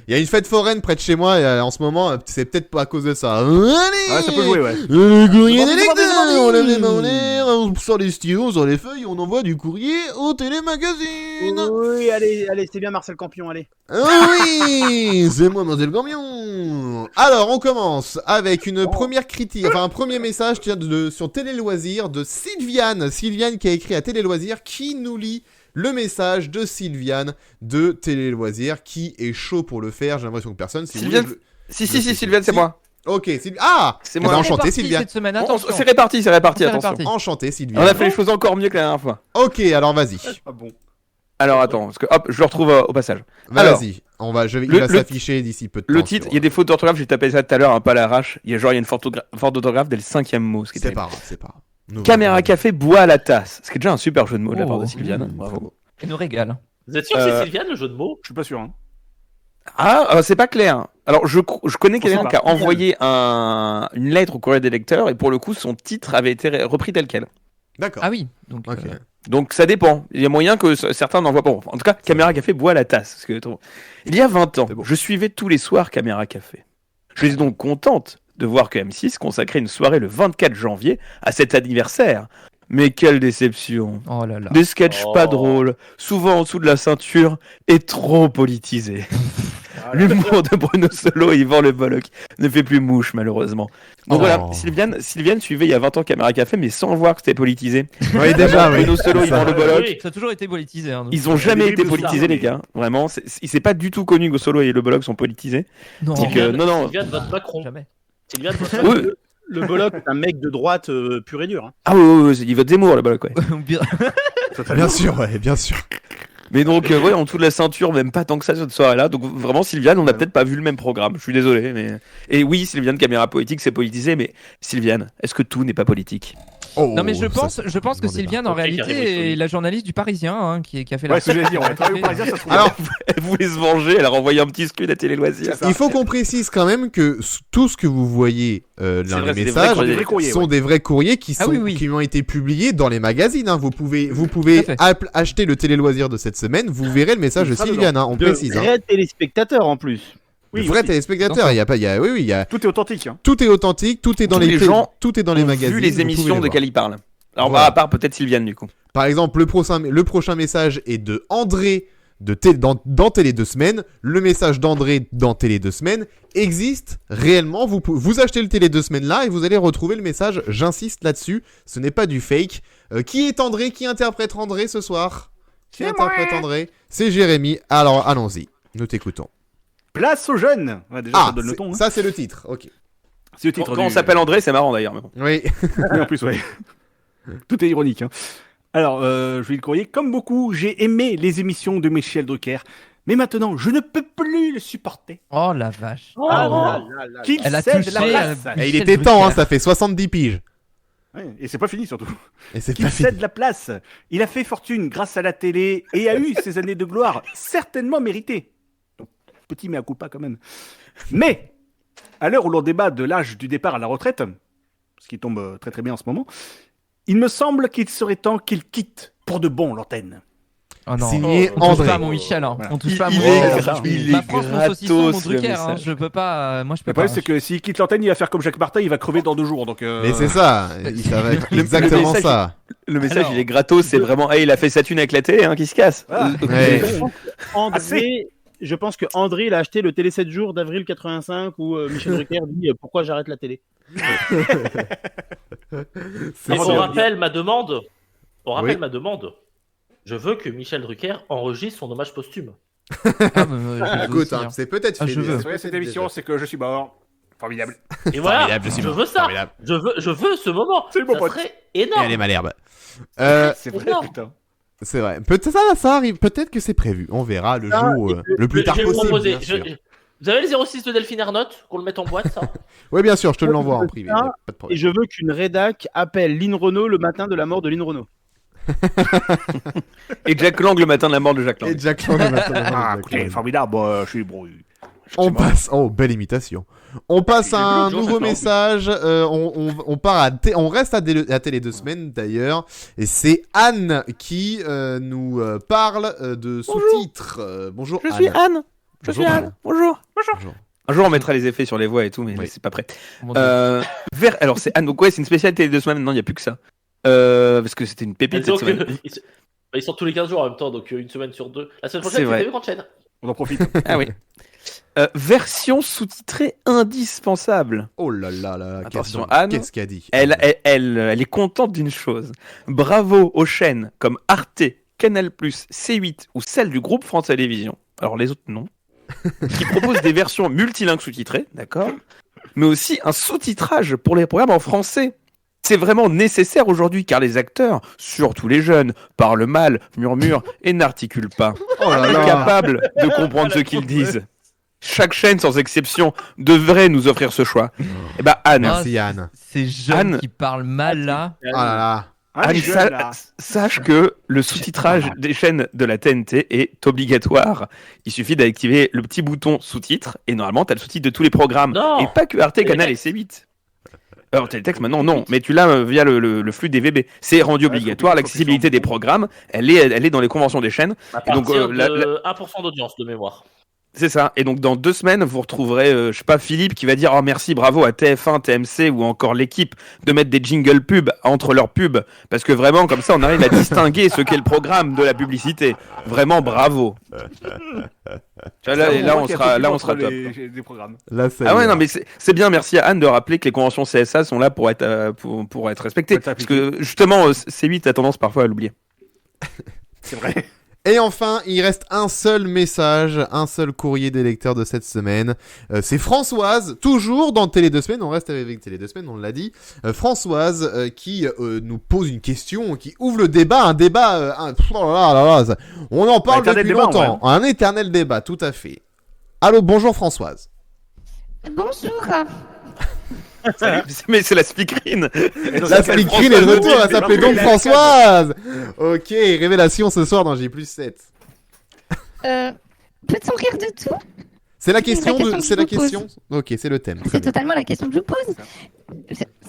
Il y a une fête foraine près de chez moi et en ce moment, c'est peut-être pas à cause de ça. Allez, Ouais, ça peut jouer, ouais. le courrier des lecteurs. On lève les mains en l'air, on sort les stylos, on sort les feuilles, on envoie du courrier au télémagazine. Oui, allez, c'est bien Marcel Campion, allez. Ah oui, c'est moi, Marcel Campion. Alors, on commence avec une première critique, enfin un premier message sur Télé Loisirs de Sylviane. Sylviane qui a écrit à Télé Loisirs, qui nous lit le message de Sylviane de Télé Loisirs, qui est chaud pour le faire. J'ai l'impression que personne. Si vous Sylviane, voulez, Si, Sylviane, c'est moi. Ok, Sylviane. Ah, C'est bah, moi. enchanté, réparti Sylviane. cette semaine, On- attention. C'est réparti, C'est attention. réparti. Enchanté, On Sylviane. a fait les choses encore mieux que la dernière fois. Ok, alors vas-y. Ah bon. Alors attends, parce que hop, je le retrouve au passage. Vas-y. Alors, Il le- va le- s'afficher d'ici peu de temps. Le titre, il y a des fautes d'orthographe, j'ai tapé ça tout à l'heure un peu à l'arrache. Il y a une faute d'orthographe dès le 5e mot. Ce qui est C'est terrible. pas grave, c'est pas grave. Nous, Caméra voilà. café boit à la tasse. Ce qui est déjà un super jeu de mots de la part de Oh. Sylviane. Bravo. Et nous régale. Vous êtes sûr que c'est Sylviane, le jeu de mots? Je suis pas sûr. Hein. C'est pas clair. Alors, je connais quelqu'un sait qui a pas. envoyé une lettre au courrier des lecteurs et pour le coup, son titre avait été repris tel quel. D'accord. Ah oui. Donc, Ok. Donc ça dépend. Il y a moyen que certains n'envoient pas. En tout cas, Caméra Café boit à la tasse. Parce que, il y a 20 ans, C'est bon. je suivais tous les soirs Caméra Café. Je suis donc contente de voir que M6 consacrait une soirée le 24 janvier à cet anniversaire. Mais quelle déception. oh là là. Des sketchs pas drôles, souvent en dessous de la ceinture et trop politisés. L'humour de Bruno Solo et Yvan Le Bolloc ne fait plus mouche malheureusement. Donc Oh. voilà, Sylviane suivait il y a 20 ans Caméra Café mais sans voir que c'était politisé. Oui, déjà, oui. Bruno Solo, C'est Yvan ça. Le Bolloc, Oui. Ça a toujours été politisé. Hein, donc. ils ont jamais des été clips de politisés ça, les mais- gars. Vraiment, il s'est pas du tout connu que Solo et Le Bolloc sont politisés. Non, Donc, non. Sylviane vote Macron. jamais. Sylviane vote Macron. Oui. Le Bolloc est un mec de droite pur et dur. Hein. Ah oui, il vote Zemmour Le Bolloc ouais. Bien sûr, ouais, bien sûr. Mais donc ouais, en dessous de la ceinture, même pas tant que ça cette soirée-là. Donc vraiment Sylviane, on n'a peut-être pas vu le même programme. Je suis désolé, mais et oui, Sylviane Caméra Politique, c'est politisé, mais Sylviane, est-ce que tout n'est pas politique? Oh, Non mais je ça, pense c'est que un bon Sylviane débat. en Ok, carrément, réalité est oui. la journaliste du Parisien hein, qui a fait la. Ouais, ce que j'allais dire. Ouais. Travailler au Parisien, ça se trouve. Alors, Elle voulait se venger, elle a renvoyé un petit scud à Télé Loisirs. il faut qu'on précise quand même que tout ce que vous voyez dans C'est vrai, les c'est des messages vrais Des vrais courriers, sont ouais. des vrais courriers qui Ah sont oui, oui. qui ont été publiés dans les magazines. Hein. Vous pouvez Tout à fait. acheter le Télé Loisirs de cette semaine. Vous verrez le message de Ça, Sylviane. Hein, on De précise. Hein. vrais téléspectateurs en plus. Le Oui, vrai aussi. téléspectateur. Il y a pas. Il y a Tout est authentique. Hein. tout est authentique. Tout est dans Tous les gens tout est dans les Ont magazines. vu les vous pouvez émissions les de voir. quelles il parle. Alors Voilà. à part peut-être Sylviane du coup. Par exemple, le prochain message est de André dans Télé 2 semaines. Le message d'André dans Télé 2 semaines existe réellement. Vous achetez le Télé 2 semaines là et vous allez retrouver le message. J'insiste là-dessus. Ce n'est pas du fake. Qui est André? Qui interprète André ce soir? Qui interprète André? C'est Jérémy. Alors allons-y. Nous t'écoutons. Place aux jeunes. Ouais, déjà, ça donne le ton. Hein. Ça c'est le titre. Ok. C'est le Quand, titre. quand on du- s'appelle André, c'est marrant d'ailleurs. Mais bon. Oui. Oui, en plus, ouais. Tout est ironique. Hein. Alors, je lis le courrier. Comme beaucoup, j'ai aimé les émissions de Michel Drucker. Mais maintenant, je ne peux plus le supporter. Oh la vache. Ah, Oh. là, là, là. Qu'il Elle a cède touché, la place. Et il Michel était temps. Hein, Drucker. ça fait 70 piges. Ouais, et c'est pas fini surtout. Et c'est Qu'il pas fini. cède la place. Il a fait fortune grâce à la télé et a eu ses années de gloire certainement méritées. Petit mea culpa quand même. Mais, à l'heure où l'on débat de l'âge du départ à la retraite, ce qui tombe très très bien en ce moment, il me semble qu'il serait temps qu'il quitte pour de bon l'antenne. Oh non, Signé on touche André. pas à mon Michel, hein. Voilà. On touche pas à mon Il est Michel. il Ma est France, mon saucisson, mon gratos, le Drucker, hein. message. Je peux pas, moi je peux Le pas. problème, c'est que s'il quitte l'antenne, il va faire comme Jacques Martin, il va crever dans 2 jours. Donc, Mais c'est ça, ça va être exactement message, ça. Le message, Alors, il est gratos, c'est vraiment, hey, il a fait sa thune avec la télé, hein, qui se casse. Voilà. Ouais. André, je pense que André, il a acheté le télé 7 jours d'avril 85 où Michel Drucker dit pourquoi j'arrête la télé. C'est Et on sûr. rappelle ma demande. On rappelle Oui. ma demande. Je veux que Michel Drucker enregistre son hommage posthume. Ah, mais, je veux Écoute, aussi, hein. c'est peut-être Ah, fait. je veux. déjà. cette émission, c'est que je suis mort. Formidable. Et voilà, Formidable, je suis je mort. veux ça. Formidable. Je veux ce moment. C'est le bon Ça pote. serait Et énorme. elle est malherbe. C'est vrai, énorme. putain. C'est vrai. Peut-être ça arrive. Peut-être que c'est prévu. On verra le jour le plus tard Je vais vous possible. proposer. Bien sûr. Vous avez le 06 de Delphine Ernotte, qu'on le mette en boîte, ça Oui, bien sûr, je te l'envoie en privé. Ça, y a pas de Et problème. je veux qu'une rédac appelle Lynn Renault le matin de la mort de Lynn Renault. Et Jack Lang le matin de la mort de Jack Lang. Et Jack Lang, maintenant, Ah, Jack écoutez, Lang. formidable. Bon, je suis bon. On passe. Oh, belle imitation. On passe à un J'ai vu le nouveau jour, message. On part on reste à Télé 2 semaines d'ailleurs. Et c'est Anne qui nous parle de sous-titres. Bonjour Je Anne. suis Anne. Je Bonjour, suis Anne. Bonjour. Bonjour. Un jour, on mettra les effets sur les voix et tout, mais Oui. c'est pas prêt. Mon Dieu. Alors, c'est Anne. Donc, ouais, c'est une spécialité des 2 semaines. Maintenant, il n'y a plus que ça. Parce que c'était une pépite Donc, cette semaine. ils sortent tous les 15 jours en même temps, donc une semaine sur 2. La semaine C'est prochaine, vrai. c'est TV Grande Chaîne. On en profite. Ah oui. Version sous-titrée indispensable. Oh là là là. Attention, Anne. Qu'est-ce qu'elle dit Elle est contente d'une chose. Bravo aux chaînes comme Arte, Canal+, C8 ou celle du groupe France Télévisions. Alors les autres non. Qui proposent des versions multilingues sous-titrées, d'accord, mais aussi un sous-titrage pour les programmes en français. C'est vraiment nécessaire aujourd'hui car les acteurs, surtout les jeunes, parlent mal, murmurent et n'articulent pas. Oh là là. Incapables de comprendre ce qu'ils disent. Chaque chaîne, sans exception, devrait nous offrir ce choix. Eh ben Anne, Merci Anne. Ces jeunes Anne. qui parlent mal là. Oh là là. Ah, Anne, les jeunes, là. sache que le sous-titrage des chaînes de la TNT est obligatoire. Il suffit d'activer le petit bouton sous-titres et normalement, tu as le sous-titre de tous les programmes. Non. Et pas que Arte, Canal et C8. Alors, Télétexte, maintenant, non. Mais tu l'as via le flux DVB. C'est rendu obligatoire. faut L'accessibilité que tu des programmes, elle est dans les conventions des chaînes. À Et donc, partir la- de 1% d'audience de mémoire. C'est ça. Et donc, dans 2 semaines, vous retrouverez, je sais pas, Philippe qui va dire « Oh, merci, bravo à TF1, TMC ou encore l'équipe de mettre des jingles pubs entre leurs pubs. » Parce que vraiment, comme ça, on arrive à distinguer ce qu'est le programme de la publicité. Vraiment, bravo. Tu vois, là, on sera top. Des programmes. Là, ça Ah y ouais, est. non, mais c'est bien, merci à Anne de rappeler que les conventions CSA sont là pour être, pour être respectées. Pour être Parce que justement, C8 a tendance parfois à l'oublier. C'est vrai. Et enfin, il reste un seul message, un seul courrier des lecteurs de cette semaine. C'est Françoise, toujours dans Télé 2 semaines, on reste avec Télé 2 semaines, on l'a dit. Françoise qui nous pose une question, qui ouvre le débat, un débat... oh là là là, on en parle éternel depuis débat, longtemps, un éternel débat, tout à fait. Allô, bonjour Françoise. Bonjour. Mais c'est la speakerine. La speakerine est de retour, elle s'appelait donc Françoise. Ok, révélation ce soir dans J+7. Peut-on rire de tout? C'est la question question de... que C'est je la vous pose. question. Ok, c'est le thème. Très C'est bien. totalement la question que je vous pose.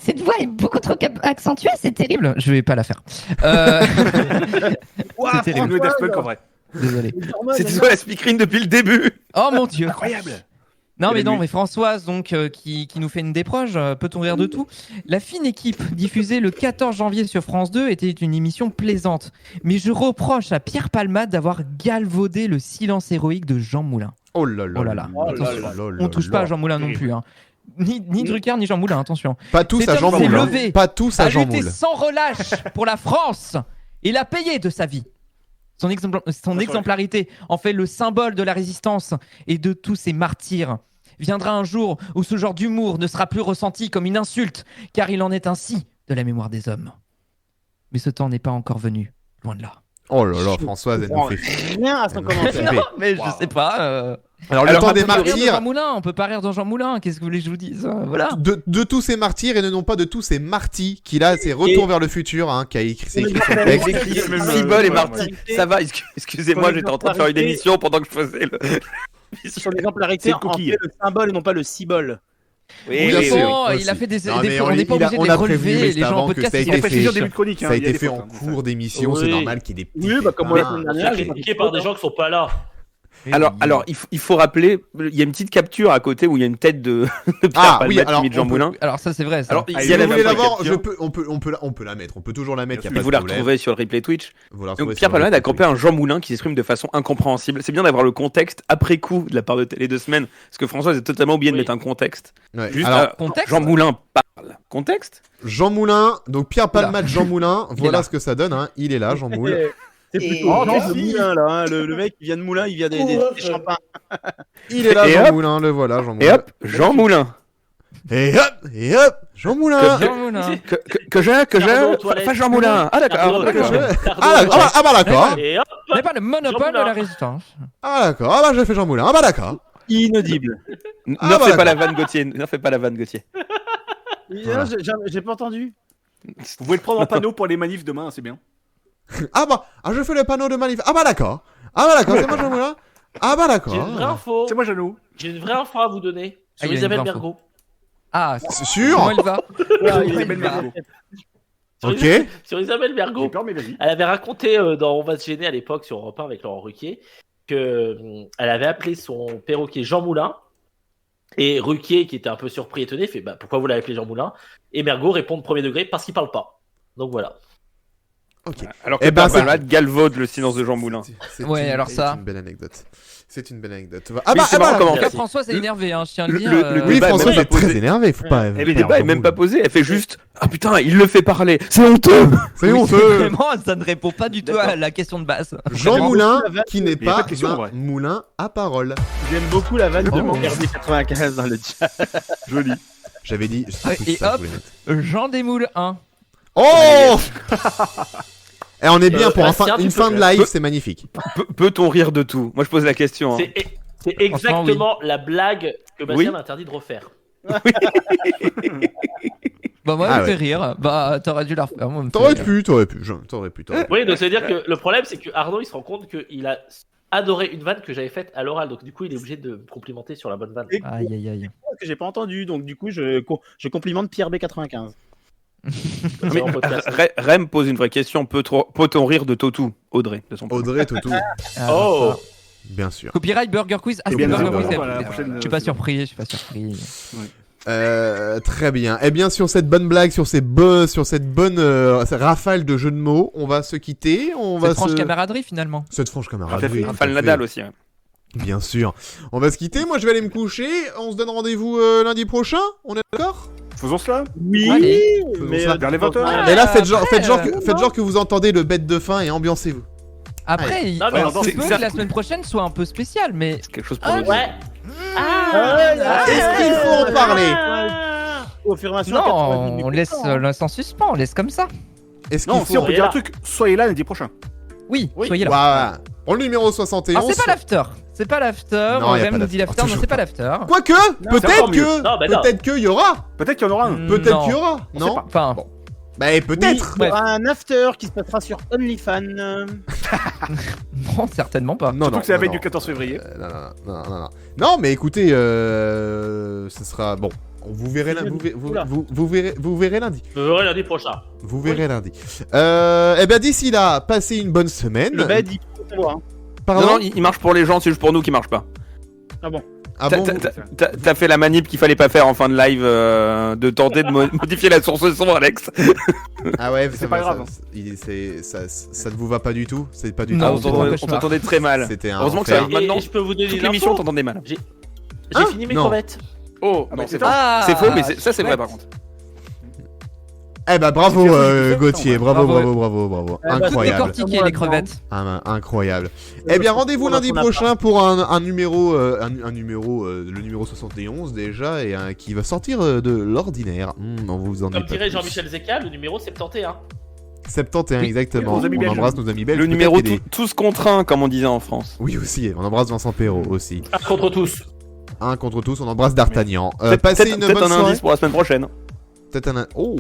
Cette voix est beaucoup trop accentuée, c'est terrible. Je vais pas la faire. Ouah, C'est terrible. Franck, le Daft Punk en vrai. Désolé. C'était toi la speakerine depuis le début. Oh mon dieu. Incroyable. Non mais Elle est non nue. mais Françoise donc qui nous fait une déproche, peut-on rire de tout? La fine équipe diffusée le 14 janvier sur France 2 était une émission plaisante, mais je reproche à Pierre Palmade d'avoir galvaudé le silence héroïque de Jean Moulin. Oh là là. Oh là là. Attention. On touche pas à Jean Moulin non plus hein. Ni Drucker ni Jean Moulin, attention. Pas tous Cet à homme Jean s'est Moulin. levé, Pas tous à a Jean lutté Moulin. sans relâche pour la France. Il a payé de sa vie. Son exemplarité en fait le symbole de la résistance et de tous ces martyrs. Viendra un jour où ce genre d'humour ne sera plus ressenti comme une insulte, car il en est ainsi de la mémoire des hommes. Mais ce temps n'est pas encore venu, loin de là. Oh là là, Françoise, elle nous fait. Rien à son commentaire. Non, mais je sais pas. Alors, le Alors, temps on des On peut pas rire de Jean martyrs. Moulin, on peut pas rire de Jean Moulin. Qu'est-ce que vous voulez que je vous dise? Voilà. De tous ces martyrs et non pas de tous ces martis qu'il a, c'est Retour vers le futur, hein, qui a écrit, c'est écrit son texte. Avec écrit Même, Cibole et ouais, Marty. Ça va, excusez-moi, j'étais en train de faire une émission pendant que je faisais le. Sur l'exemplarité, C'est en coquille. fait le symbole et non pas le cibole. Oui, Bien oui, sûr. oui. Bon, aussi. il a fait des Non, mais faits, on n'est pas obligé de on les a prévenu relever. juste Les gens avant en que podcast, ça a ils Il a été précisé fait. au début de chronique. Ça a il y été des fait fautes, en hein. cours d'émission, c'est Oui. normal qu'il y ait des petits. Oui, bah comme moi la Ah. semaine C'est dernière, j'ai critiqué par des gens qui sont pas là. Alors, il faut rappeler, il y a une petite capture à côté où il y a une tête de Pierre Ah, oui, Palmade alors, qui imite Jean on peut- Moulin. Alors ça c'est vrai. Ça. Alors, Ah, il Si y a vous la voulez vraie l'avoir, capture. on peut la mettre, on peut toujours la mettre, il y a Si pas vous de la problème. retrouvez sur le replay Twitch. Vous la Donc retrouvez Pierre sur Palmade le a campé un Jean Moulin qui s'exprime de façon incompréhensible. C'est bien d'avoir le contexte après coup de la part de Télé 2 Semaines, parce que François a totalement oublié de Oui. mettre un contexte. Ouais. Juste, Alors, Contexte. Jean Moulin parle. Contexte Jean Moulin, donc Pierre Palmade, Jean Moulin, Il est voilà là. ce que ça donne, hein. Il est là, Jean Moulin. C'est Et- plutôt Oh, Jean de merci. Moulin là, hein. Le mec qui vient de Moulin, il vient des champagnes. Il est là, Et Jean hop. Moulin, le voilà, Jean Et Moulin. hop, Jean Moulin. Et hop, Jean Moulin. Jean Moulin. Pardon, toilette. Enfin Jean Moulin. Ah d'accord. Pardon, ah, d'accord. Ah bah d'accord. Et hop, On n'est pas le monopole Jean de la Moulin. résistance. Ah d'accord. Ah bah j'ai fait Jean Moulin. Ah bah d'accord. Inaudible. Ne Ah, bah, fais pas la d'accord. vanne Gauthier. Ne fais pas la vanne Gauthier. Voilà. J'ai pas entendu. Vous pouvez le prendre en panneau pour les manifs demain, c'est bien. Ah bah, je fais le panneau de manif. Ah bah d'accord. Ah bah d'accord, c'est moi Jean Moulin. Ah bah j'ai une vraie d'accord. info. C'est moi, Janou. J'ai une vraie info à vous donner sur il y a une Isabelle vraie info. Bergot. Ah, C'est comment sûr. il va Isabelle Bergot. Sur Ok. Sur Isabelle Bergot. J'ai peur, mais vas-y. Elle avait raconté dans On va se gêner à l'époque sur Europe 1 avec Laurent Ruquier que elle avait appelé son perroquet Jean Moulin et Ruquier qui était un peu surpris et étonné fait bah, pourquoi vous l'avez appelé Jean Moulin et Mergo répond de premier degré parce qu'il parle pas. Donc voilà. Ok. Alors que Eh ben, Pierre c'est- Palmade galvaude le silence de Jean Moulin. Ouais, alors ça. C'est une belle anecdote. C'est une belle anecdote. Oui, c'est marrant comment- En tout cas, Merci. François s'est énervé, hein, je tiens à le Le- dire. le- euh, le Oui, débat est François même est pas très posé. énervé, faut pas. Et le débat est même pas posé. Elle fait juste ah putain il le fait parler. C'est honteux. C'est oui, honteux. Vraiment, ça ne répond pas du tout à la question de base. Jean J'aime Moulin, beaucoup la vanne. qui n'est Il y a pas pas de question, en un vrai. moulin à parole. J'aime beaucoup la vanne de Oh. mon RB95 dans le chat. Joli. J'avais dit. Ouais, c'est et ça que hop. je voulais mettre. Jean Desmoules 1. Oh. Et on est bien pour Bastien, une tu peux fin de faire. live, c'est magnifique. Peut-on rire de tout? Moi je pose la question. Hein. C'est exactement la blague que Bastien m'a interdit de refaire. Bah, moi, Ah elle me ouais. fait rire. Bah, t'aurais dû la refaire. Moi, elle me fait T'aurais rire. pu, t'aurais pu. T'aurais pu. Oui, donc ça veut dire que le problème c'est que Arnaud il se rend compte qu'il a adoré une vanne que j'avais faite à l'oral, donc du coup il est obligé de me complimenter sur la bonne vanne. Aïe, aïe, aïe. Que j'ai pas entendu, donc du coup je complimente Pierre B95. C'est en podcast. Rem pose une vraie question. Peut-on rire de Totou? Audrey de son Audrey Toutou, Ah, Oh ça. bien sûr. Copyright Burger Quiz. Ah, Et c'est bien Burger sûr, Quiz. voilà, la Je prochaine, suis pas surpris, je suis pas surpris. Très bien. Eh bien, sur cette bonne blague, sur cette bonne rafale de jeux de mots, on va se quitter. On va Cette franche se... camaraderie finalement. Cette franche camaraderie. tout à Rafael fait. Nadal aussi. Ouais. Bien sûr. On va se quitter. Moi, je vais aller me coucher. On se donne rendez-vous lundi prochain. On est d'accord? Faisons cela. Oui, Allez. mais ça. Vers les 20 heures. Ah, Et là, faites genre après, faites genre que vous entendez le bête de fin et ambiancez-vous. Après, Non, mais alors, on se danse. peut que la semaine prochaine soit un peu spéciale, mais C'est quelque chose pour Ah, nous. ouais. Est-ce qu'il faut en parler? confirmation. non, on laisse en suspens, on laisse comme ça. Est-ce qu'il Non, faut si on peut Soyez dire un là. truc, soyez là lundi prochain. Oui, Oui. soyez là. Voilà. Pour le numéro Ah, 71. c'est pas l'after. C'est pas l'after. Non, y a Rem pas nous dit l'after. l'after, non, Toujours c'est pas pas. l'after. Quoique, c'est peut-être encore mieux. que, Non, mais non. peut-être qu'il y aura. Peut-être qu'il y en aura un. Peut-être Non. qu'il y aura. On sait Non. pas. Enfin, Bah peut-être. Il y aura un after qui se passera sur OnlyFans. non, certainement pas. Non, Surtout non. que c'est la veille non, du 14 février. non. Non, mais écoutez, ce sera bon. Vous verrez lundi. Vous verrez lundi. Je verrai lundi prochain. Vous verrez lundi. Eh bien, d'ici là, passez une bonne semaine. Le bed, il faut savoir. hein. Pardon. Non, non, il marche pour les gens, c'est juste pour nous qui marche pas. Ah bon. Ah T'as- bon, t'as- T'as fait la manip qu'il fallait pas faire en fin de live, de tenter de modifier la source son, Alex. Ah ouais, C'est pas grave. Ça ne vous va pas du tout. C'est pas du Non, Ah, tout. c'est un on cauchemar. t'entendait très mal. C'était un Heureusement que enfer. ça arrive maintenant. Et je peux vous donner Toute une l'émission, info. t'entendais mal. J'ai Hein fini mes Non. crevettes. Oh, Ah, non, bah, c'est c'est faux. Ah, C'est faux, mais ça c'est vrai chouette. par contre. Eh ben bravo C'est bien, Gauthier, c'est bravo. Tout Incroyable. décortiquer les crevettes. Incroyable. Eh bien rendez-vous lundi prochain pour un numéro, le numéro 71 déjà, et qui va sortir de l'ordinaire. On vous en dit Comme pas dirait plus. Jean-Michel Zeka, le numéro 71. 71 exactement. Nos amis On belges. embrasse nos amis belges. Le peut-être numéro qu'il y a des- tous contre un, comme on disait en France. Oui aussi, on embrasse Vincent Perrault aussi. Un contre tous. Un contre tous, on embrasse D'Artagnan. Peut-être Passez une peut-être bonne un soirée. indice pour la semaine prochaine. Peut-être un... Oh.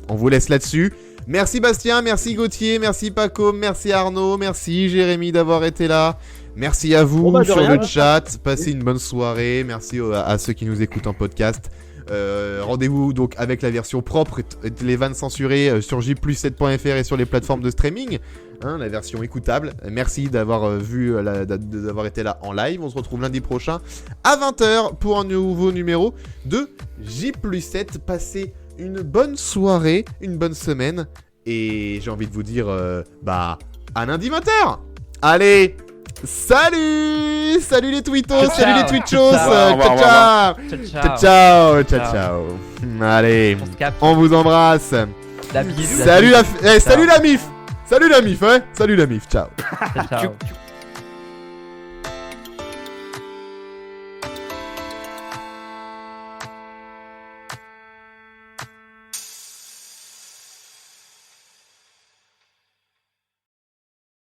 On vous laisse là-dessus. Merci Bastien, merci Gauthier, merci Paco, merci Arnaud, merci Jérémy d'avoir été là. Merci à vous de sur rien, le chat. Passez une bonne soirée. Merci à ceux qui nous écoutent en podcast. Rendez-vous donc avec la version propre et les vannes censurées sur j+7.fr et sur les plateformes de streaming. La version écoutable. Merci d'avoir d'avoir été là en live. On se retrouve lundi prochain à 20h pour un nouveau numéro de J+7. Passez une bonne soirée, une bonne semaine. Et j'ai envie de vous dire, à lundi 20h. Allez, salut les twittos, salut les twitchos, ciao. Allez, on vous embrasse. La bise, Salut la mif, ciao. ciao.